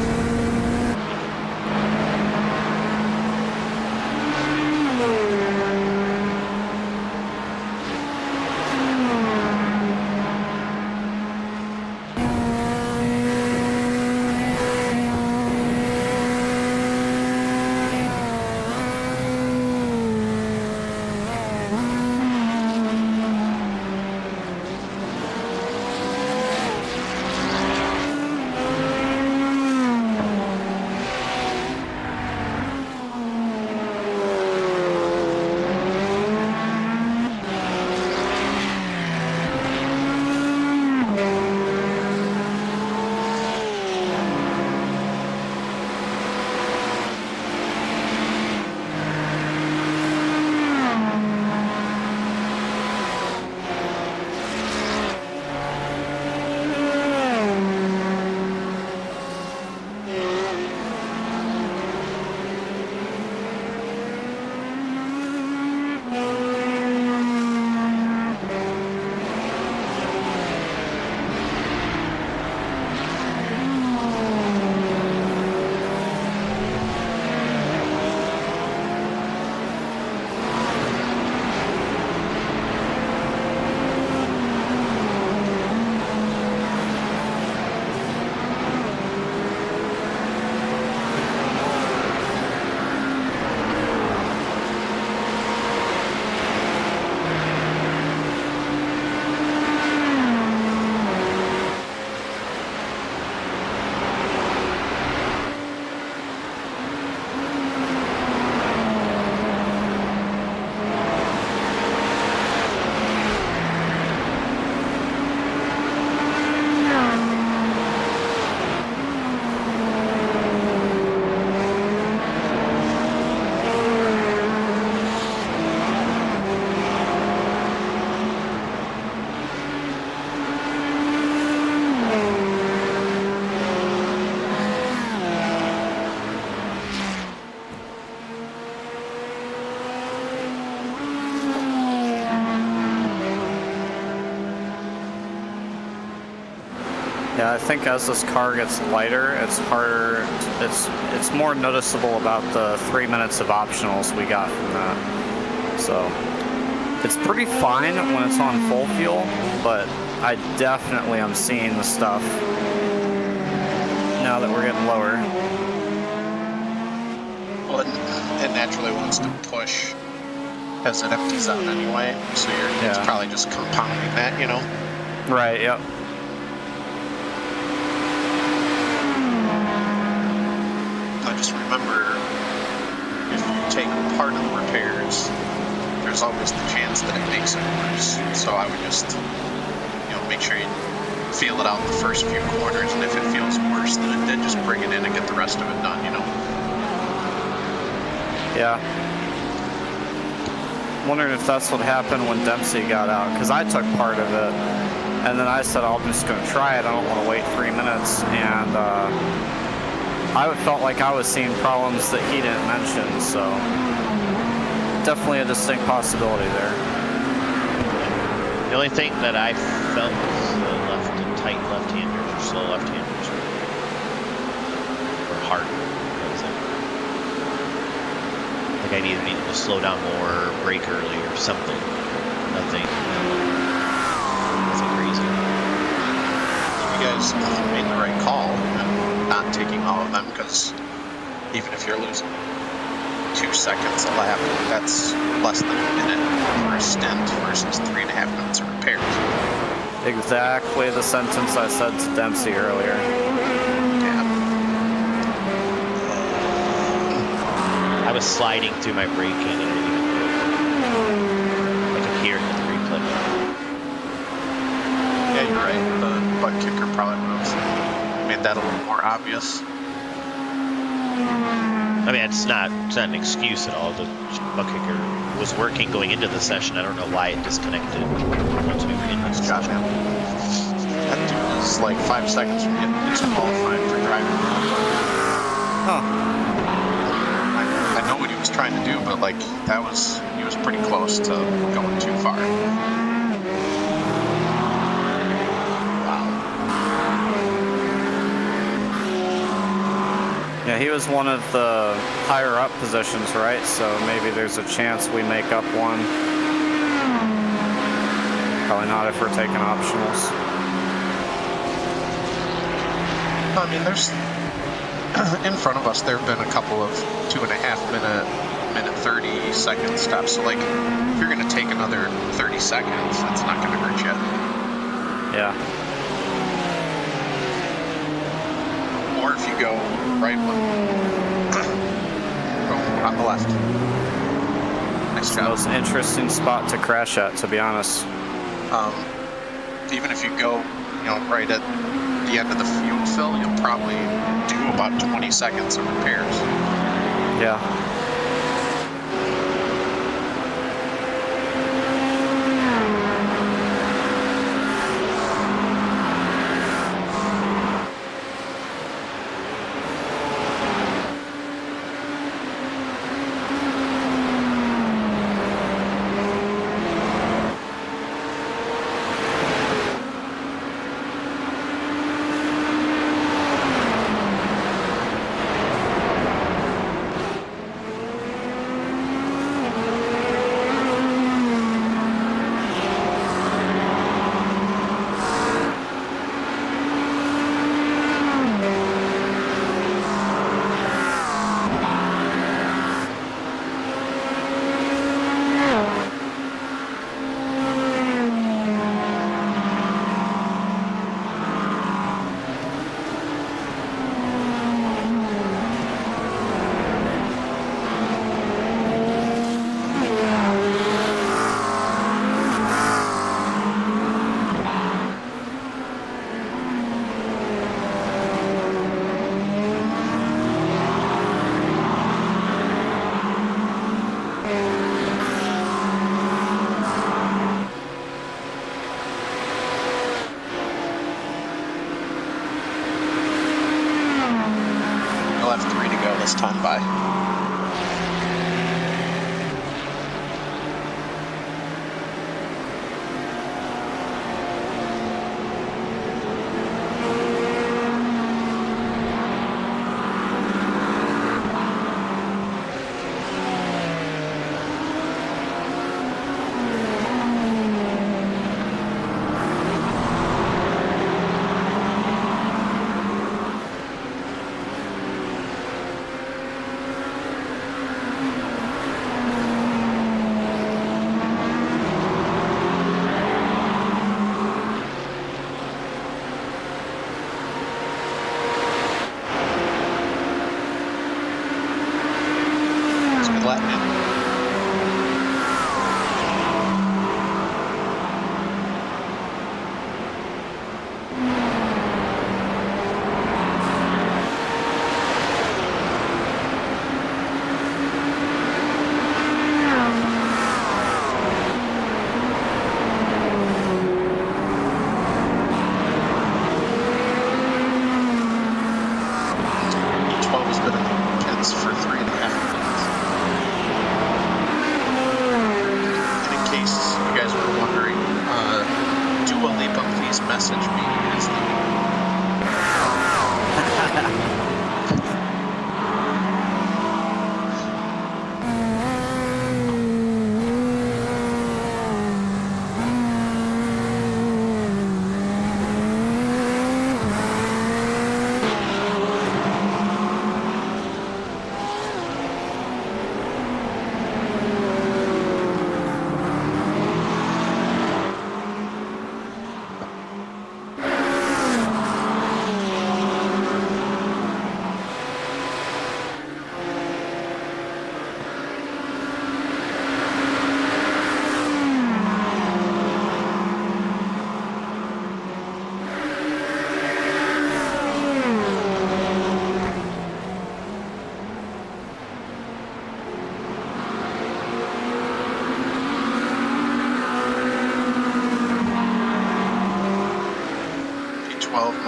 Yeah, I think as this car gets lighter, it's harder. It's more noticeable about the 3 minutes of optionals we got from that. So it's pretty fine when it's on full fuel, but I definitely am seeing the stuff now that we're getting lower. Well, it naturally wants to push as it empties out anyway, so it's Yeah. probably just compounding that, you know. Right. Yep. I just remember if you take part of the repairs, there's always the chance that it makes it worse. So I would just, make sure you feel it out the first few corners, and if it feels worse than it did, just bring it in and get the rest of it done, Yeah. Wondering if that's what happened when Dempsey got out, because I took part of it, and then I said I'm just going to try it. I don't want to wait 3 minutes, and I felt like I was seeing problems that he didn't mention. So definitely a distinct possibility there. The only thing that I felt was tight left-handers or slow left-handers were hard. Like I either needed to slow down more, or brake early, or something. Nothing crazy. you guys made the right call and not taking all of them, because even if you're losing 2 seconds a lap, that's less than a minute for a stint versus 3.5 minutes of repairs. Exactly the sentence I said to Dempsey earlier. Yeah. I was sliding through my braking and I didn't even do it. I could hear it in the replay. Yeah, you're right. The butt kicker probably would have made that a little more obvious. I mean, it's not an excuse at all. The butt kicker was working going into the session. I don't know why it disconnected once we were in this Josh session. That dude is like 5 seconds from getting disqualified for driving. Huh. I know what he was trying to do, but like he was pretty close to going too far. Yeah, he was one of the higher up positions, right? So maybe there's a chance we make up one. Probably not if we're taking optionals. I mean, there's in front of us. There have been a couple of 2.5 minute 30 second stops. So like, if you're gonna take another 30 seconds, that's not gonna hurt you. Yeah. Or if you go right one, go on the left. Nice It's the job. most interesting spot to crash at, to be honest. Even if you go, right at the end of the fuel fill, you'll probably do about 20 seconds of repairs. Yeah. You'll have 3 to go this time by.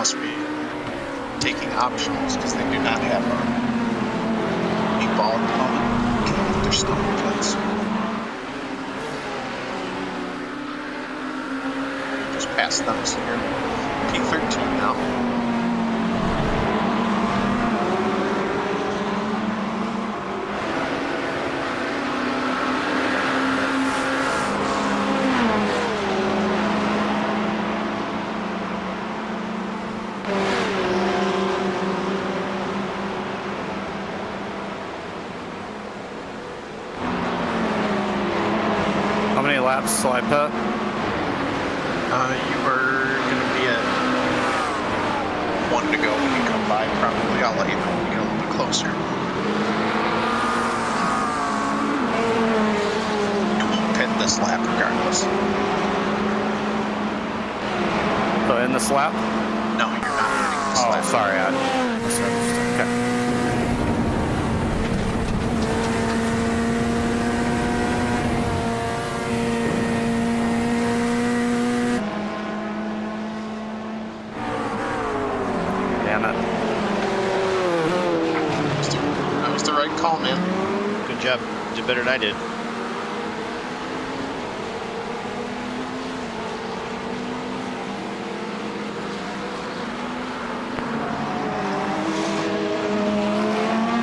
must be taking optionals because they do not have a meatball at the moment. They're still in place. Just past them here. P13 now. How many laps till I pit? You are going to be at 1 to go when you come by, probably. I'll let you know when we get a little bit closer. You won't pit this lap regardless. So in this lap? No, you're not pitting this lap. Oh, sorry. I misunderstood. Okay. Damn it. That was the right call, man. Good job. You did better than I did.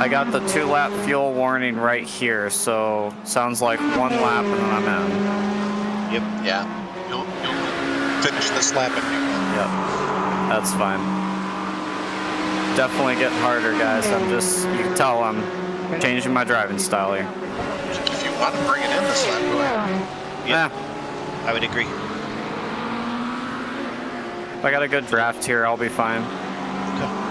I got the 2-lap fuel warning right here, so sounds like 1 lap and then I'm in. Yep. Yeah. You'll finish this lap and do one. Yep, that's fine. Definitely getting harder, guys. You can tell I'm changing my driving style here. If you want to bring it in this lap, go ahead. Yeah, I would agree. if I got a good draft here, I'll be fine. Okay.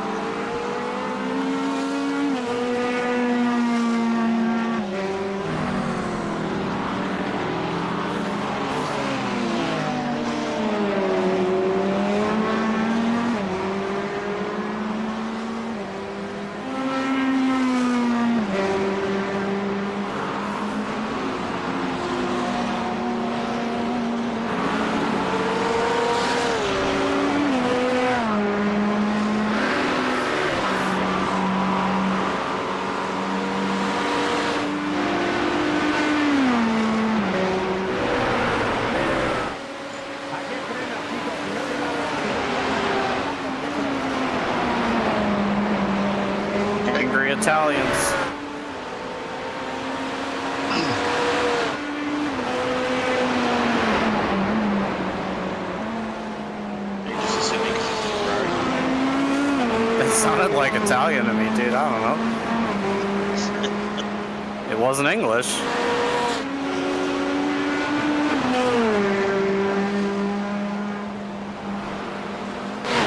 Angry Italians. You're just assuming because it's a Ferrari. It sounded like Italian to me, dude. I don't know. It wasn't English.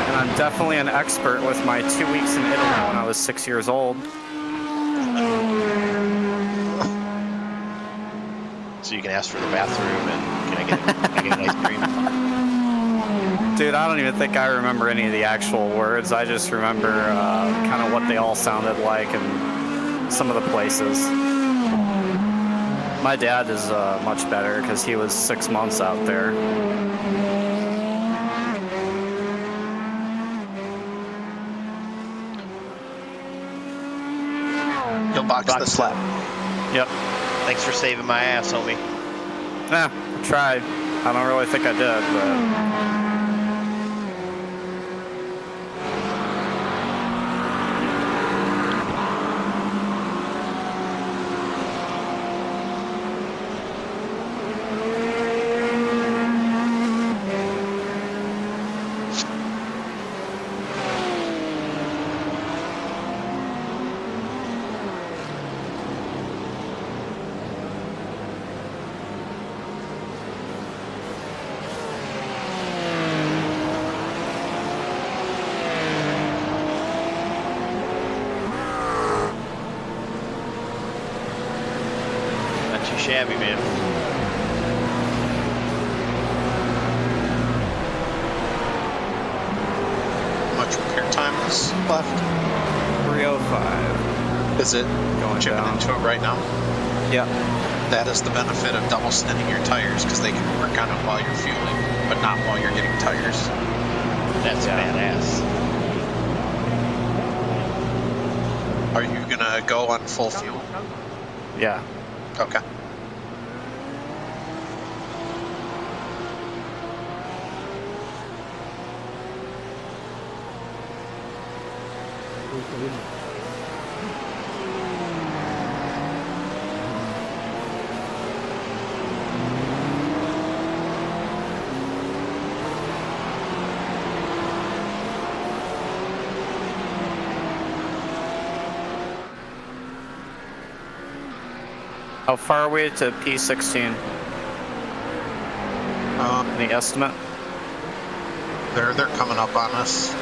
And I'm definitely an expert with my 2 weeks in Italy when I was 6 years old. So you can ask for the bathroom and can I get an ice cream? Dude, I don't even think I remember any of the actual words. I just remember kind of what they all sounded like and some of the places. My dad is much better because he was 6 months out there. You'll box this lap. Yep. Thanks for saving my ass, homie. Yeah, I tried. I don't really think I did, but... Not too shabby, man. How much repair time is left? 305. Is it Going chipping down. into it right now? Yep. That is the benefit of double stinting your tires because they can work on it while you're fueling, but not while you're getting tires. That's Yeah. badass. Are you gonna go on full fuel? Yeah. Okay. How far are we to P16? Any estimate? They're coming up on us.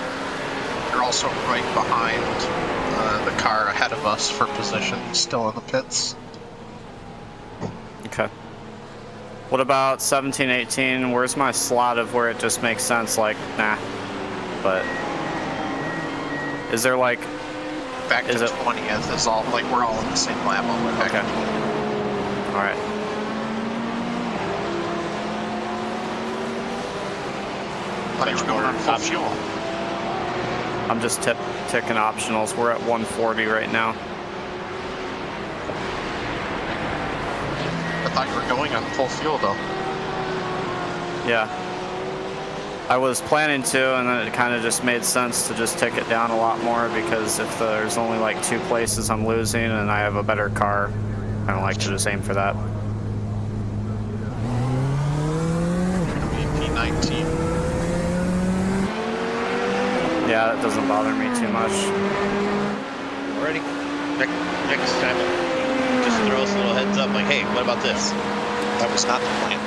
They're also right behind the car ahead of us for position, still in the pits. Okay. What about 17, 18? Where's my slot of where it just makes sense? Like, nah. But is there like? Back to Is it 20th is all, like, we're all in the same lap all the way back. Okay. All right. Thought you were going on full fuel. I'm just ticking optionals. We're at 140 right now. I thought you were going on full fuel though. Yeah. I was planning to, and then it kind of just made sense to just tick it down a lot more because if there's only like 2 places I'm losing and I have a better car, I don't like to just aim for that. P19. Yeah, that doesn't bother me too much. Alrighty. Next time, just throw us a little heads up, like, hey, what about this? That was not the plan.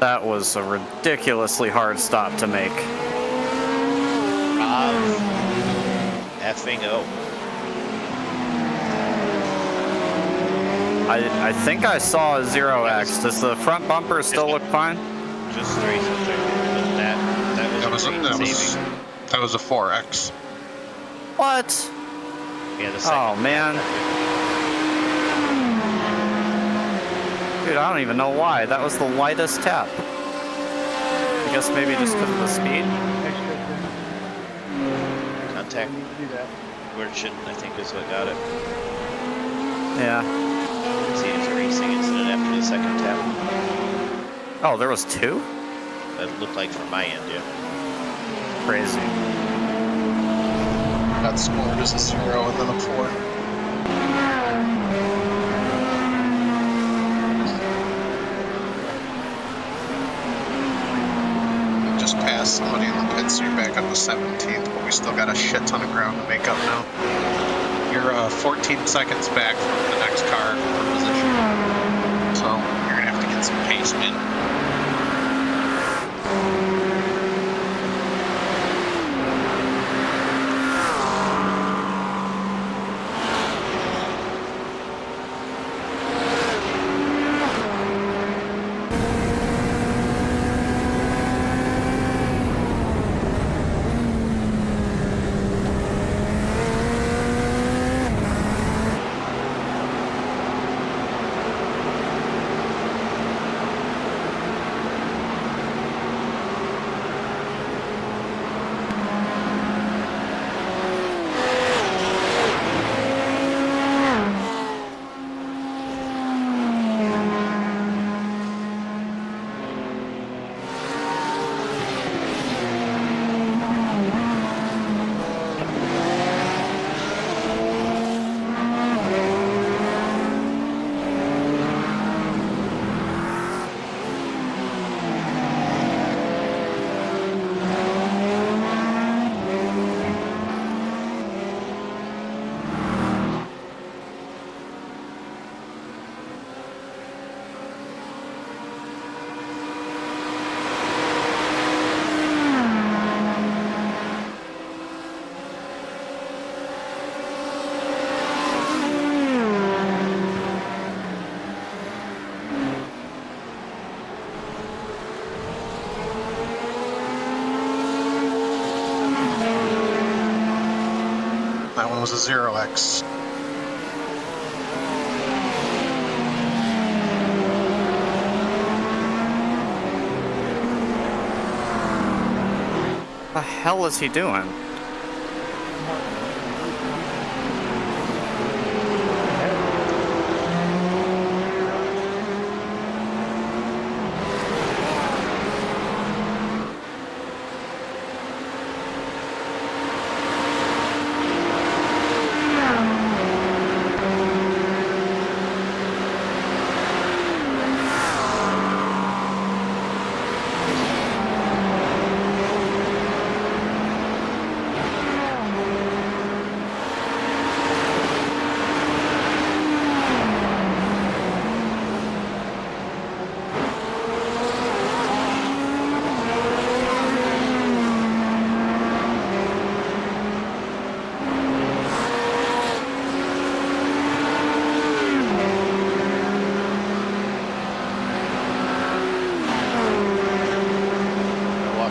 That was a ridiculously hard stop to make. Effing O. I think I saw a 0x. Does the front bumper still look fine? Just straight through. But that was a great saving. That was a 4X. What? Yeah, the second. Oh man. Dude, I don't even know why. That was the lightest tap. I guess maybe just because of the speed? Contact. Where it shouldn't, I think, is what got it. Yeah. See, it's a racing incident after the second tap. Oh, there was 2? That looked like from my end, yeah. Crazy. Got scored as a 0 and then a 4. Just passed somebody in the pits, so you're back up to 17th, but we still got a shit ton of ground to make up now. You're 14 seconds back from the next car for position. So you're gonna have to get some pace, man. was a 0x. What the hell is he doing?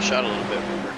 Shot a little bit.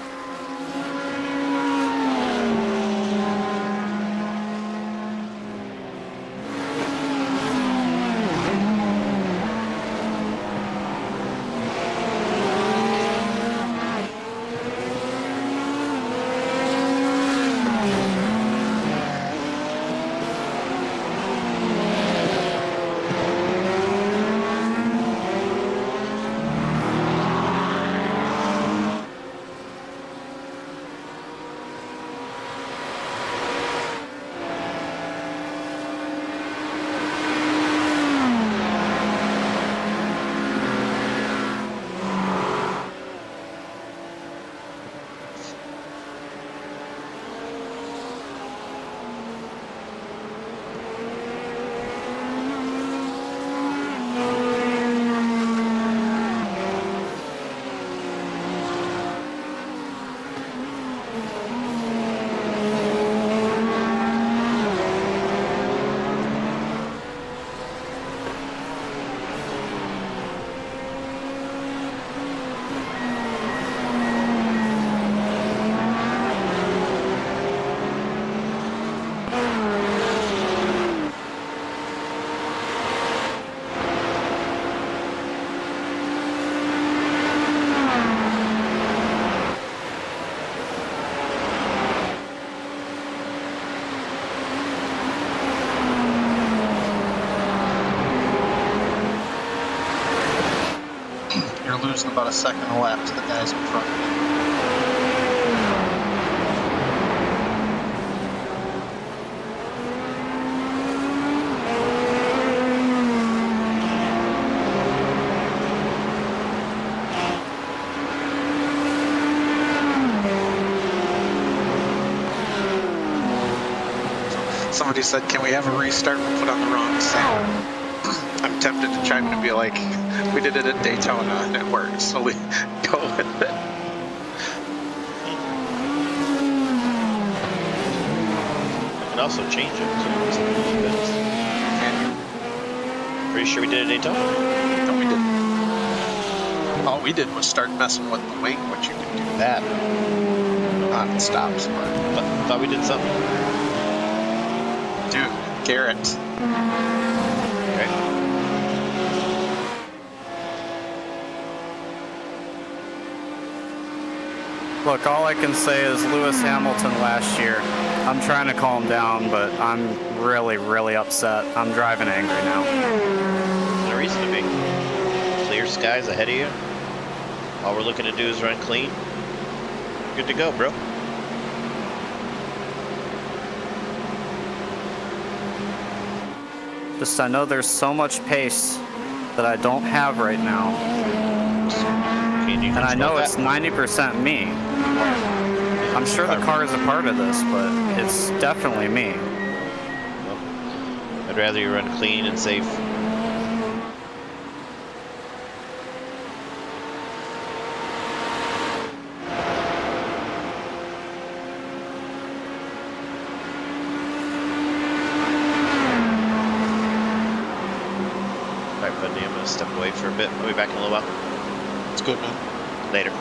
You're losing about a second a lap to the guys in front of you. Somebody said, can we have a restart? We put on the wrong sound. I'm tempted to chime in and be like, we did it at Daytona and it worked, so we go with it. I can also change it to pretty sure we did it at Daytona. No, we didn't. All we did was start messing with the wing, which you can do that on stops. But Thought we did something. dude, Garrett. Okay. Look, all I can say is Lewis Hamilton last year. I'm trying to calm down, but I'm really, really upset. I'm driving angry now. No reason to be. Clear skies ahead of you. All we're looking to do is run clean. Good to go, bro. Just I know there's so much pace that I don't have right now. Can you And I control know that? it's 90% me. I'm sure the car is a part of this, but it's definitely me. Well, I'd rather you run clean and safe. Alright, buddy, I'm gonna step away for a bit. I'll be back in a little while. It's good, man. Later.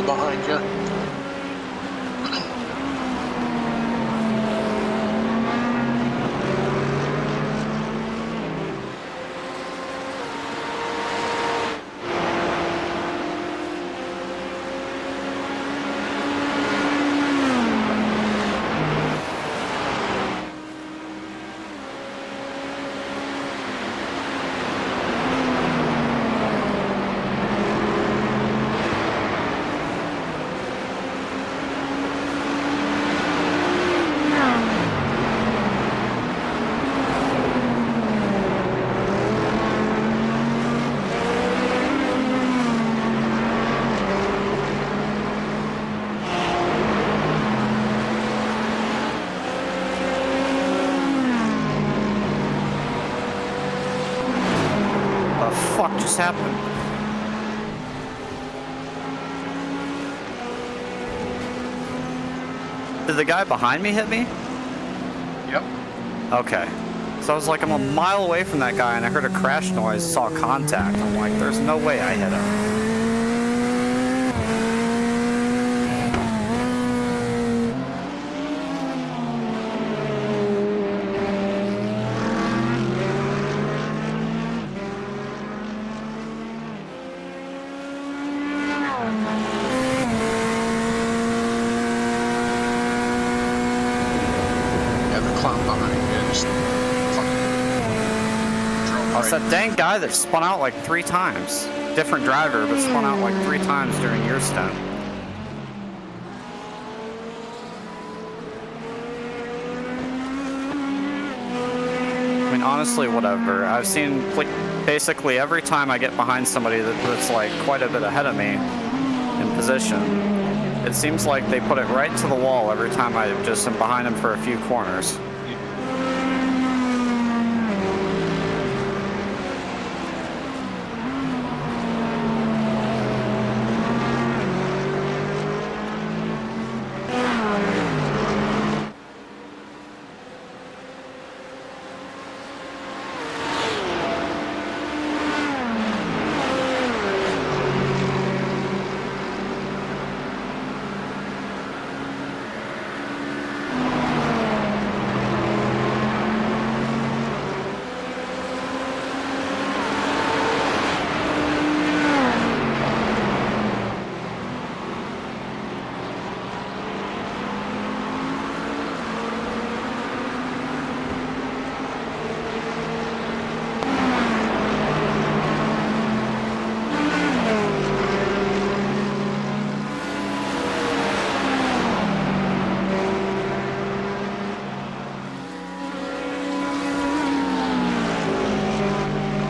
behind you. What the fuck just happened? Did the guy behind me hit me? Yep. Okay. So I was like, I'm a mile away from that guy and I heard a crash noise, saw contact. I'm like, there's no way I hit him. Yeah, the clown behind you just fucking drove Oh, it's right that dang guy that spun out like 3 times. Different driver, but spun out like 3 times during your stint. I mean, honestly, whatever. I've seen basically every time I get behind somebody that's like quite a bit ahead of me in position, it seems like they put it right to the wall every time I just am behind them for a few corners.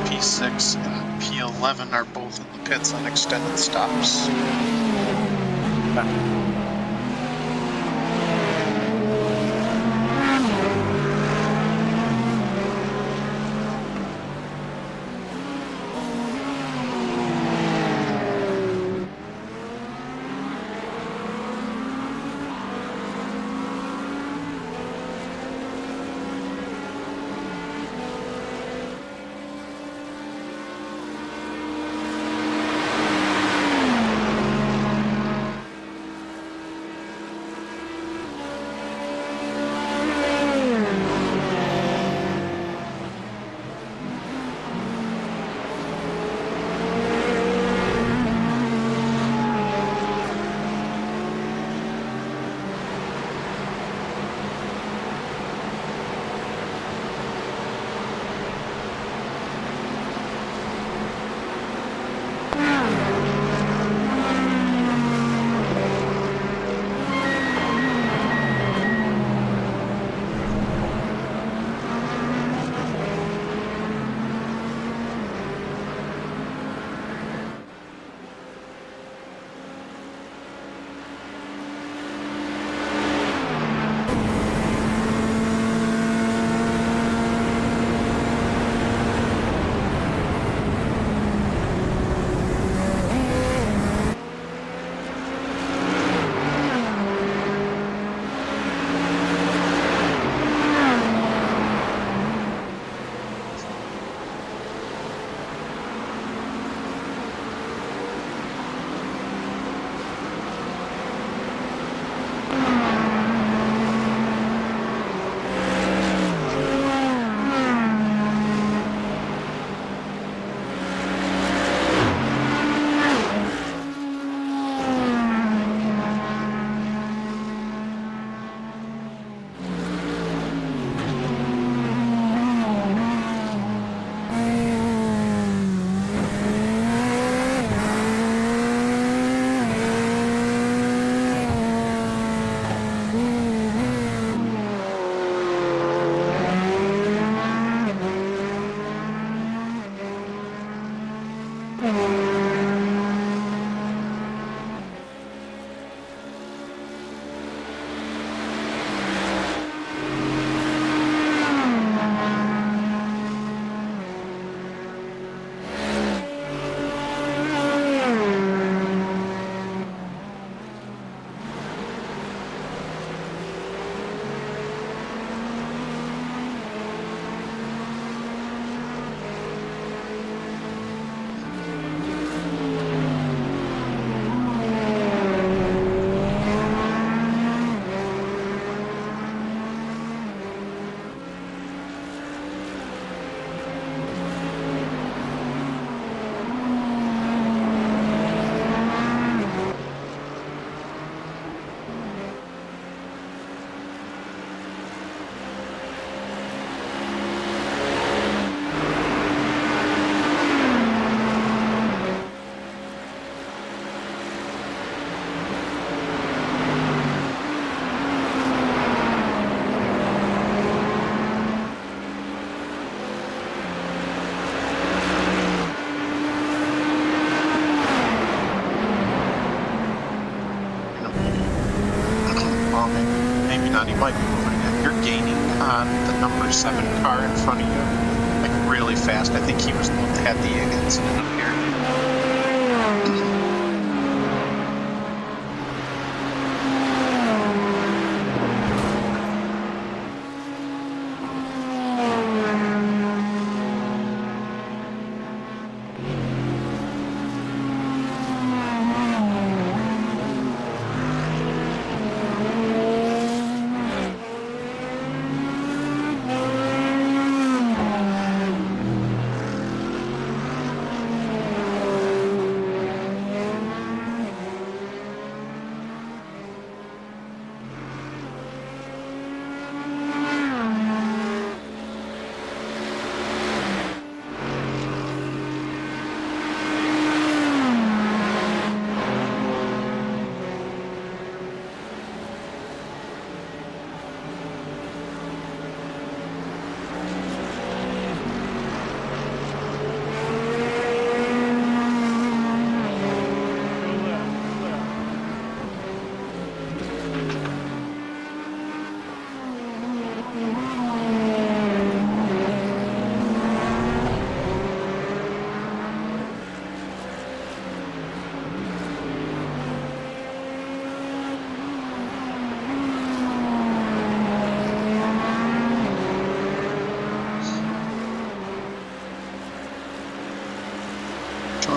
P6 and P11 are both in the pits on extended stops. you might be moving it. You're gaining on the number 7 car in front of you, like really fast. I think he was the one that had the incident up here.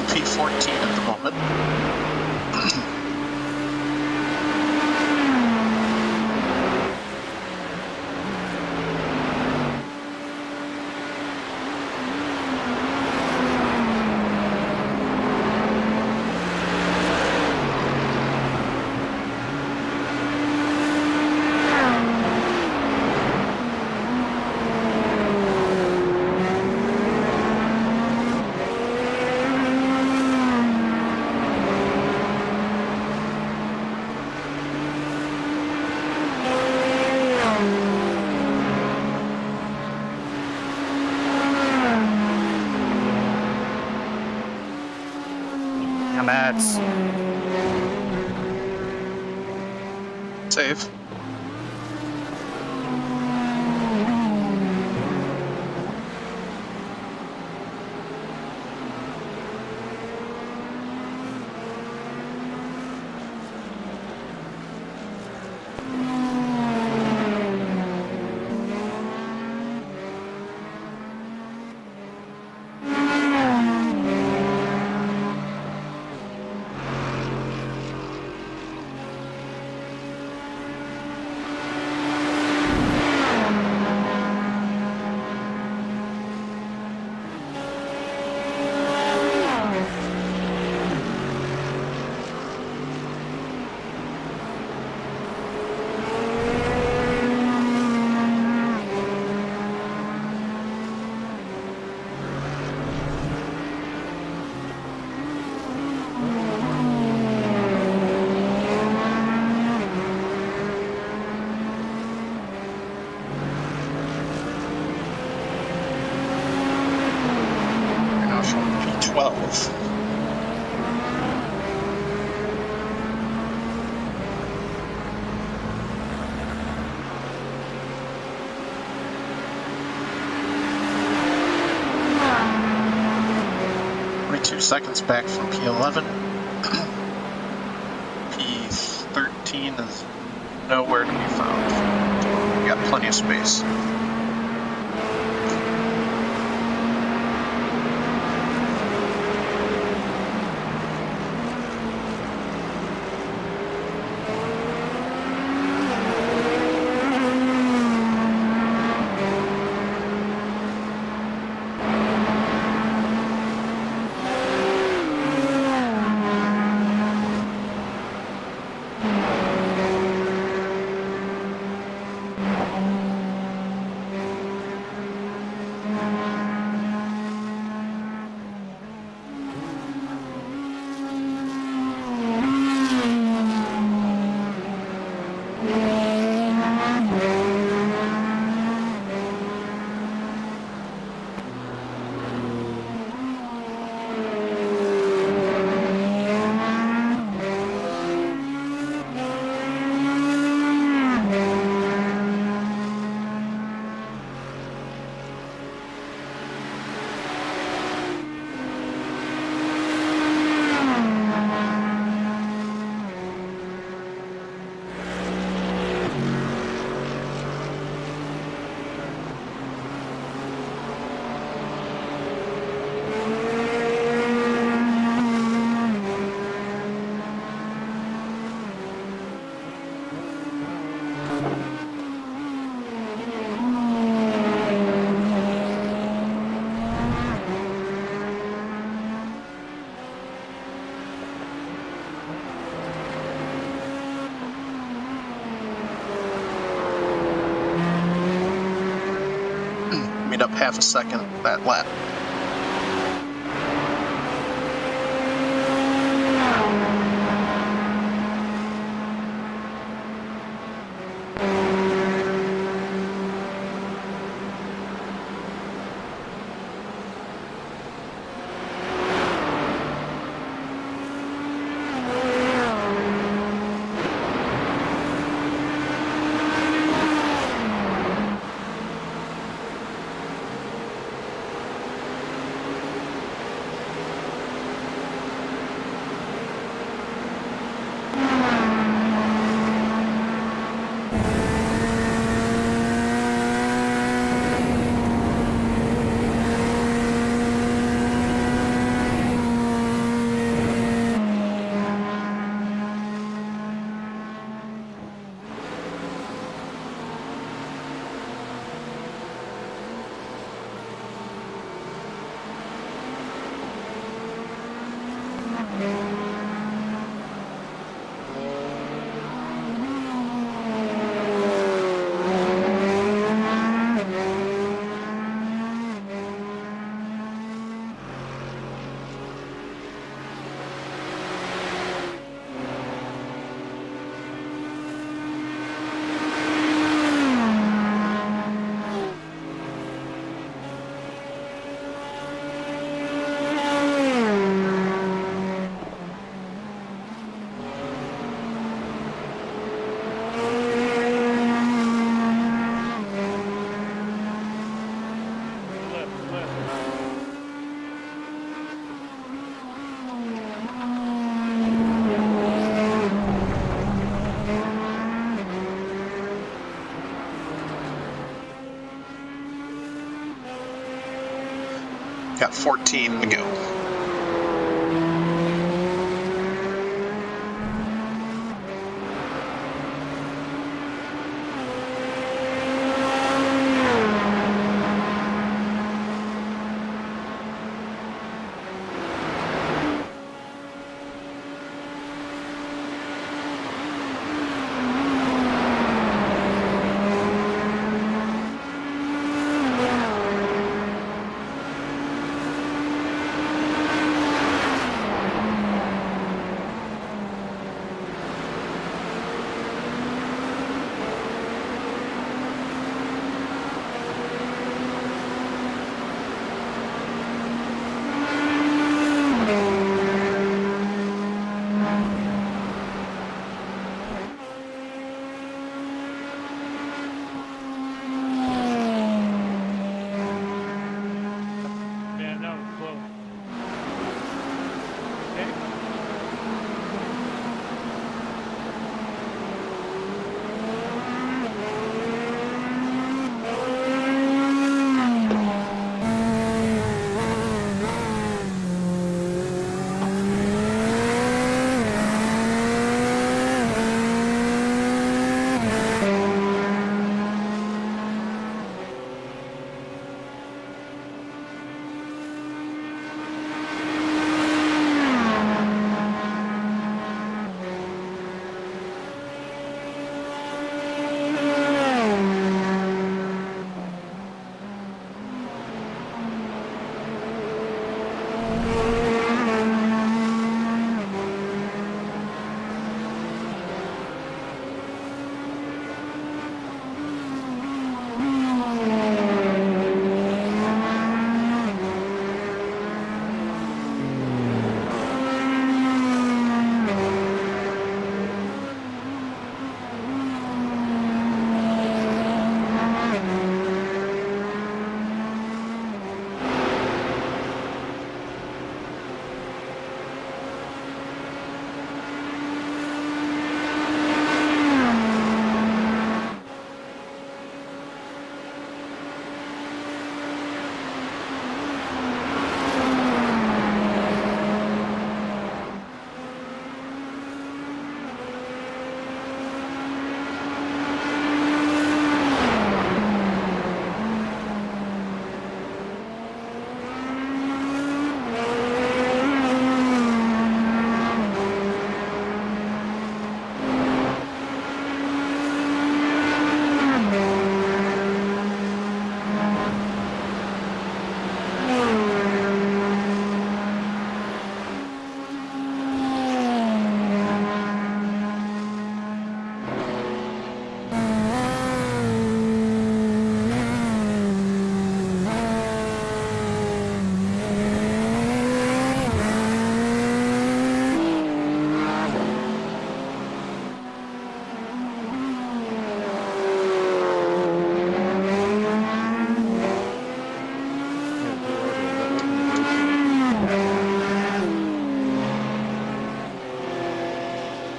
P14 at the moment. Mats. Save. P12. Seconds back from P11. P13 is nowhere to be found. We got plenty of space. made up half a second that lap. Got 14 to go.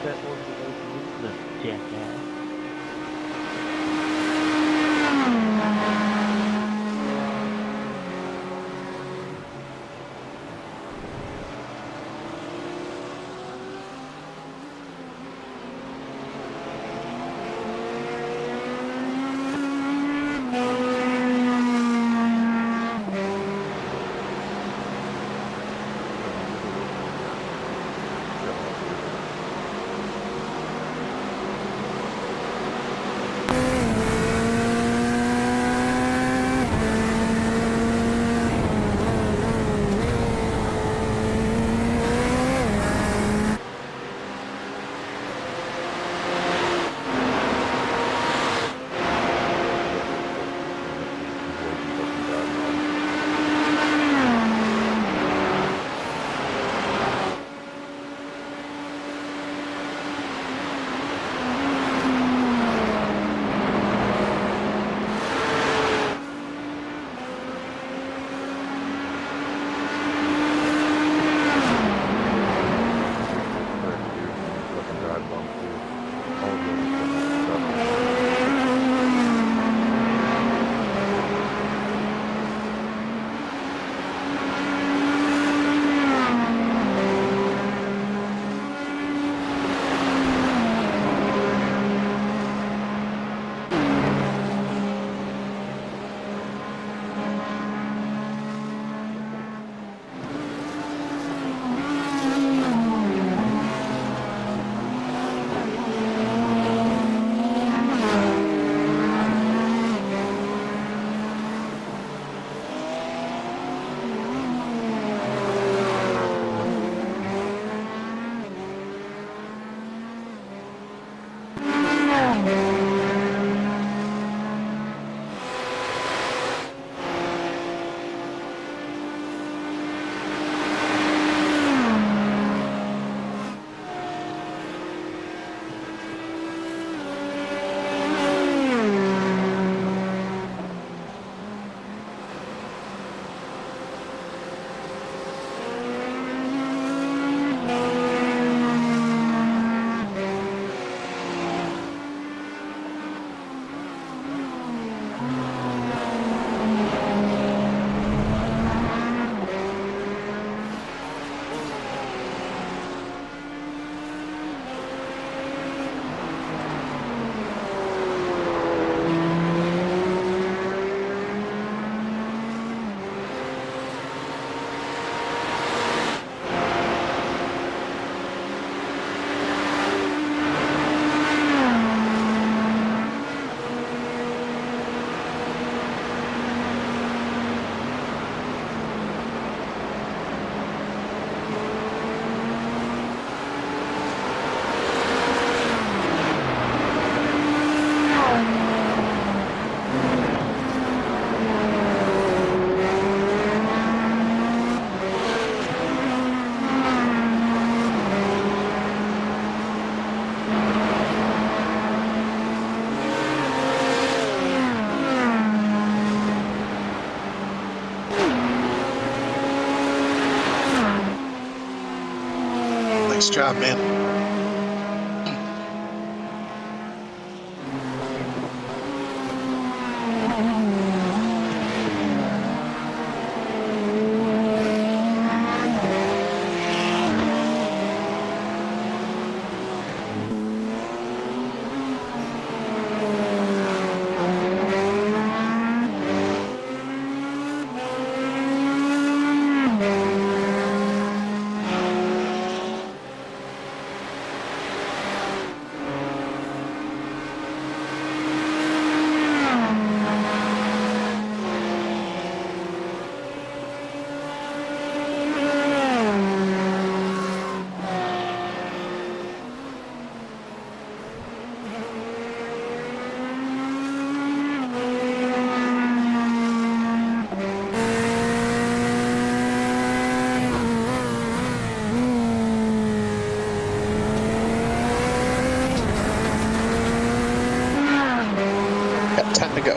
that was the way to use the jackass. Nice job, man. Got 10 to go.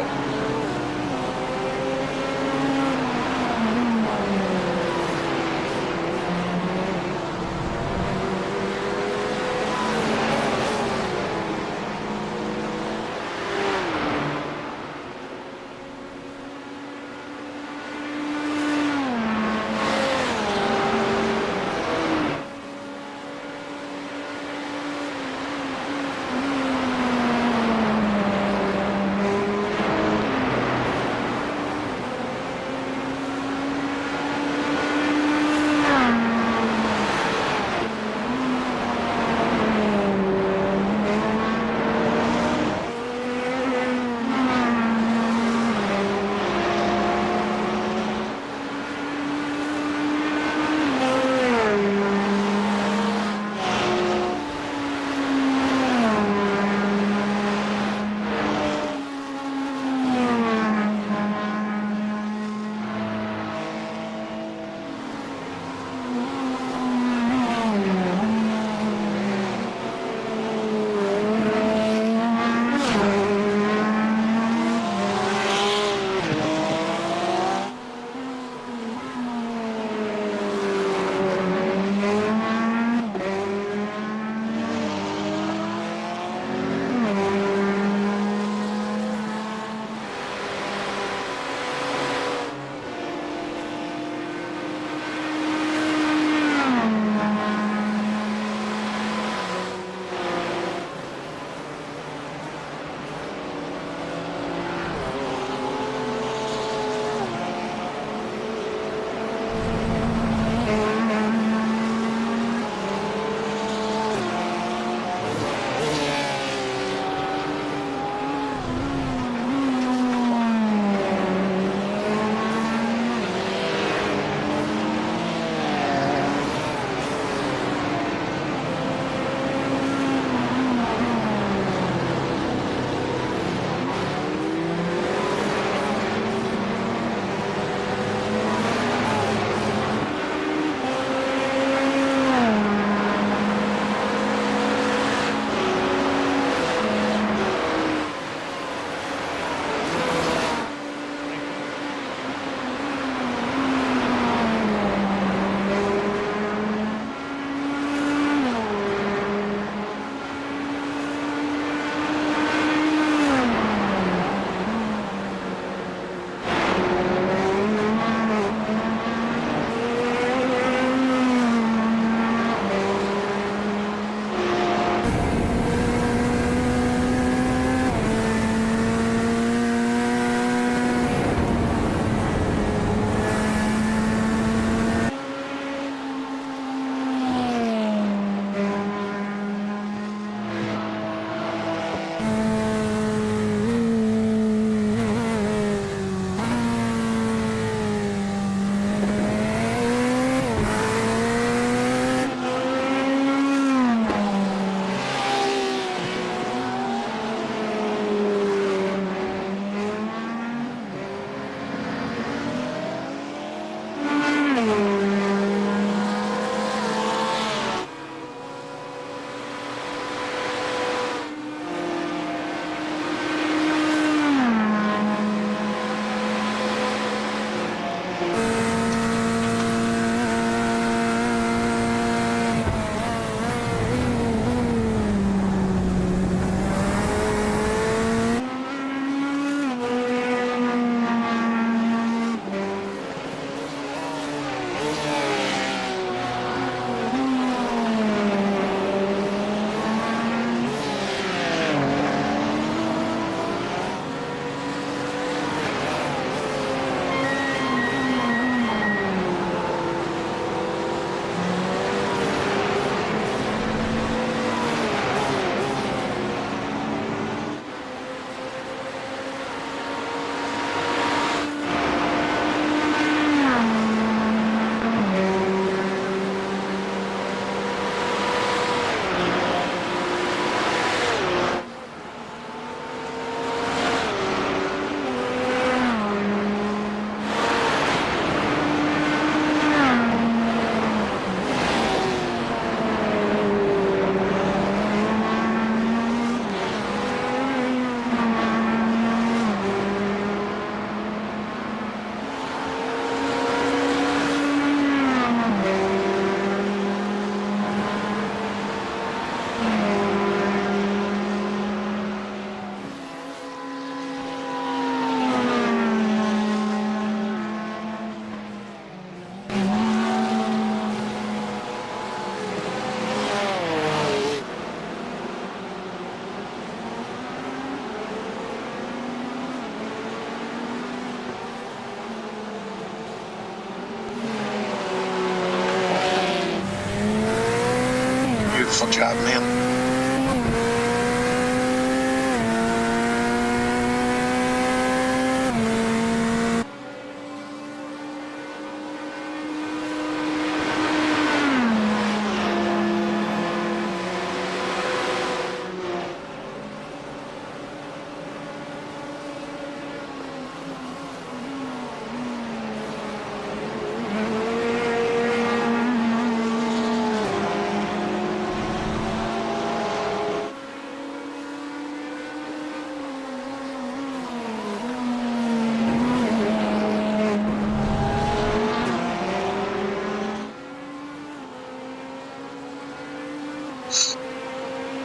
Beautiful job, man.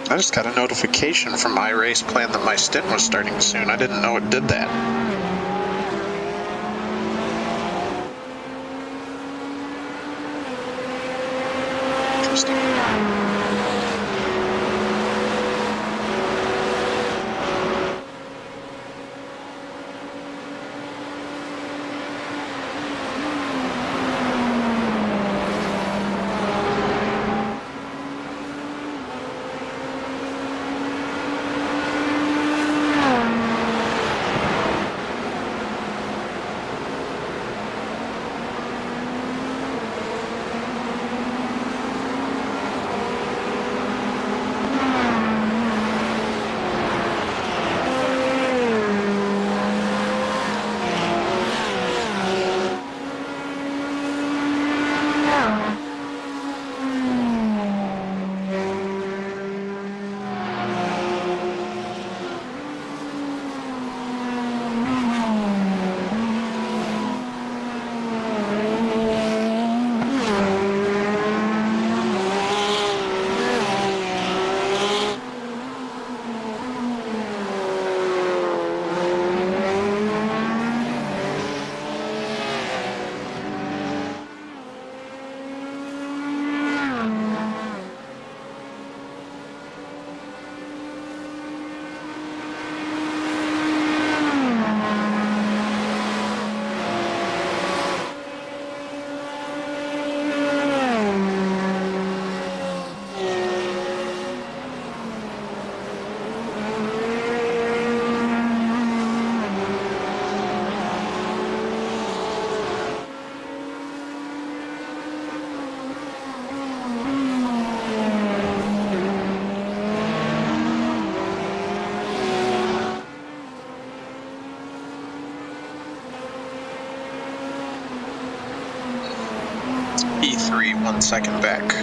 I just got a notification from iRace Plan that my stint was starting soon. I didn't know it did that. Interesting. E3, 1 second back.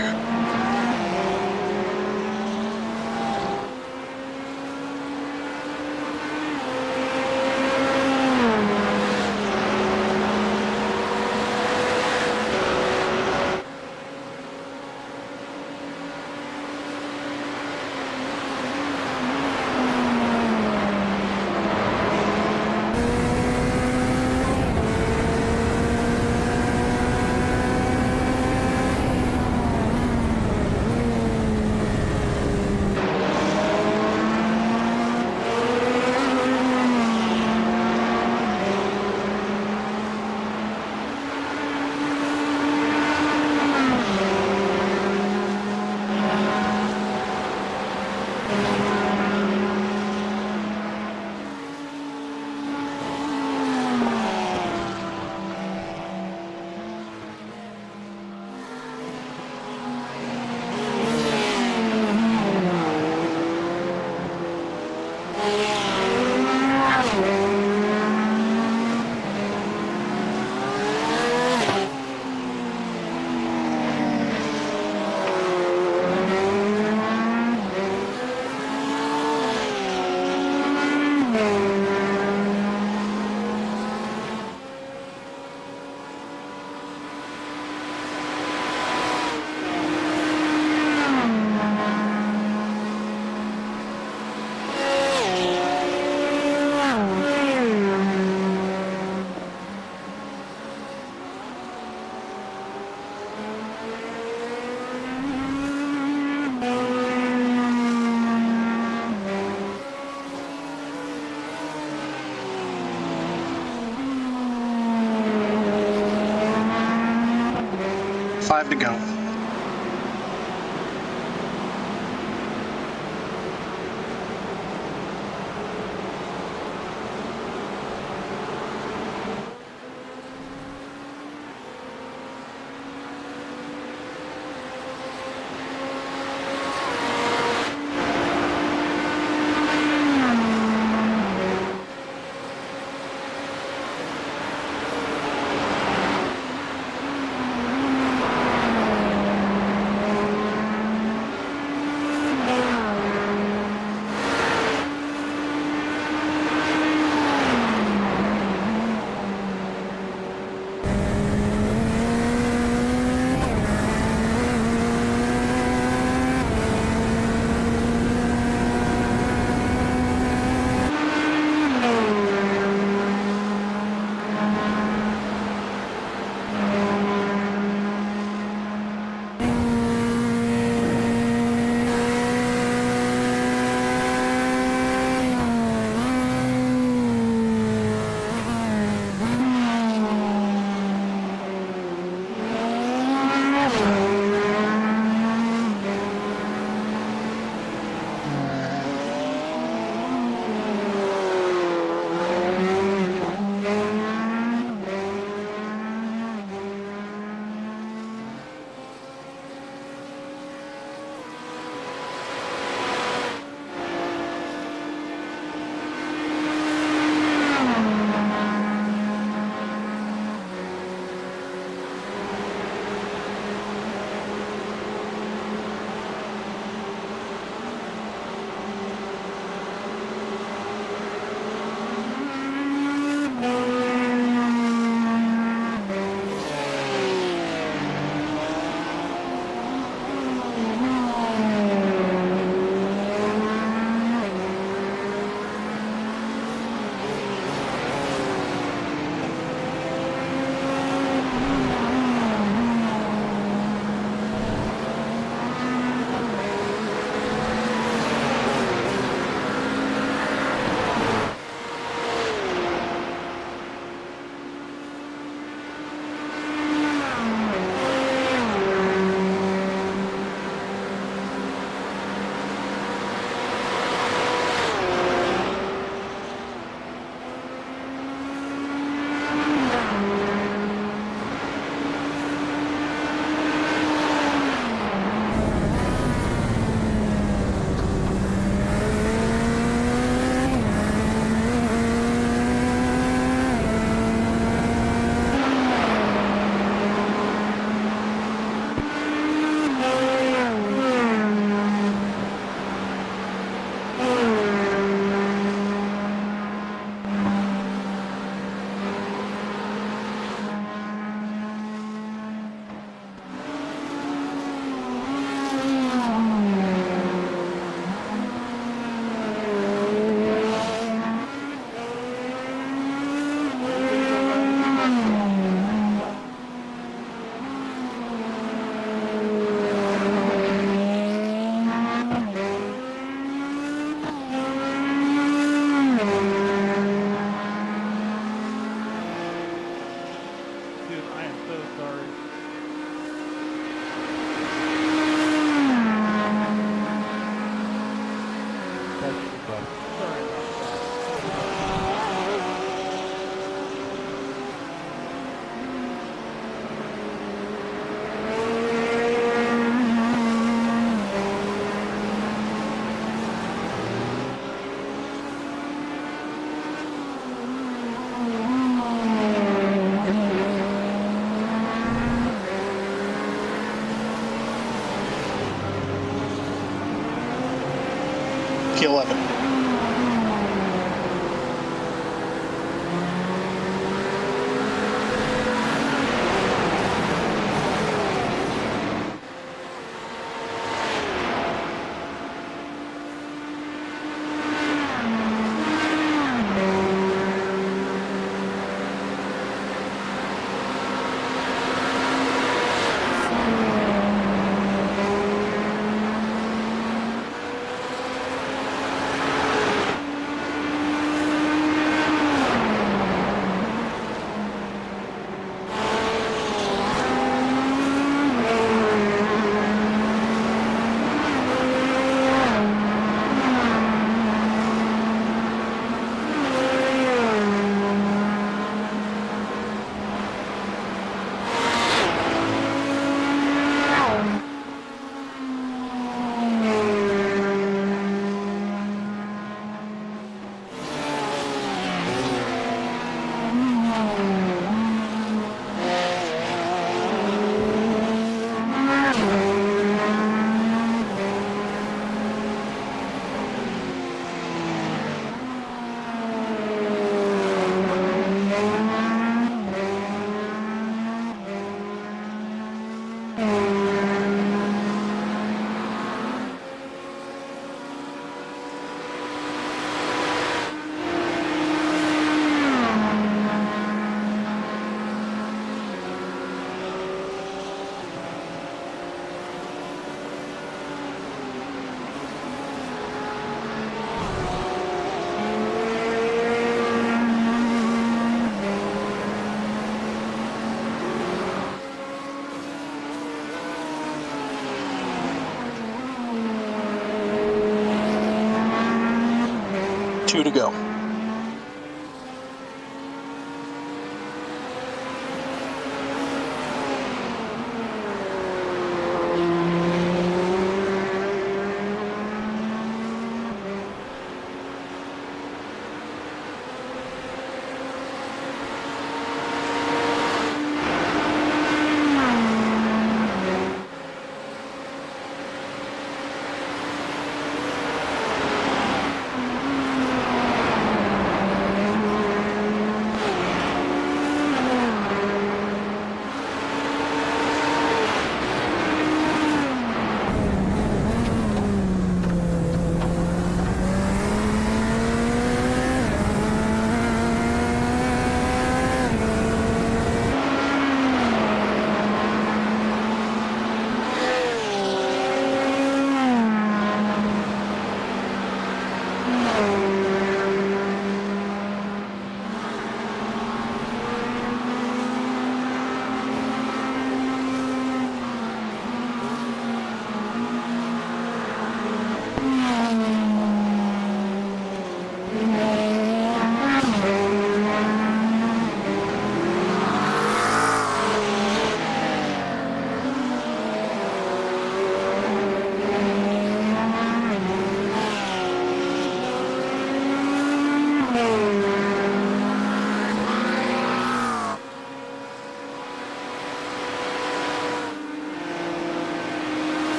Five to go. bud. Sorry about that. P11. Two to go.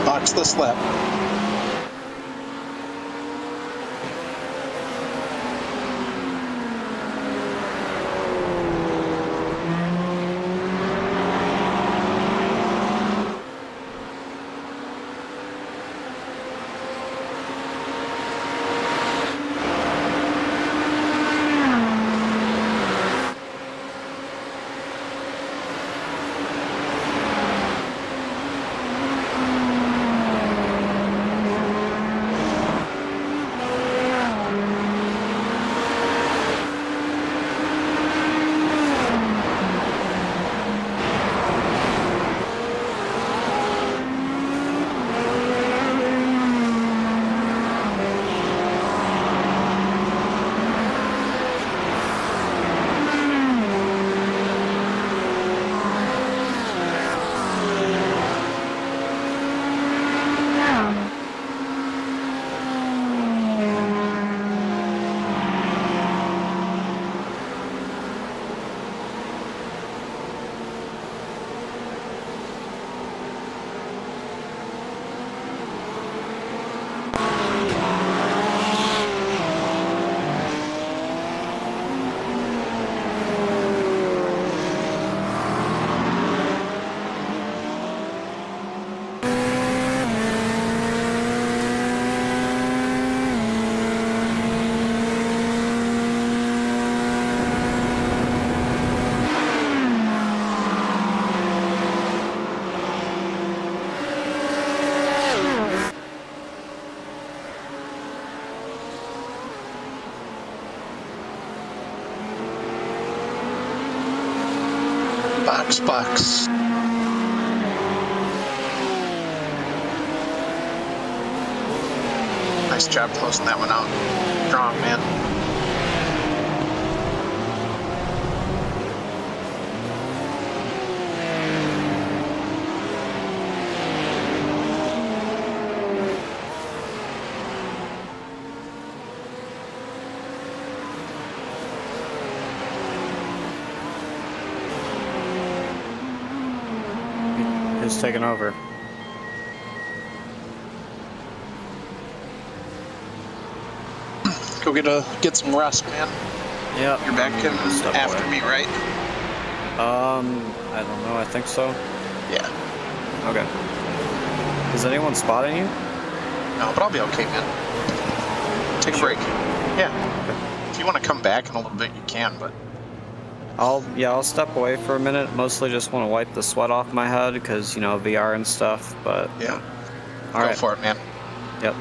Box this lap. Box. Nice job closing that one out. Strong, man. Who's taking over? Go get some rest, man. Yep. You're back in Step after away. me, right? I don't know. I think so. Yeah. Okay. Is anyone spotting you? No, but I'll be okay, man. Take a break. Yeah. If you want to come back in a little bit, you can, but I'll step away for a minute. Mostly just want to wipe the sweat off my head because, you know, VR and stuff, but yeah. all Go right. for it, man. Yep.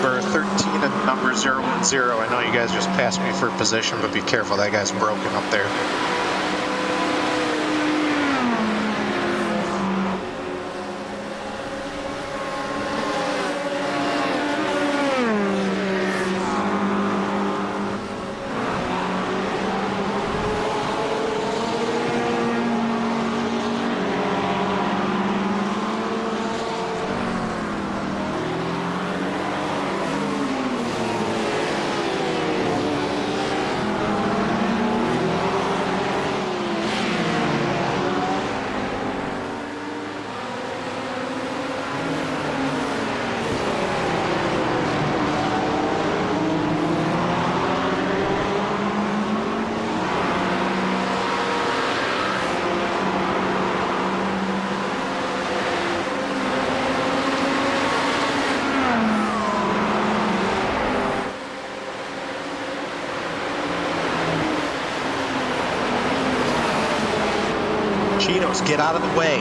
number 13 and number 010. I know you guys just passed me for position, but be careful, that guy's broken up there. Cheetos, get out of the way.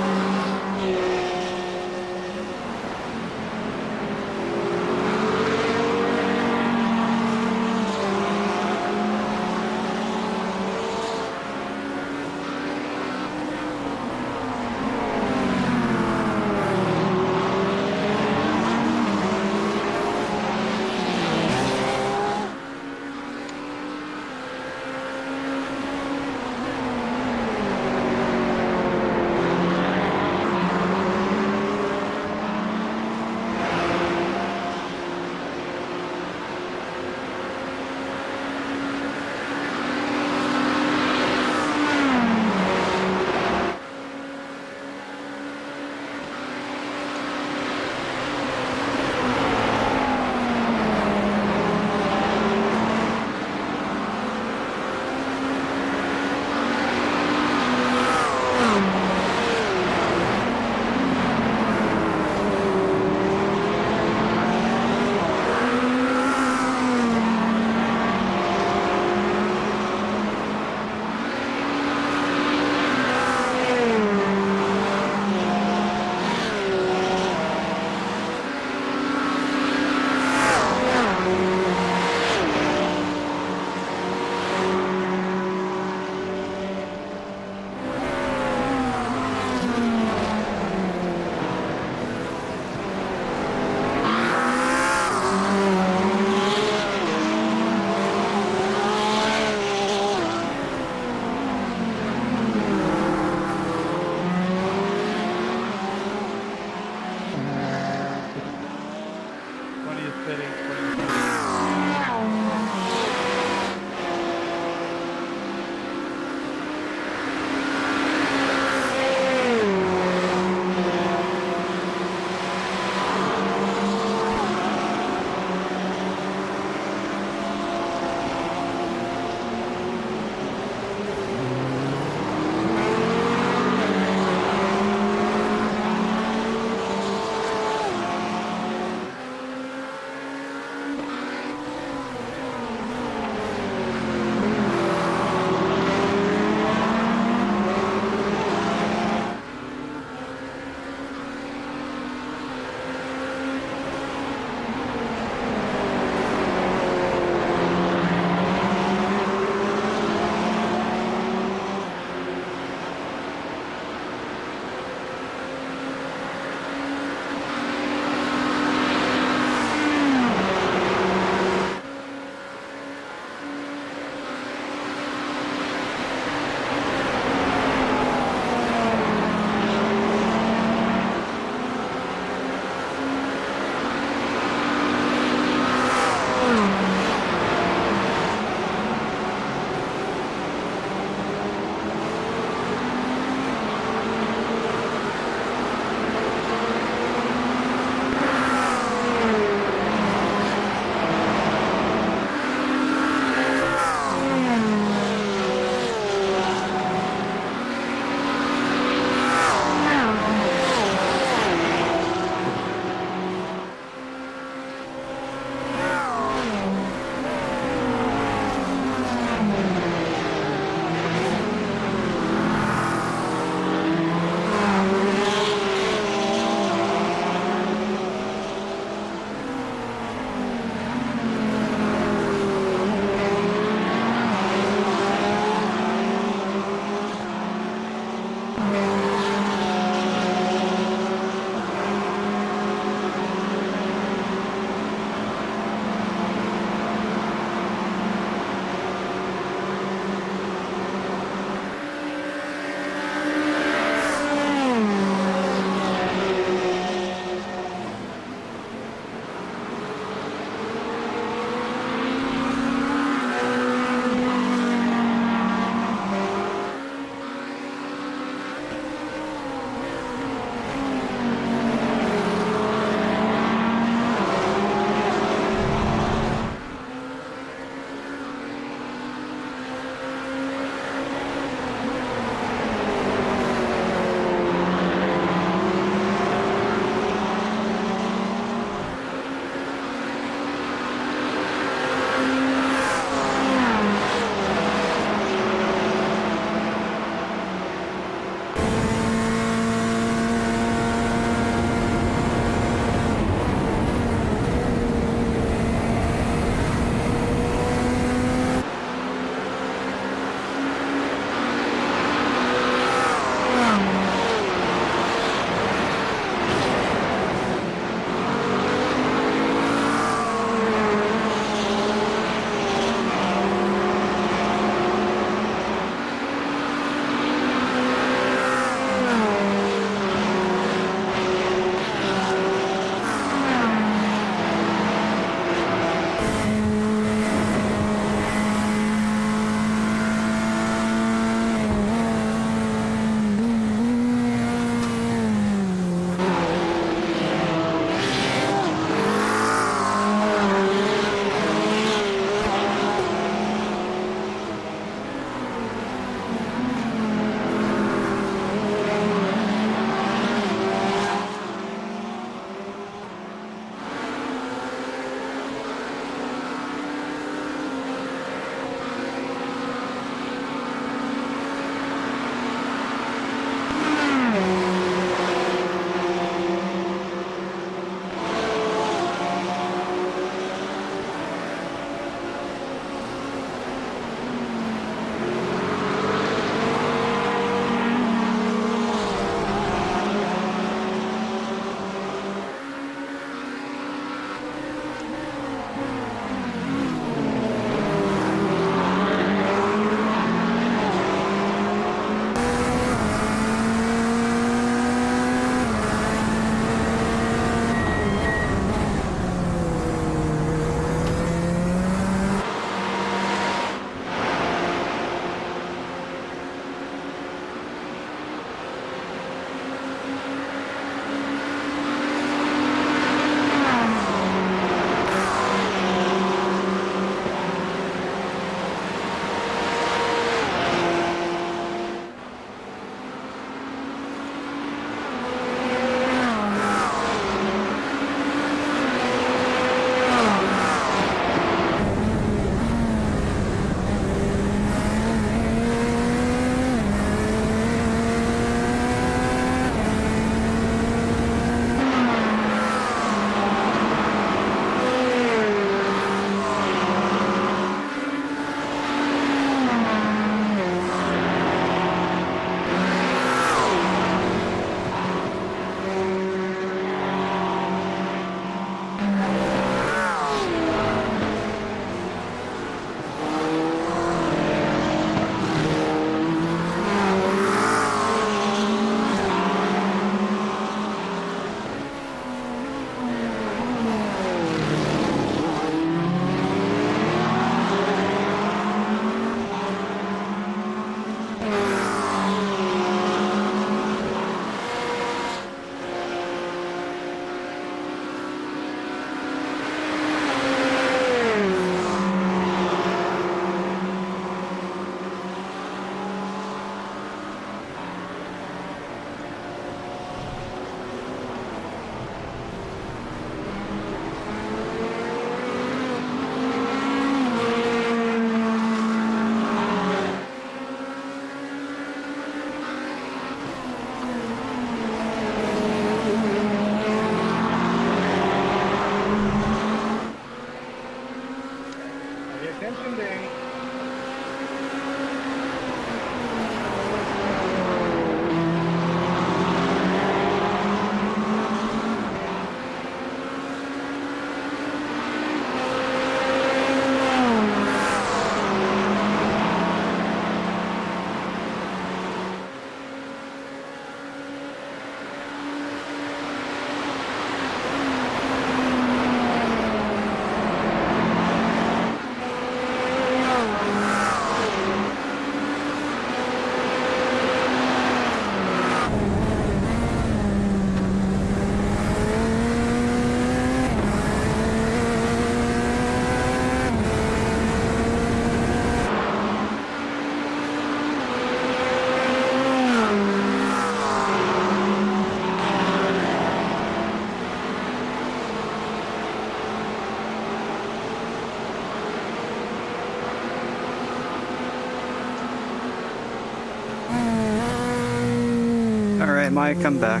Hey, Mike, I'm back.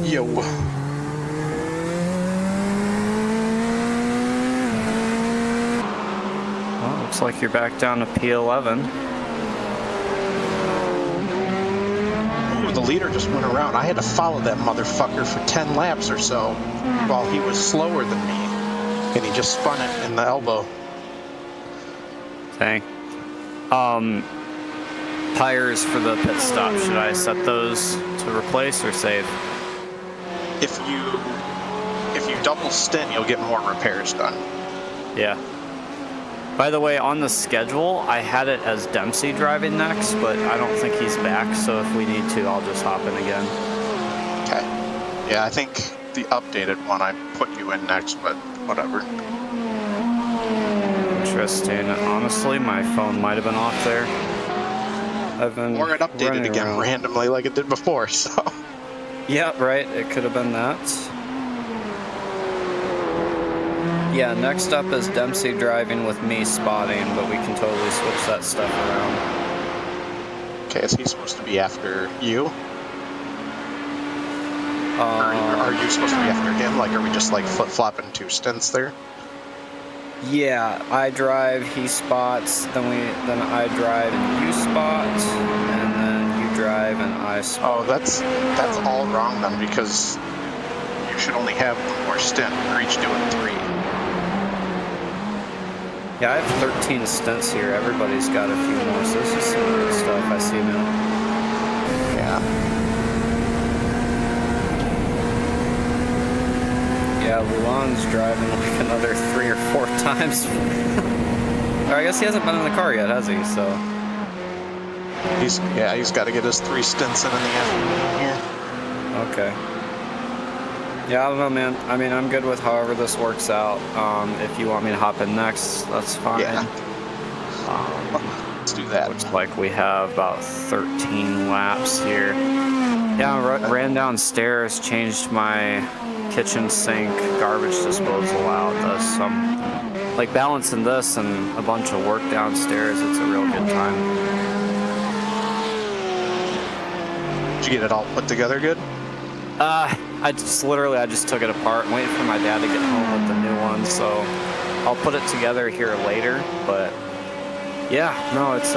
Yo. Well, looks like you're back down to P11. Ooh, the leader just went around. I had to follow that motherfucker for 10 laps or so while he was slower than me. And he just spun it in the elbow. Dang. Tires for the pit stop, should I set those to replace or save? If you double stint, you'll get more repairs done. Yeah. By the way, on the schedule, I had it as Dempsey driving next, but I don't think he's back, so if we need to, I'll just hop in again. Okay. Yeah, I think the updated one I put you in next, but whatever. Interesting. Honestly, my phone might have been off there. I've been Or it updated running again around. randomly like it did before, so. Yeah, right. It could have been that. Yeah, next up is Dempsey driving with me spotting, but we can totally switch that stuff around. Okay, is he supposed to be after you? Are you supposed to be after him? Like, are we just like flip-flopping 2 stints there? Yeah, I drive, he spots, then I drive and you spot, and then you drive and I spot. Oh, that's all wrong then, because you should only have 1 more stint. We're each doing 3. Yeah, I have 13 stints here. Everybody's got a few more, so this is some good stuff I see now. Yeah. Yeah, Luan's driving like another 3 or 4 times. Or I guess he hasn't been in the car yet, has he? So. He's got to get his 3 stints in the afternoon here. Okay. Yeah, I don't know, man. I mean, I'm good with however this works out. If you want me to hop in next, that's fine. Yeah. Let's do that. Looks like we have about 13 laps here. Yeah, I ran downstairs, changed my kitchen sink garbage disposal out. I'm like balancing this and a bunch of work downstairs. It's a real good time. Did you get it all put together good? I just took it apart and waiting for my dad to get home with the new one, so I'll put it together here later. But yeah, no, it's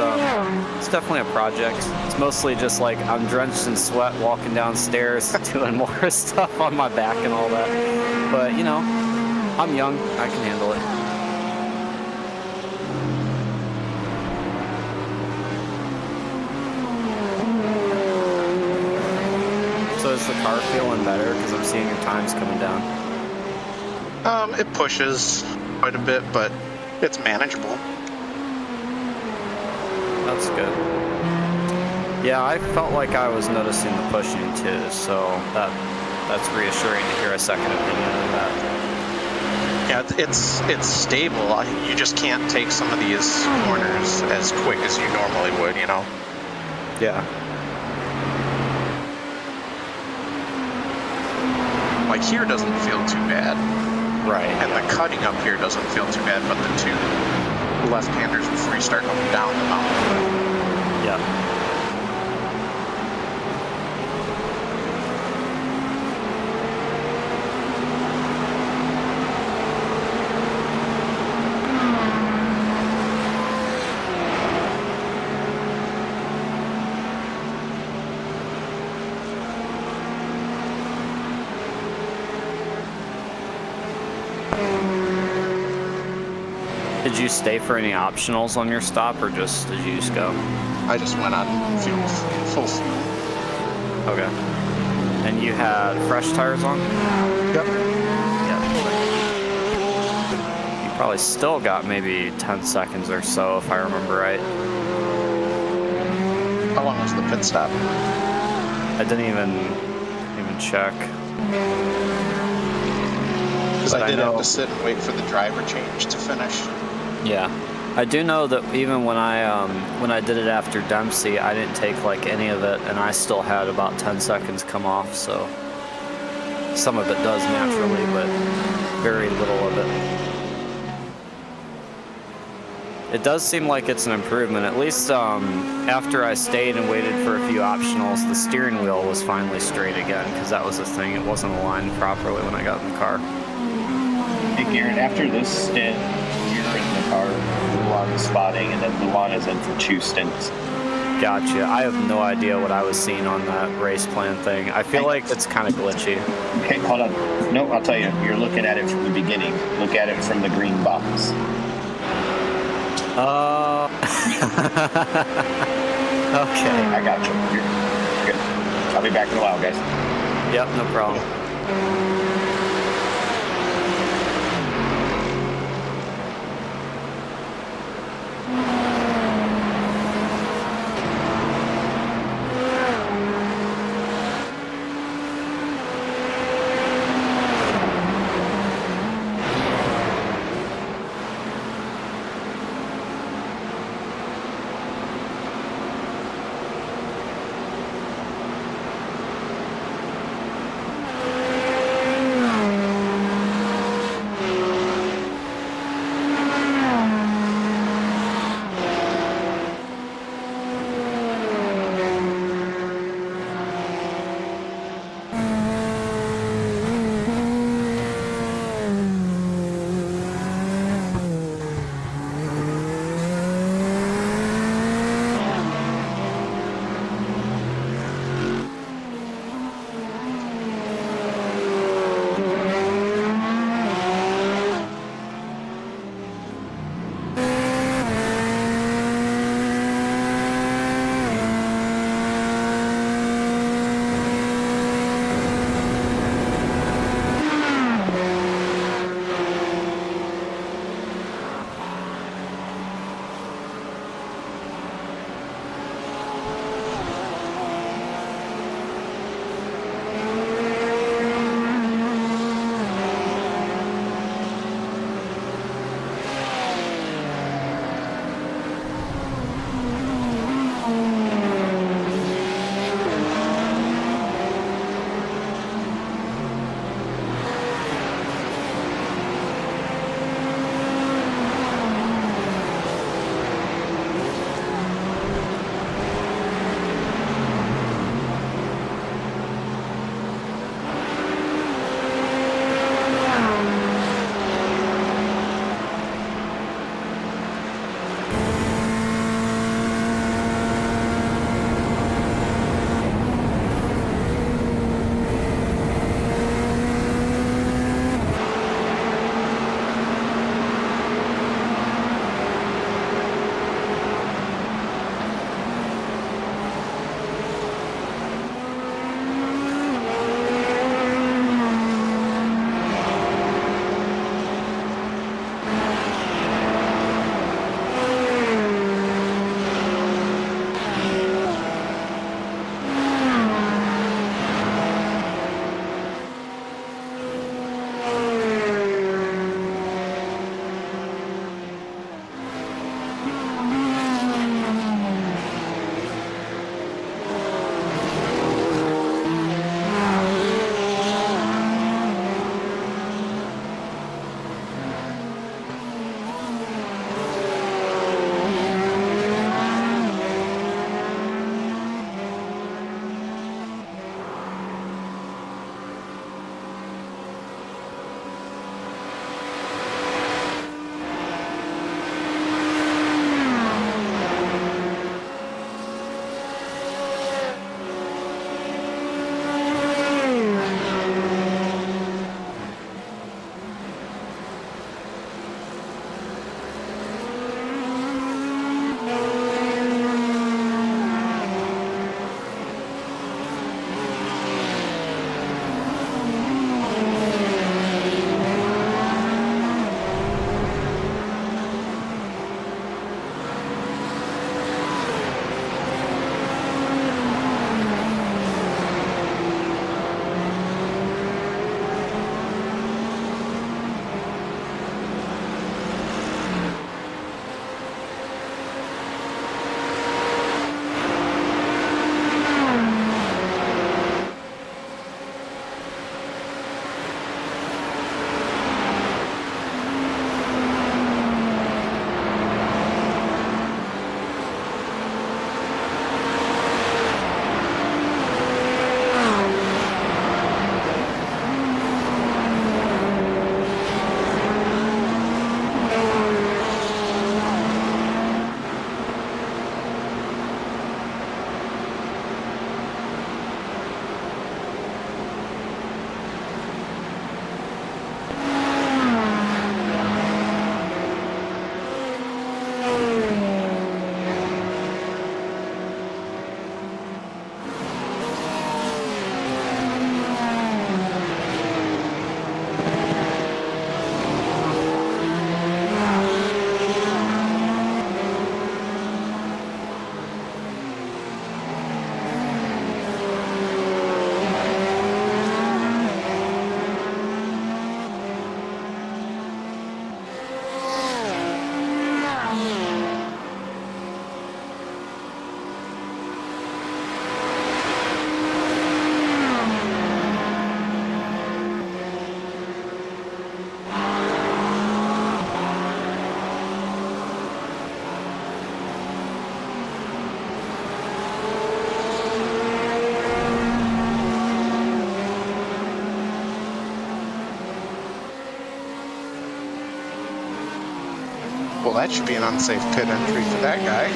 definitely a project. It's mostly just like I'm drenched in sweat walking downstairs doing more stuff on my back and all that. But you know, I'm young, I can handle it. So is the car feeling better? Because I'm seeing your times coming down. It pushes quite a bit, but it's manageable. That's good. Yeah, I felt like I was noticing the pushing too, so that's reassuring to hear a second opinion on that. Yeah, it's stable. You just can't take some of these corners as quick as you normally would, you know? Yeah. Like here doesn't feel too bad. Right. And the cutting up here doesn't feel too bad, but the 2 left-handers before you start going down the mountain. Yeah. Did you stay for any optionals on your stop, or did you just go? I just went on full fuel. Okay. And you had fresh tires on? Yep. Yeah. You probably still got maybe 10 seconds or so, if I remember right. How long was the pit stop? I didn't even check. Because But I did I know- have to sit and wait for the driver change to finish. Yeah, I do know that even when I did it after Dempsey, I didn't take like any of it, and I still had about 10 seconds come off. So some of it does naturally, but very little of it. It does seem like it's an improvement. At least after I stayed and waited for a few optionals, the steering wheel was finally straight again, because that was the thing. It wasn't aligned properly when I got in the car. Hey, Garrett, after this stint, you're in the car, Luan spotting, and then Luan is in for 2 stints. Gotcha. I have no idea what I was seeing on that race plan thing. I feel like it's kind of glitchy. Okay, hold on. No, I'll tell you. You're looking at it from the beginning. Look at it from the green box. Okay. I got you. You're good. I'll be back in a while, guys. Yep, no problem. Well, that should be an unsafe pit entry for that guy.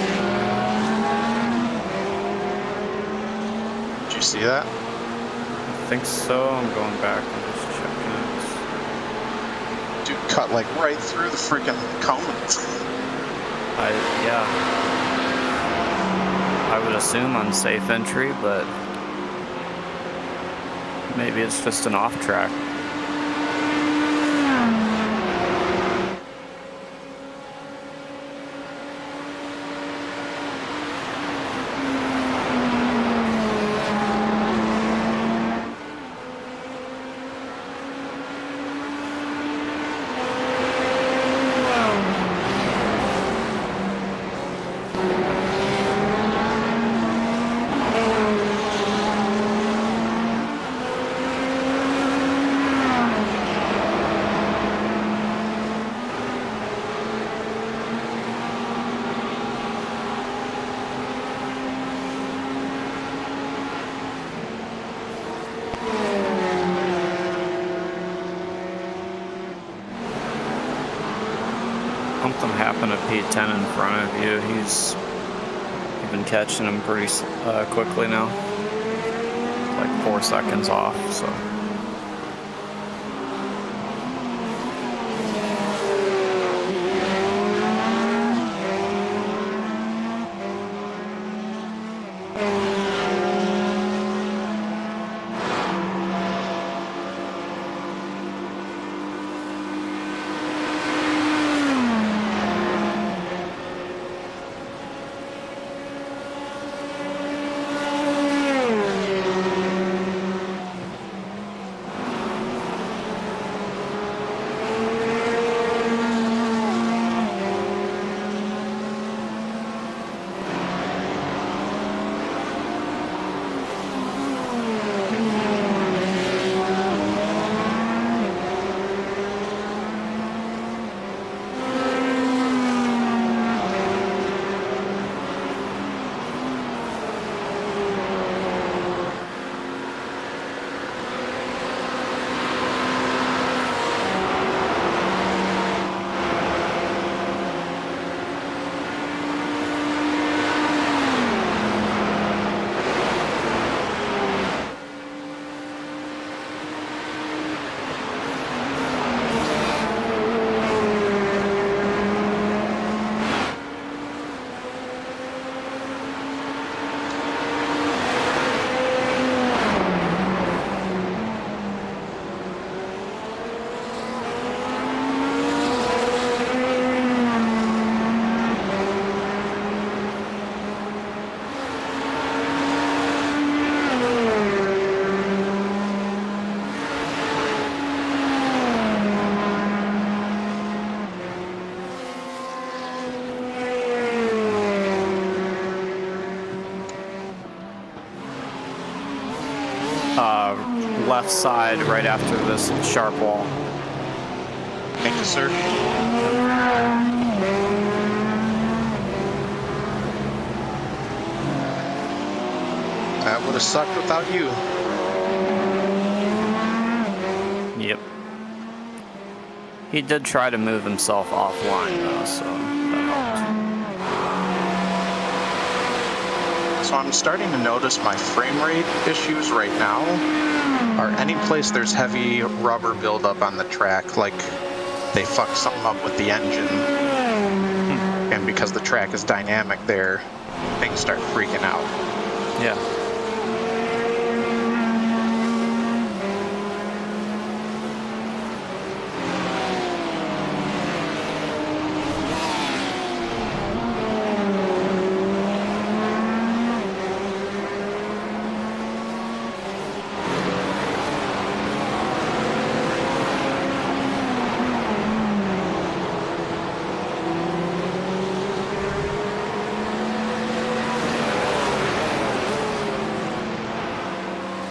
Did you see that? I think so. I'm going back and just checking it. Dude cut like right through the freaking cones. Yeah. I would assume unsafe entry, but maybe it's just an off track. Something happened to P10 in front of you. You've been catching him pretty quickly now. Like 4 seconds off, so. Left side right after this sharp wall. Thank you, sir. That would have sucked without you. Yep. He did try to move himself offline though, so that helped. So I'm starting to notice my frame rate issues right now are any place there's heavy rubber buildup on the track, like they fucked something up with the engine, and because the track is dynamic there, things start freaking out. Yeah.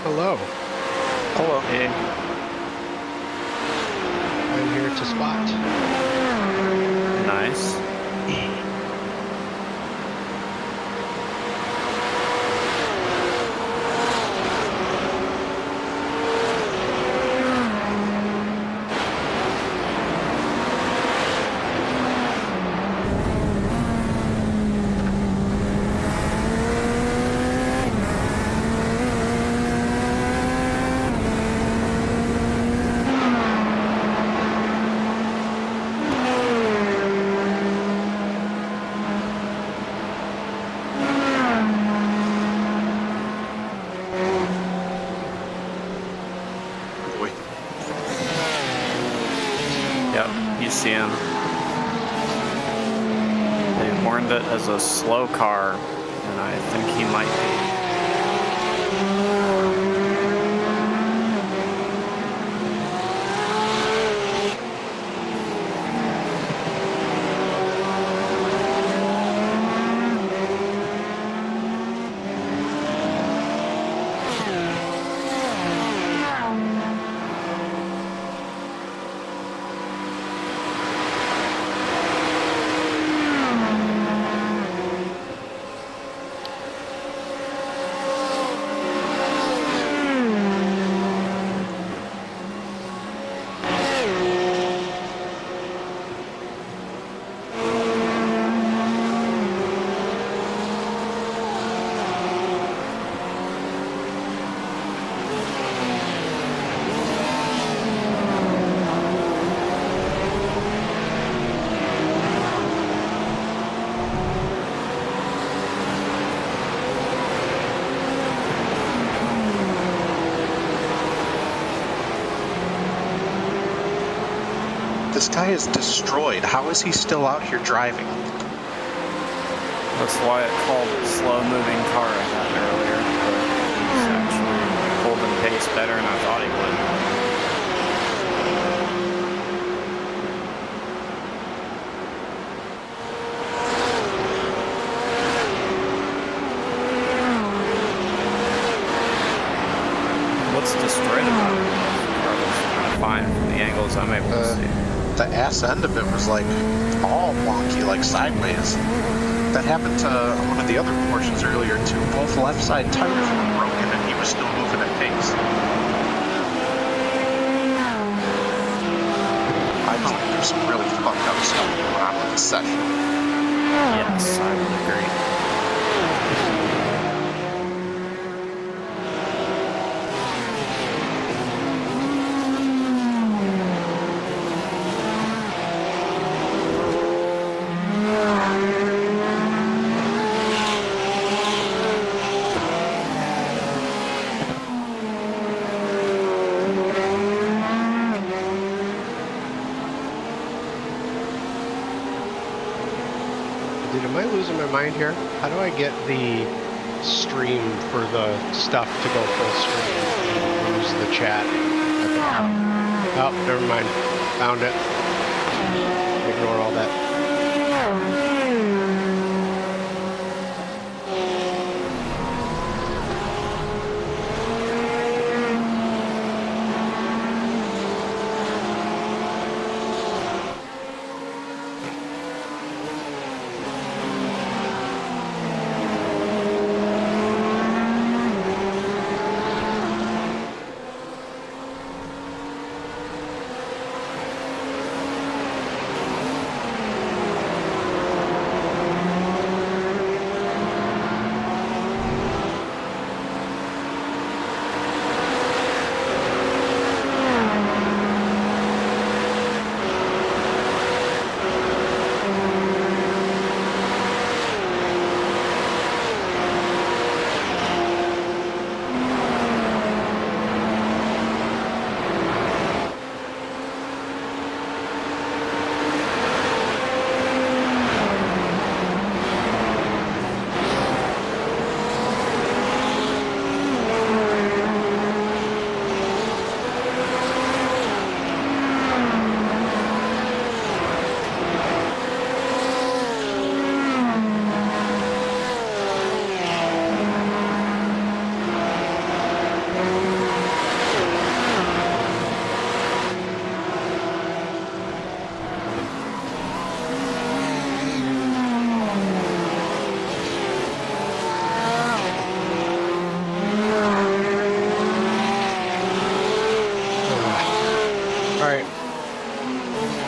Hello. Hello. Hey. I'm here to spot. Nice. see him. They warned it as a slow car, and I think he might be. This guy is destroyed. How is he still out here driving? That's why it called a slow-moving car I had earlier. But he's actually holding pace better than I thought he would. What's destroyed about it? Car looks kind of fine from the angles I'm able to see. The ass end of it was like all wonky, like sideways. That happened to one of the other Porsches earlier too. Both left side tires were broken and he was still moving at pace. I believe there's some really fucked up stuff going on with this session. Yes, I would agree. Dude, am I losing my mind here? How do I get the stream for the stuff to go full screen and lose the chat at the bottom? Oh, never mind. Found it. Ignore all that.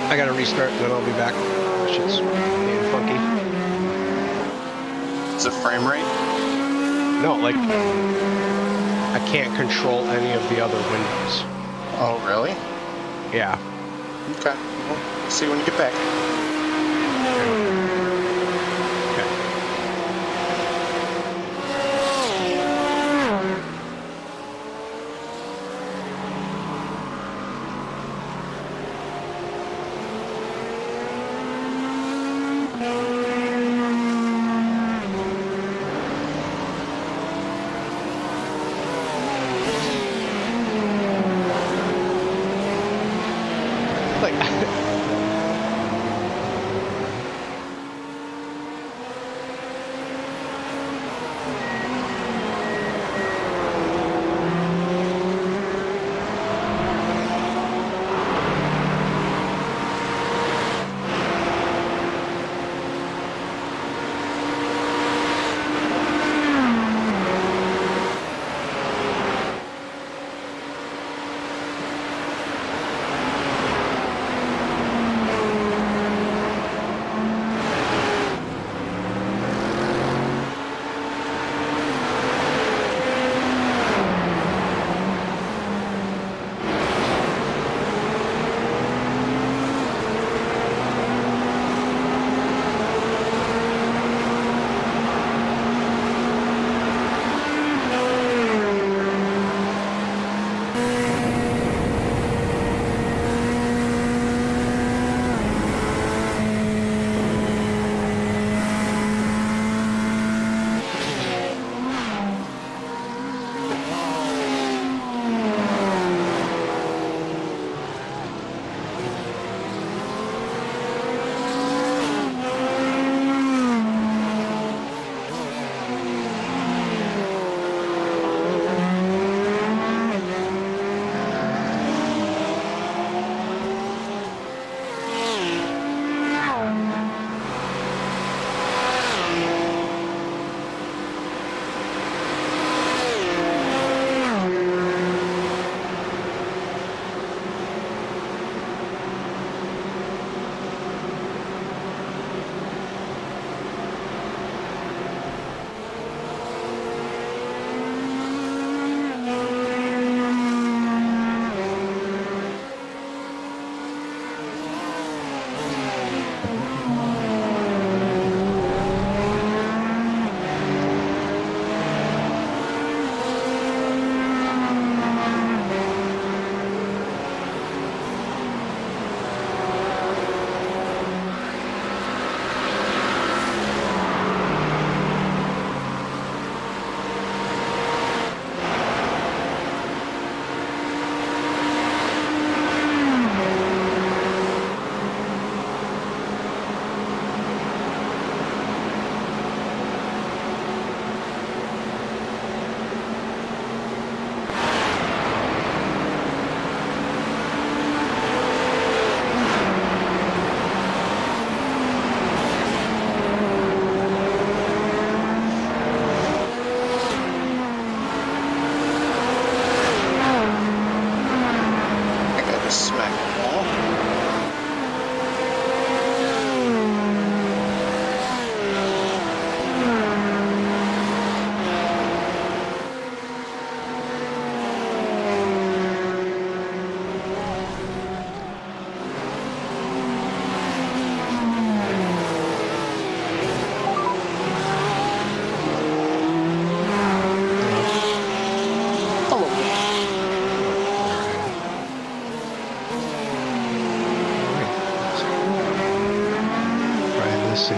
I gotta restart and then I'll be back. Shit's being funky. Is it frame rate? No, like, I can't control any of the other windows. Oh, really? Yeah. Okay. Well, we'll see when you get back. Like,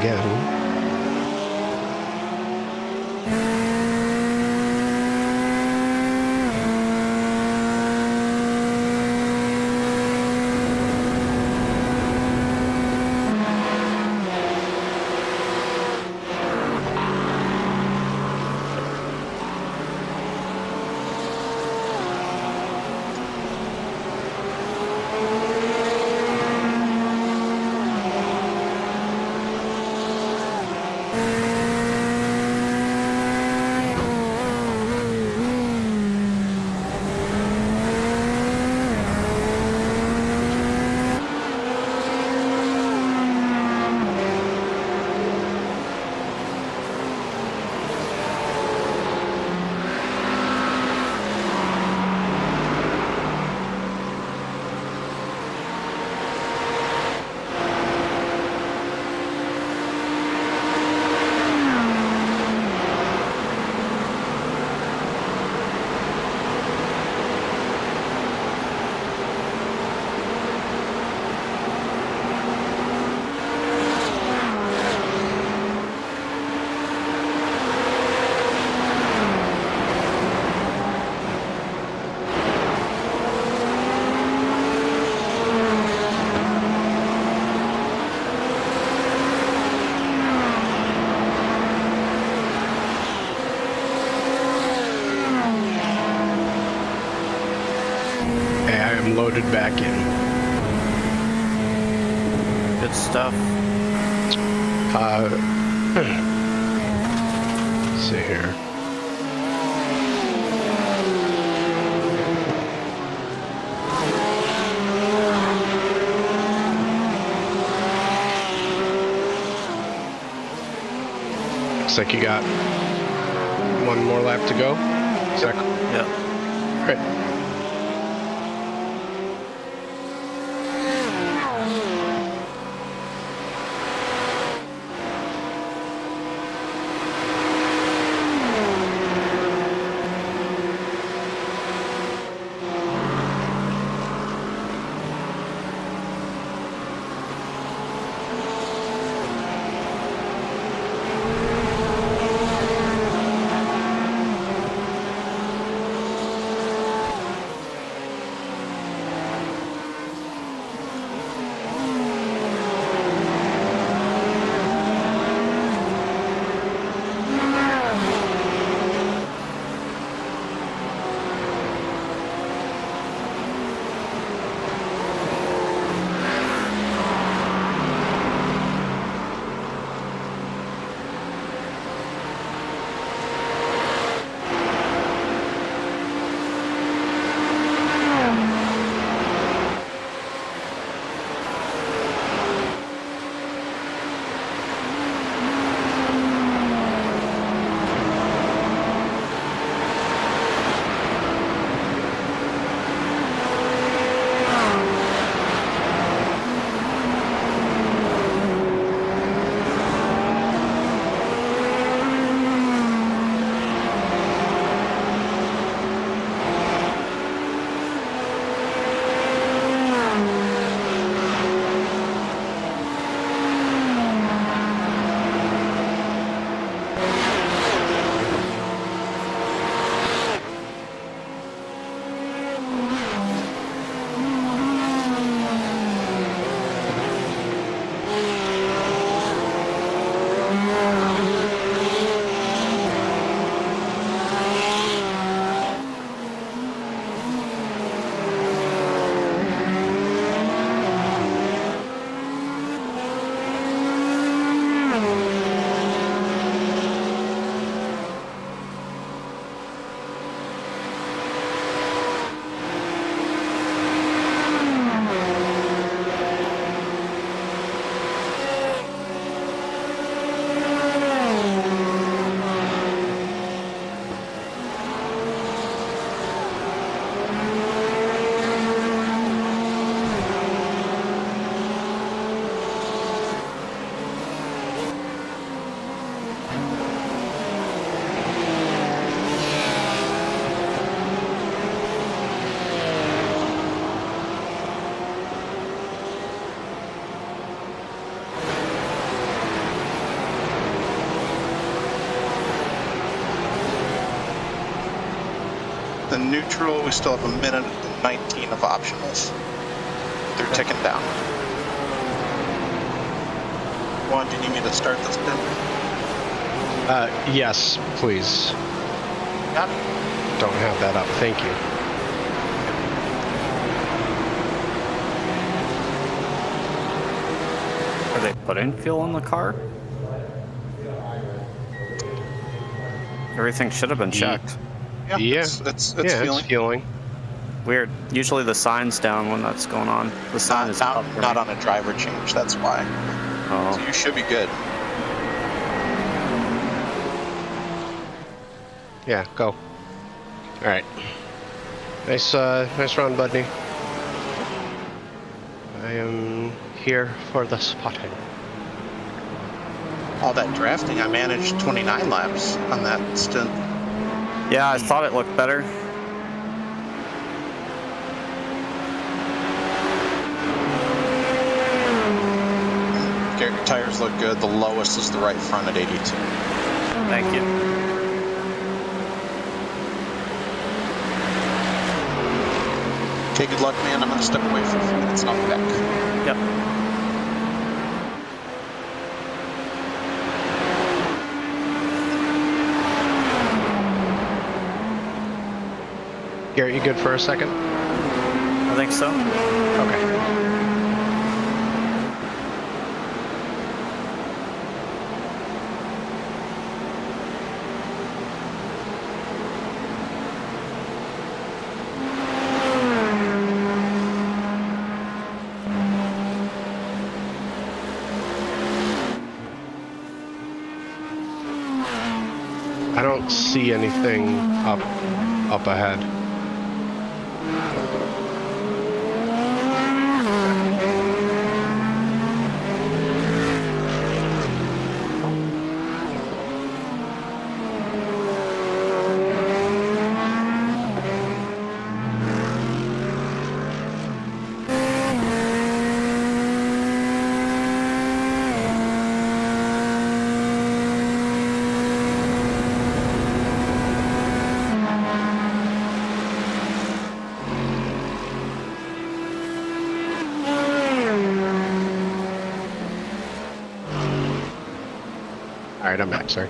again. Hey, I am loaded back in. Good stuff. Let's see here. Looks like you got one more lap to go. Is that Yep. great? The neutral, we still have a minute and 19 of optionals. They're ticking down. Juan, do you need me to start this then? Yes, please. Got it. Don't have that up. Thank you. Are they putting fuel in the car? Everything should have been checked. Yeah. It's Yeah, feeling. it's fueling. Weird. Usually the sign's down when that's going on. The sign is up. Right? Not on a driver change, that's why. So Oh. you should be good. Yeah, go. All right. Nice run, Budney. I am here for the spotting. All that drafting, I managed 29 laps on that stint. Yeah, I thought it looked better. Your tires look good. The lowest is the right front at 82. Thank you. Okay, good luck, man. I'm going to step away for a few minutes and I'll be back. Yep. Garrett, you good for a second? I think so. Okay. I don't see anything up ahead. All right, I'm back, sorry.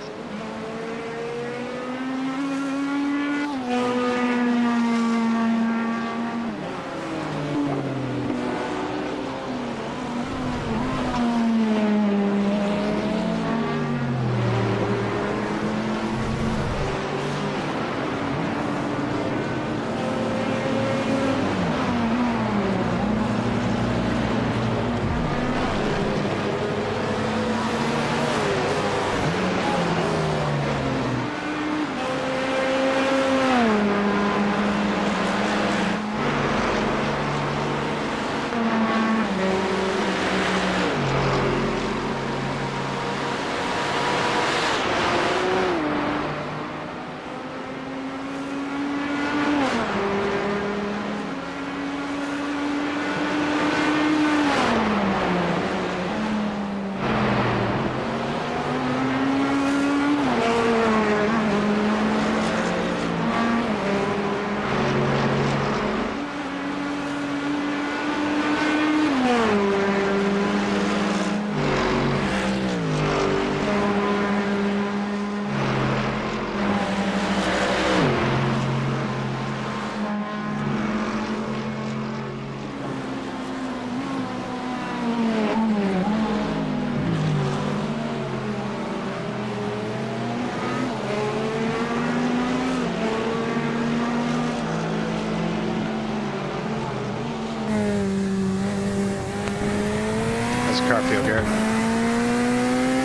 How's the car feel, Garrett?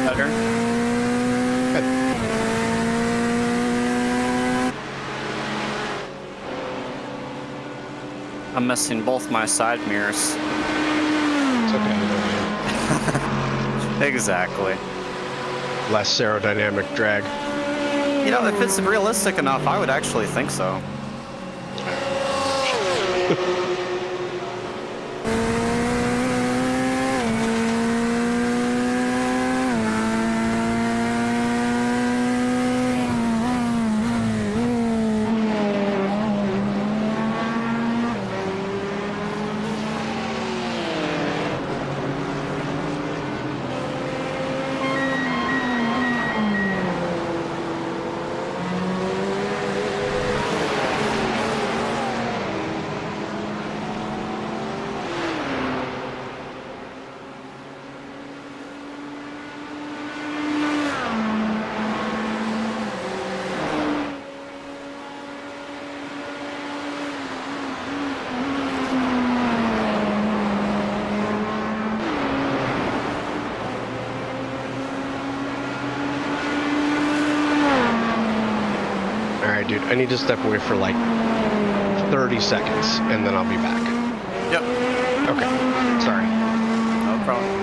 Better. Good. I'm missing both my side mirrors. It's okay. Exactly. Less aerodynamic drag. You know, if it's realistic enough, I would actually think so. Alright, dude, I need to step away for like 30 seconds, and then I'll be back. Yep. Okay, sorry. No problem.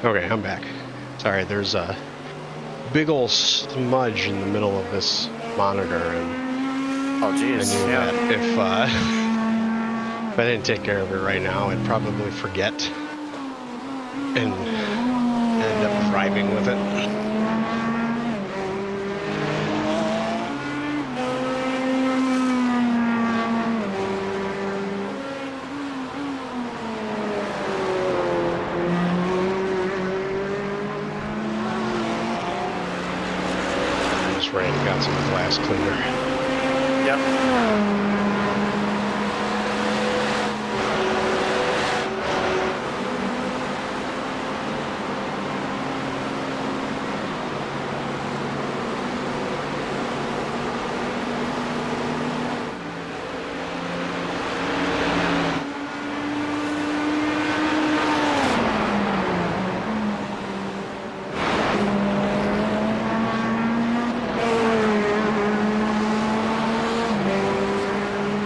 Okay, I'm back. Sorry, there's a big ol' smudge in the middle of this monitor, and Oh, I geez. knew Yeah. that if I didn't take care of it right now, I'd probably forget and end up driving with it. Just ran and got some glass cleaner. Yep.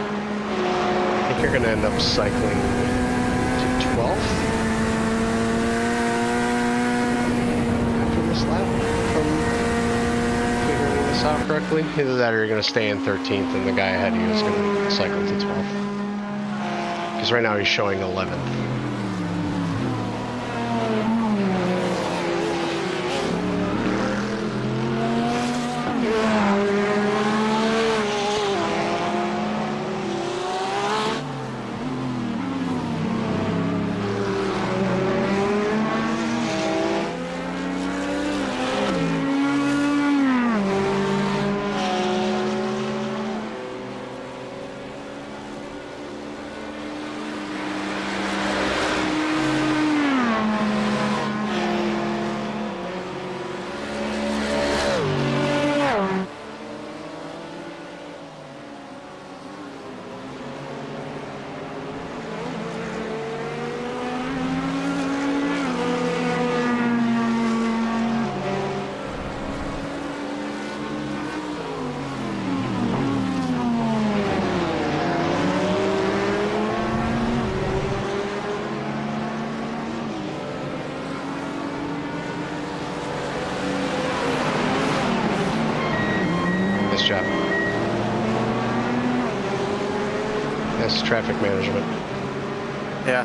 I think you're going to end up cycling to 12th after this lap, if I'm figuring this out correctly. Either that or you're going to stay in 13th and the guy ahead of you is going to cycle to 12th. Because right now he's showing 11th. Nice job. That's traffic management. Yeah.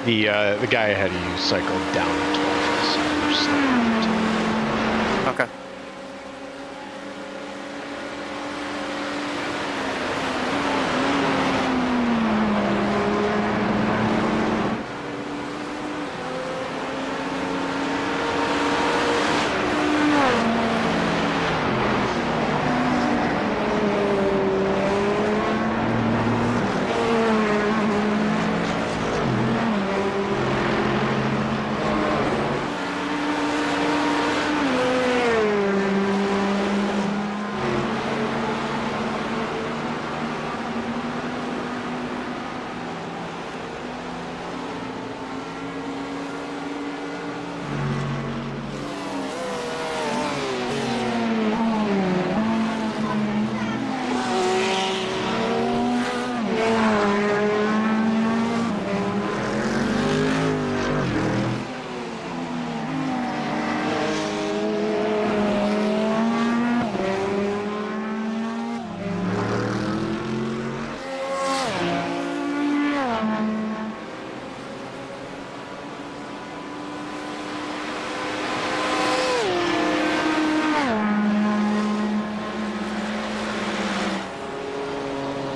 The guy ahead of you cycled down to 12th, so you're slightly Okay.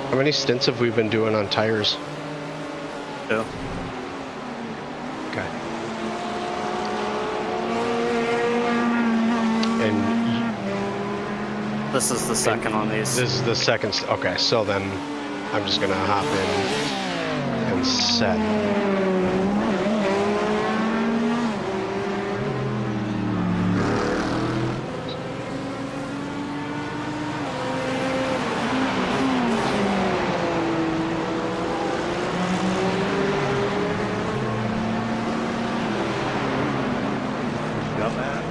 How many stints have we been doing on tires? 2. Okay. And This is the second on these. this is the second. Okay, so then I'm just gonna hop in and set. Got that?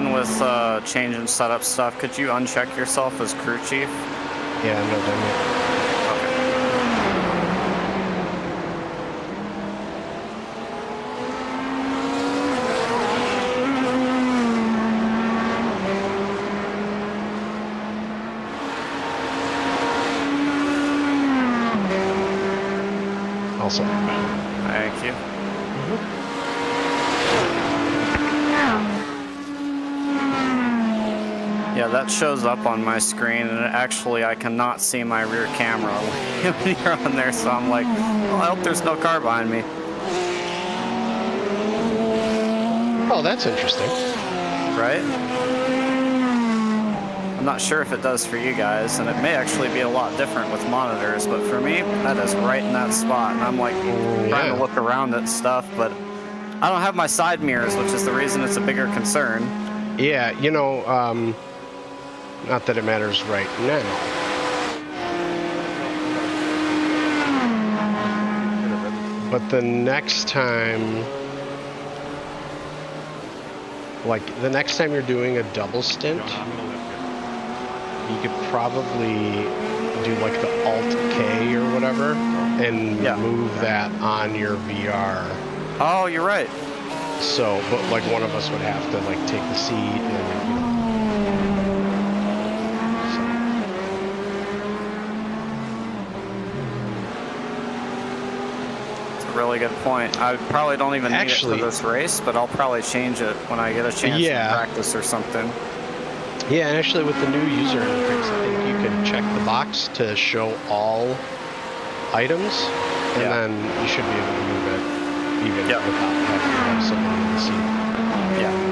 done with changing setup stuff, could you uncheck yourself as crew chief? Yeah, I'm not done yet. Also, Thank you. Yeah, that shows up on my screen, and actually I cannot see my rear camera when you're on there, so I'm like, well, I hope there's no car behind me. oh, that's interesting. Right? I'm not sure if it does for you guys, and it may actually be a lot different with monitors, but for me, that is right in that spot, and I'm like trying to look around at stuff, but I don't have my side mirrors, which is the reason it's a bigger concern. Yeah, you know, not that it matters right now. But the next time, like the next time you're doing a double stint, you could probably do like the Alt-K or whatever and move that on your VR. Oh, you're right. So, but like one of us would have to like take the seat and, you know. Really good point. I probably don't even need it for this race, but I'll probably change it when I get a chance to practice or something. Yeah, and actually with the new user interface, I think you can check the box to show all items, and then you should be able to move it even without having to have someone in the seat. Yeah.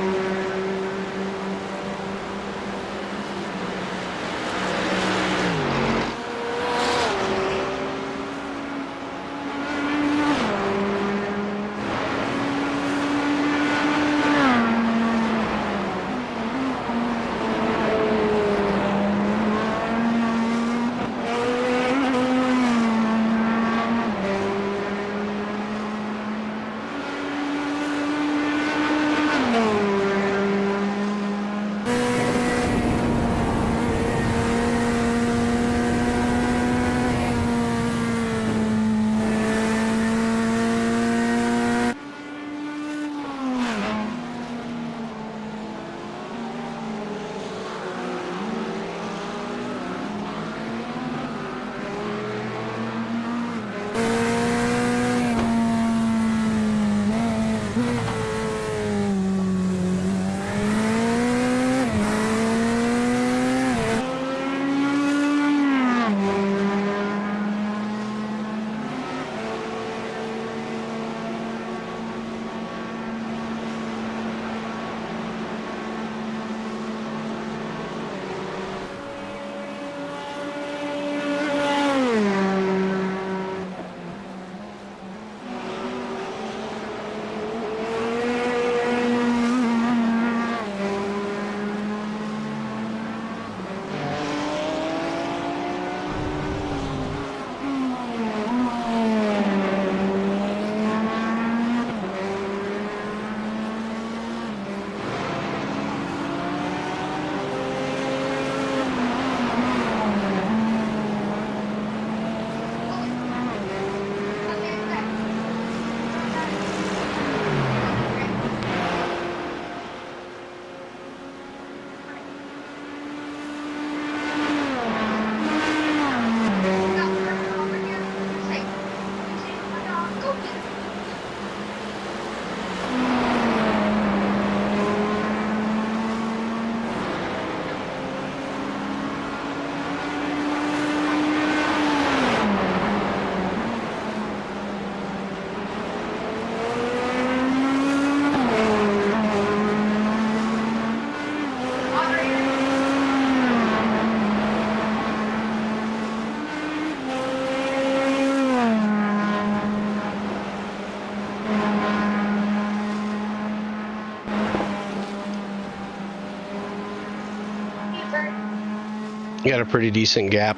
You got a pretty decent gap,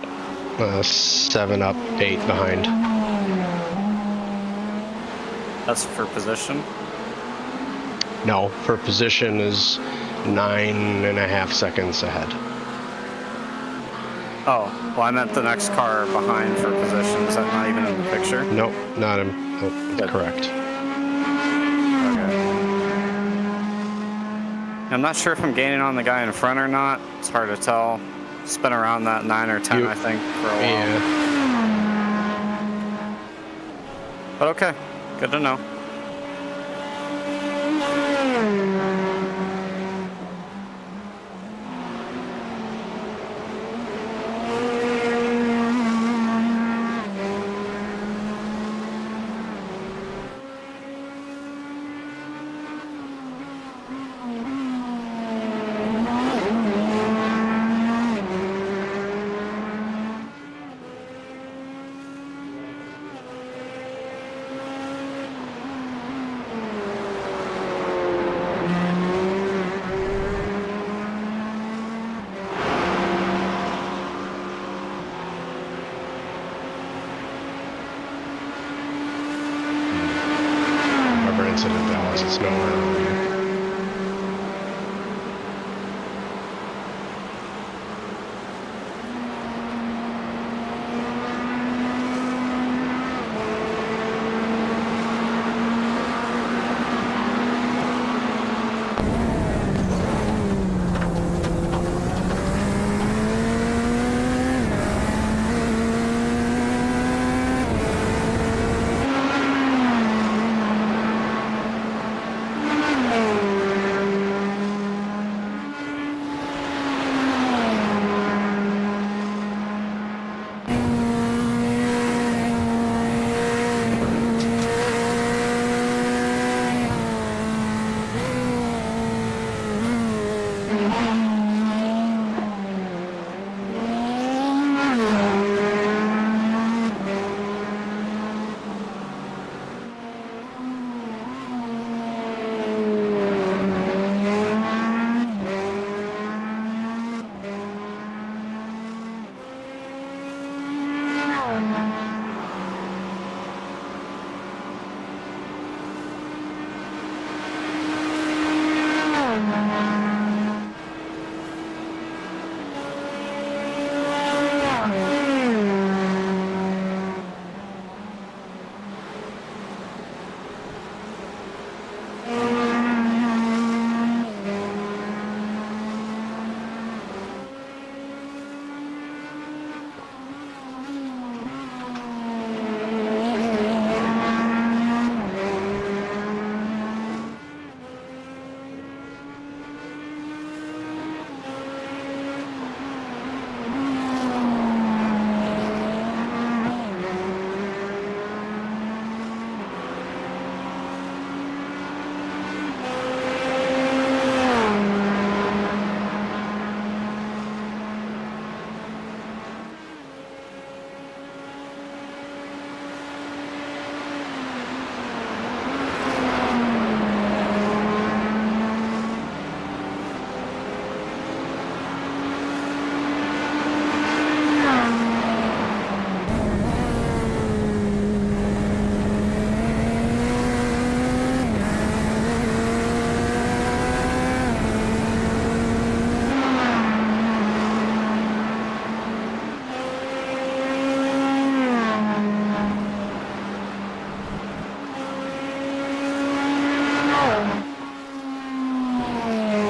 7 up, 8 behind. That's for position? No, for position is 9.5 seconds ahead. Oh, well, I meant the next car behind for position. Is that not even in the picture? Nope, not him. Nope, Good. correct. Okay. I'm not sure if I'm gaining on the guy in front or not. It's hard to tell. It's been around that 9 or 10, I think, for a while. Yeah. But okay, good to know. Whatever incident that was, it's nowhere around here.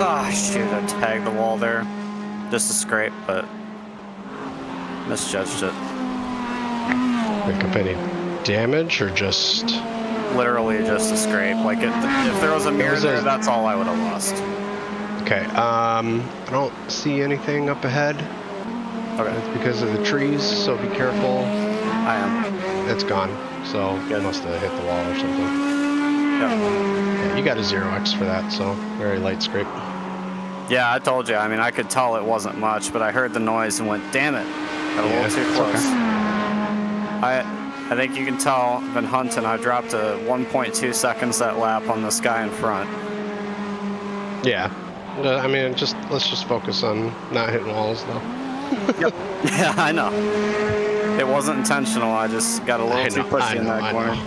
Ah, shoot, I tagged the wall there. Just a scrape, but misjudged it. Pick up any damage or just... Literally just a scrape. Like, if there was a mirror there, that's all I would have lost. Okay, I don't see anything up ahead. Okay. It's because of the trees, so be careful. I am. It's gone, so it Good. must have hit the wall or something. Yep. Yeah, you got a 0x for that, so very light scrape. Yeah, I told you. I mean, I could tell it wasn't much, but I heard the noise and went, damn it. Got a little too it's close. okay. I think you can tell I've been hunting. I dropped to 1.2 seconds that lap on this guy in front. Yeah, I mean, let's just focus on not hitting walls, though. Yep. Yeah, I know. It wasn't intentional. I just got a little too pushy in that corner.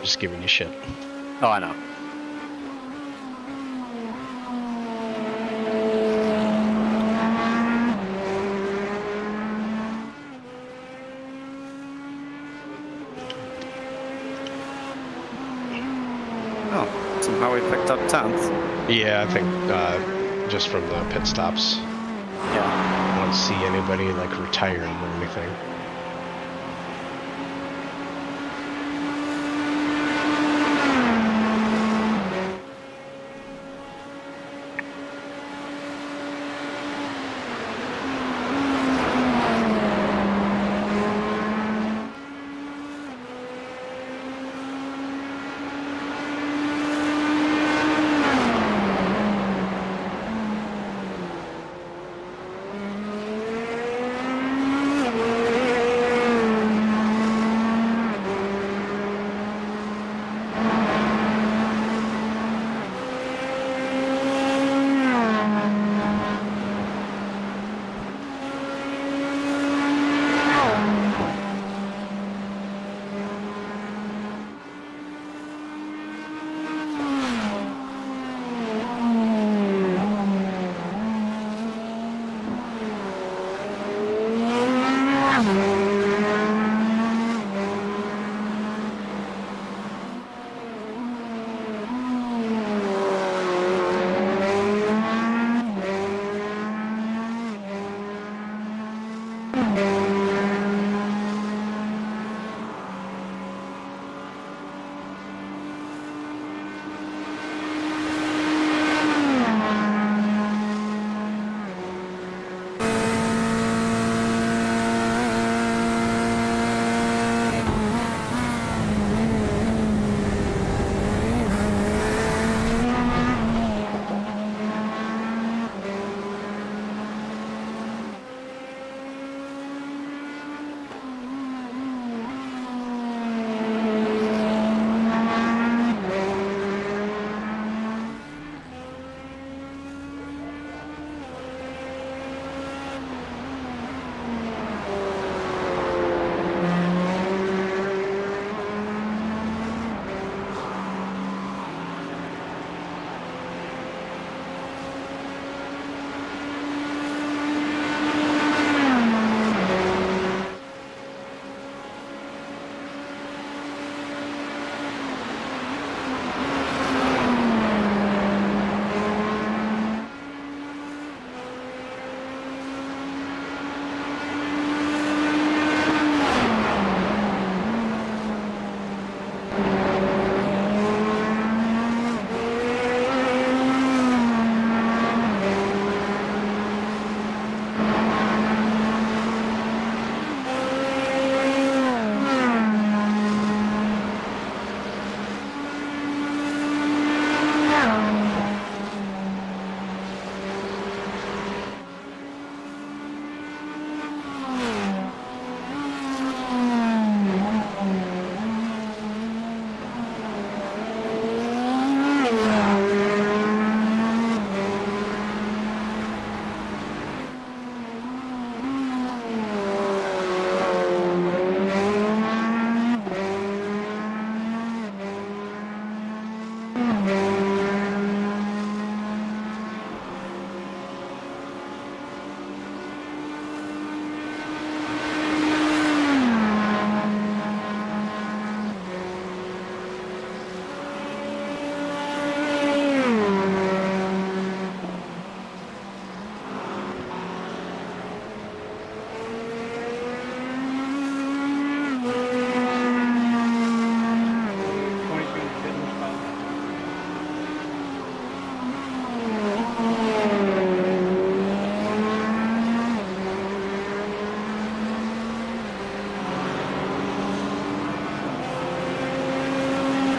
Just giving you shit. Oh, I know. Somehow we picked up 10th. Yeah, I think just from the pit stops. Yeah. I don't see anybody like retiring or anything.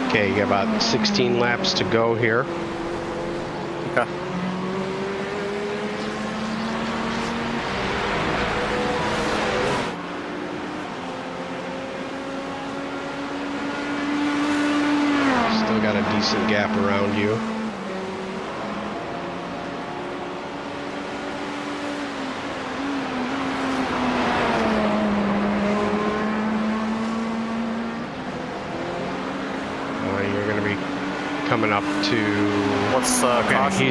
Okay, you got about 16 laps to go here. Okay. Still got a decent gap around you. You're going to be coming up to. What's the Okay, caution?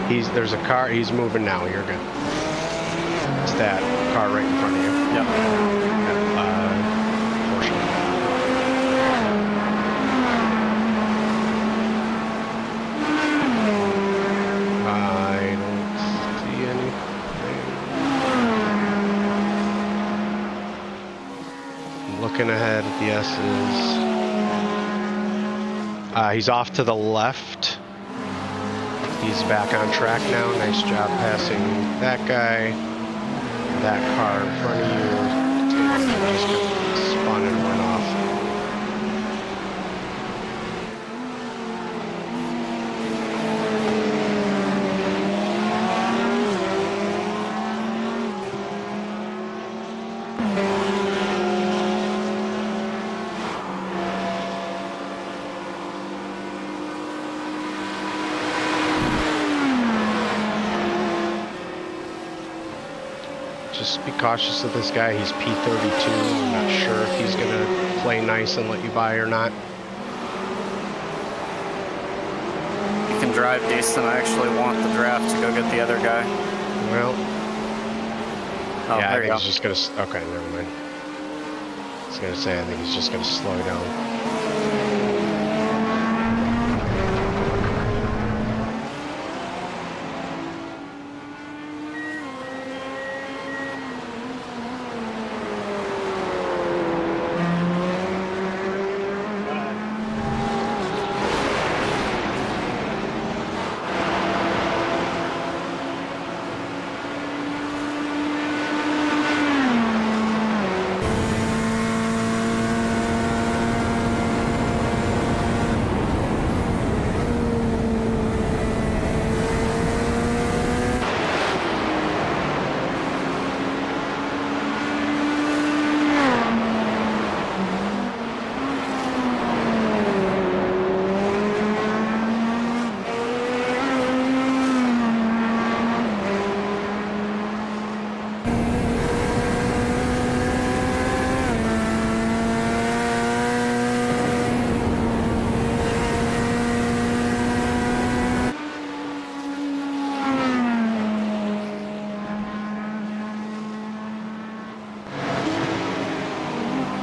he's there's a car. He's moving now. You're good. It's that car right in front of you. Yep. Porsche. I'm looking ahead at the S's. He's off to the left. He's back on track now. Nice job passing that guy. That car in front of you. Just spun and went off. Just be cautious of this guy. He's P32. I'm not sure if he's going to play nice and let you by or not. You can drive decent. I actually want the draft to go get the other guy. Well, Oh, yeah, I there you think go. he's just going to... Okay, never mind. I was going to say, I think he's just going to slow down.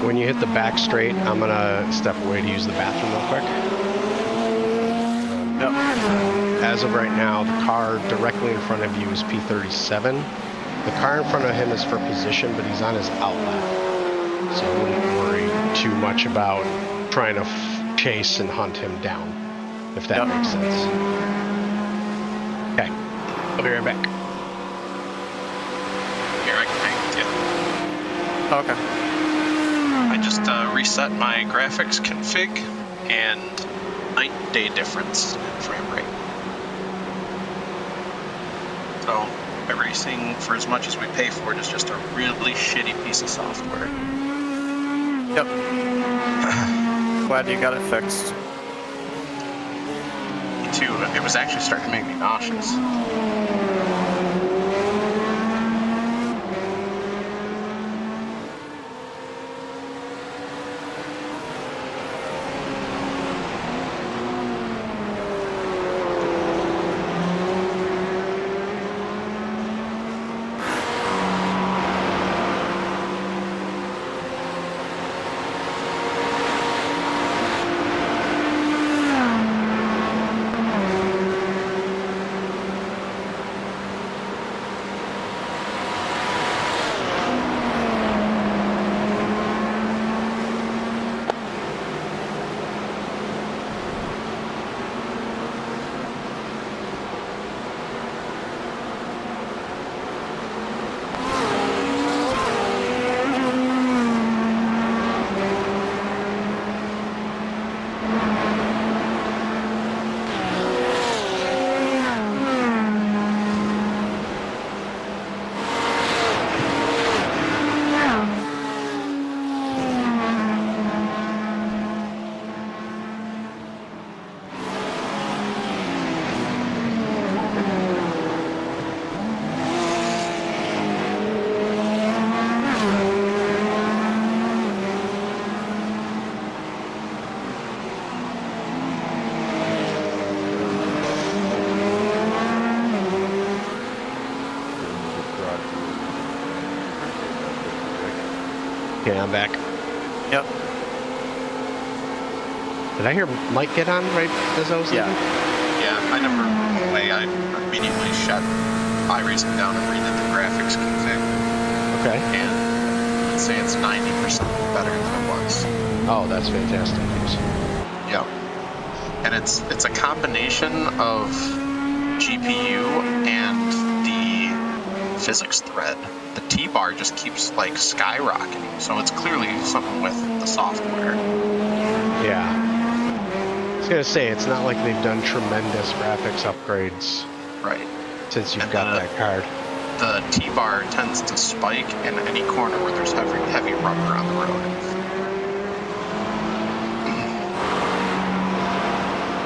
When you hit the back straight, I'm gonna step away to use the bathroom real quick. Yep. As of right now, the car directly in front of you is P37. The car in front of him is for position, but he's on his outlet. So I wouldn't worry too much about trying to chase and hunt him down, if that makes sense. Okay, I'll be right back. Here, I can hang with you. Okay. I just reset my graphics config and night and day difference in frame rate. So iRacing, for as much as we pay for it, is just a really shitty piece of software. Yep. Glad you got it fixed. Me too. It was actually starting to make me nauseous. Okay, I'm back. Yep. Did I hear Mike get on right as I was leaving? Yeah, I never play. I immediately shut iRacing down and redid the graphics config. Okay. And would say it's 90% better than it was. Oh, that's fantastic news. Yeah. And it's a combination of GPU and the physics thread. The T-bar just keeps like skyrocketing, so it's clearly something with the software. Yeah. I was gonna say, it's not like they've done tremendous graphics upgrades Right. since you've And got that card. The T-bar tends to spike in any corner where there's heavy rubber on the road.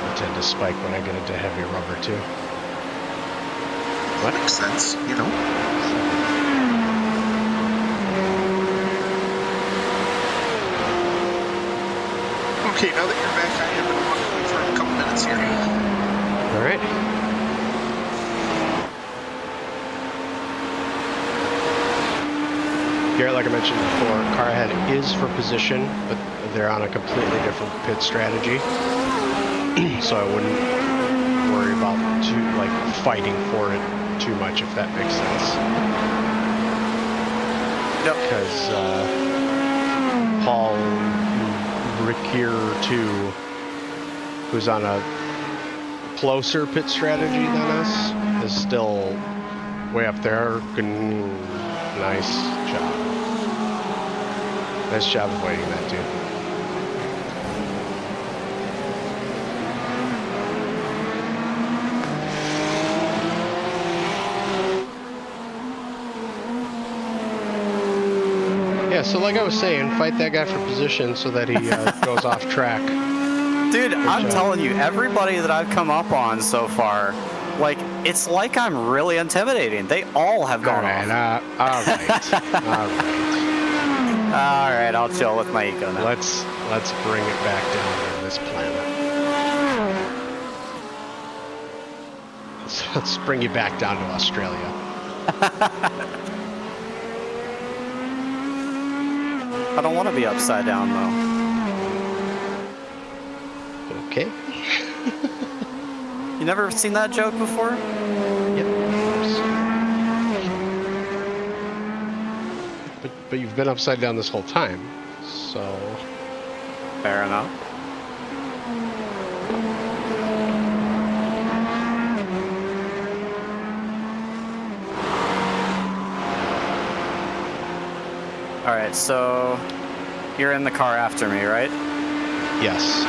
I tend to spike when I get into heavy rubber too. That makes sense, you know? Okay, now that you're back, I am going to walk away for a couple minutes here. All right. Garrett, like I mentioned before, car ahead is for position, but they're on a completely different pit strategy. So I wouldn't worry about fighting for it too much, if that makes sense. Yep. Because Paul Rikier 2, who's on a closer pit strategy than us, is still way up there. Nice job. Nice job avoiding that, dude. Yeah, so like I was saying, fight that guy for position so that he goes off track. Dude, I'm telling you, everybody that I've come up on so far, like, it's like I'm really intimidating. They all have gone off. All right. All right, I'll chill with my ego now. Let's bring it back down to this planet. Let's bring you back down to Australia. I don't want to be upside down, though. Okay. You never seen that joke before? Yep. But you've been upside down this whole time, so... Fair enough. All right, so you're in the car after me, right? Yes.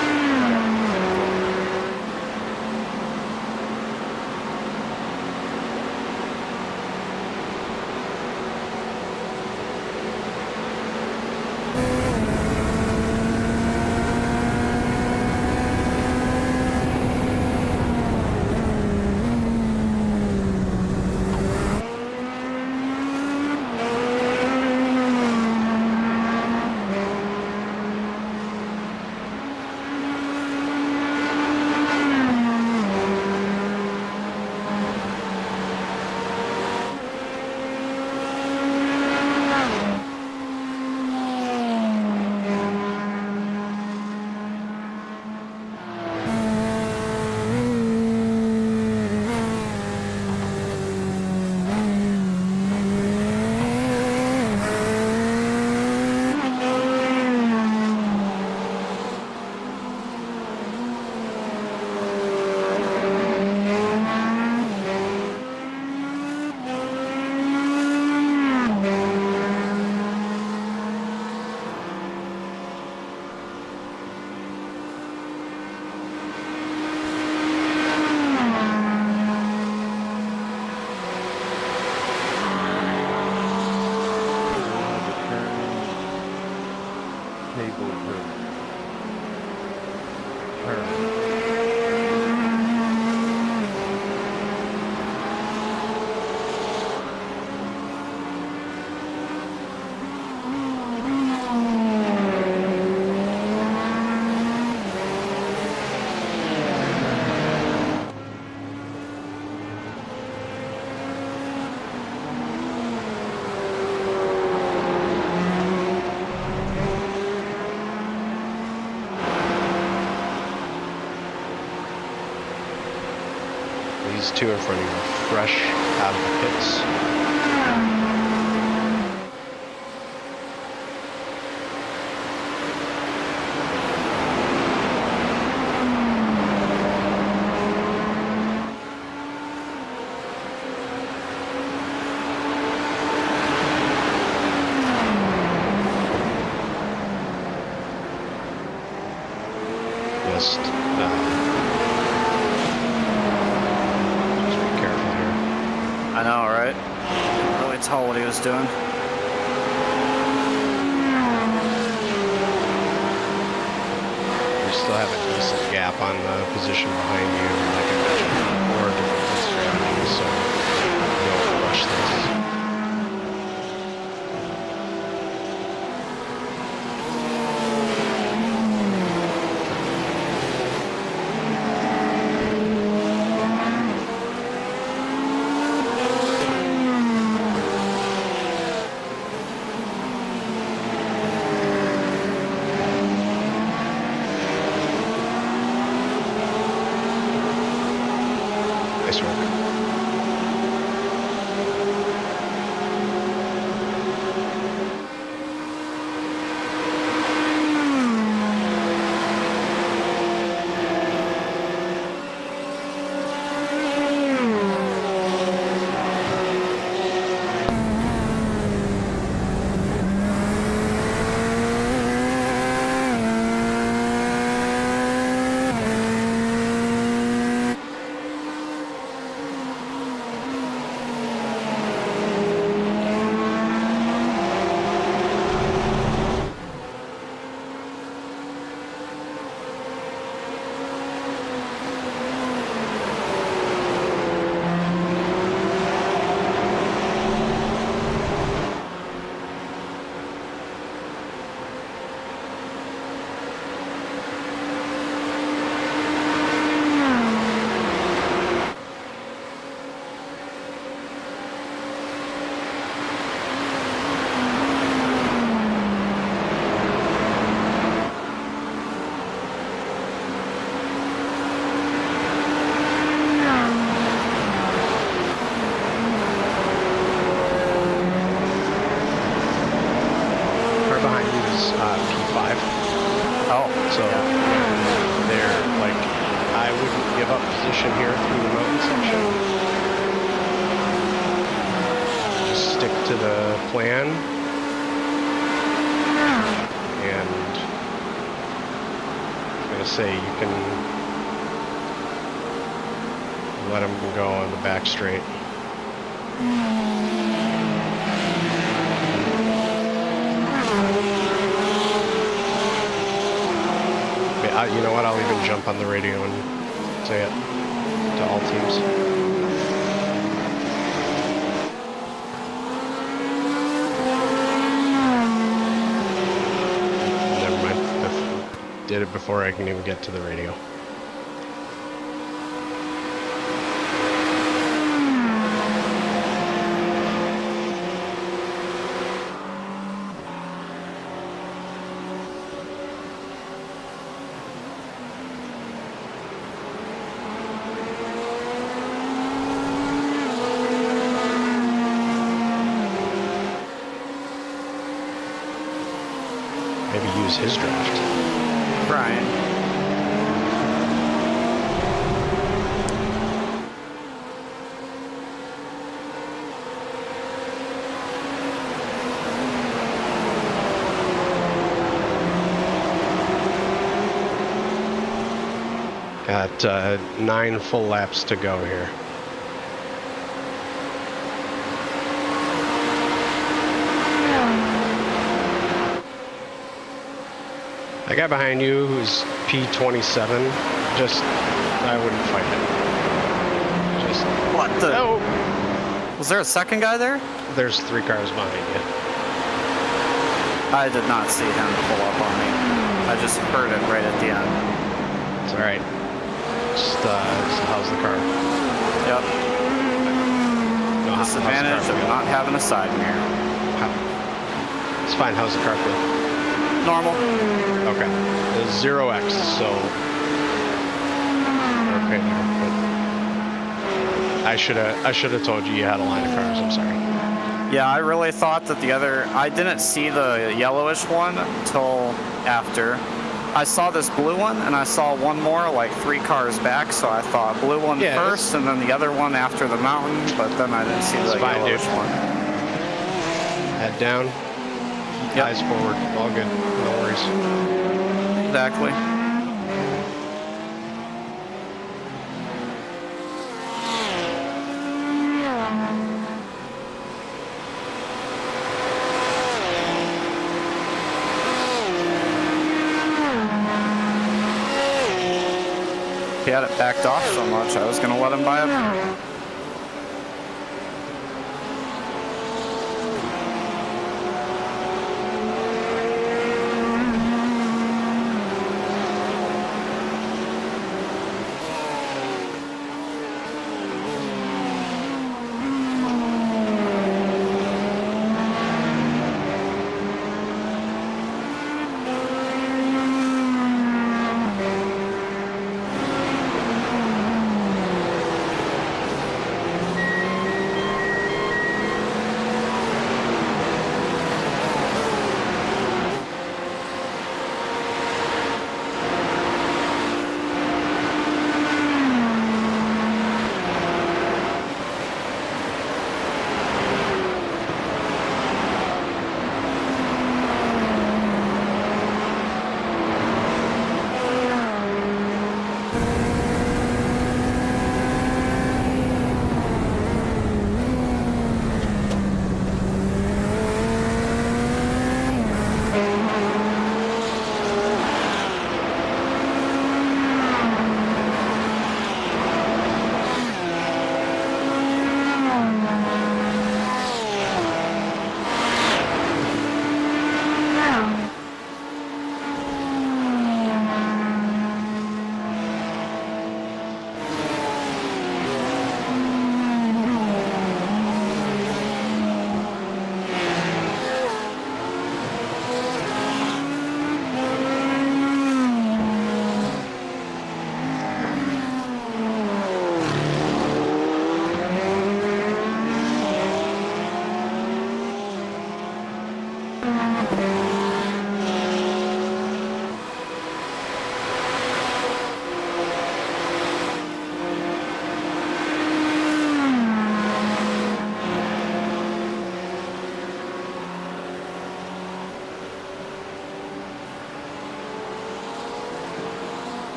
These two in front of you are fresh out of the pits. just be careful here. I know, right? Couldn't really tell what he was doing. You still have a decent gap on the position behind you, like I mentioned, 4 different strategies, so don't rush this. Nice work. P5. Oh, So they're like, I wouldn't give up position here through the mountain section. Just stick to the plan. And I'm gonna say you can let them go on the back straight. You know what, I'll even jump on the radio and say it to all teams. Never mind, I did it before I can even get to the radio. Maybe use his draft. Brian. Got 9 full laps to go here. That guy behind you who's P27, just, I wouldn't fight it. Just, What the? no! Was there a second guy there? There's 3 cars behind you. I did not see him pull up on me. I just heard it right at the end. It's alright. Just, how's the car? Yep. No, how's the Disadvantage car of feel? not having a side mirror. It's fine, how's the car feel? Normal. Okay. It's 0x, so okay now. But I should have told you had a line of cars. I'm sorry. Yeah, I really thought that the other. I didn't see the yellowish one until after. I saw this blue one, and I saw one more, like 3 cars back. So I thought blue one first, and then the other one after the mountain. But then I didn't see the yellowish one. Head down. Yep. Eyes forward. All good. No worries. Exactly. he had it backed off so much, I was going to let him buy it.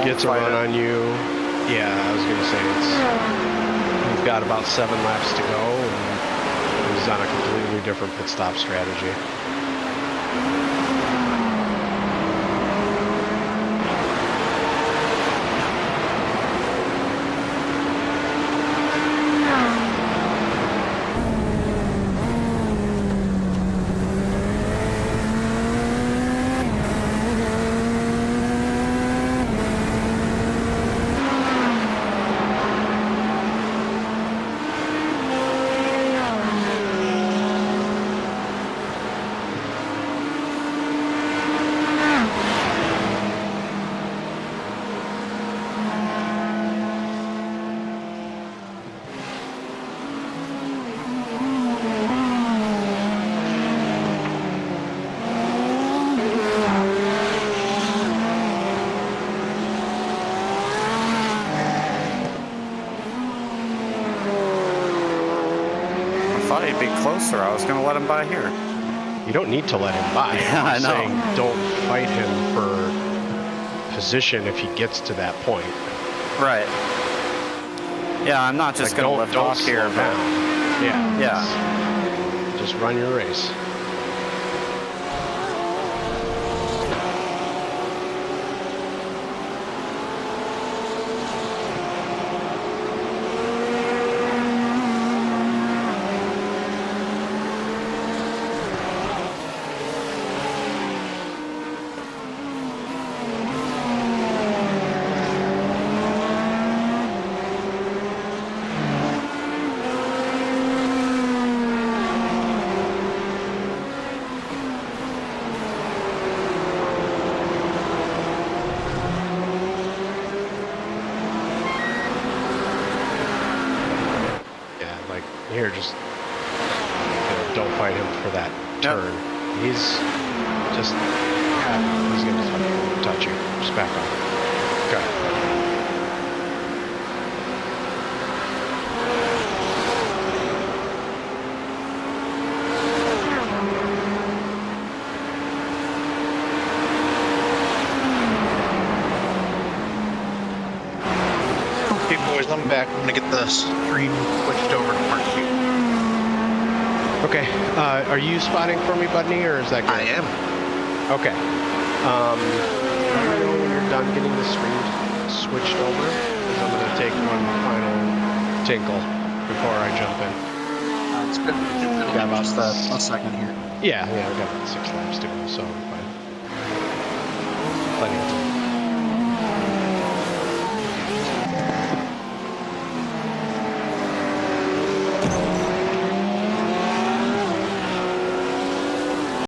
Gets a run on you. Yeah, I was gonna say we've got about 7 laps to go, and he's on a completely different pit stop strategy. Closer, I was going to let him by here. You don't need to let him by. Yeah, I I'm know. saying don't fight him for position if he gets to that point. Right. Yeah, I'm not just going to lift off here. Down. Yeah. Yeah. Just run your race. Here, just don't fight him for that turn. He's just, he's gonna touch you. Just back off. Okay. Okay, boys, I'm back. I'm gonna get the stream switched over to Part 2. Okay, are you spotting for me, Budney, or is that good? I am. Okay. Let me know when you're done getting the stream switched over, because I'm going to take one final tinkle before I jump in. It's good. It'll Yeah, be just a second here. Yeah, I've got about 6 laps to go, so I'm fine. Plenty of time.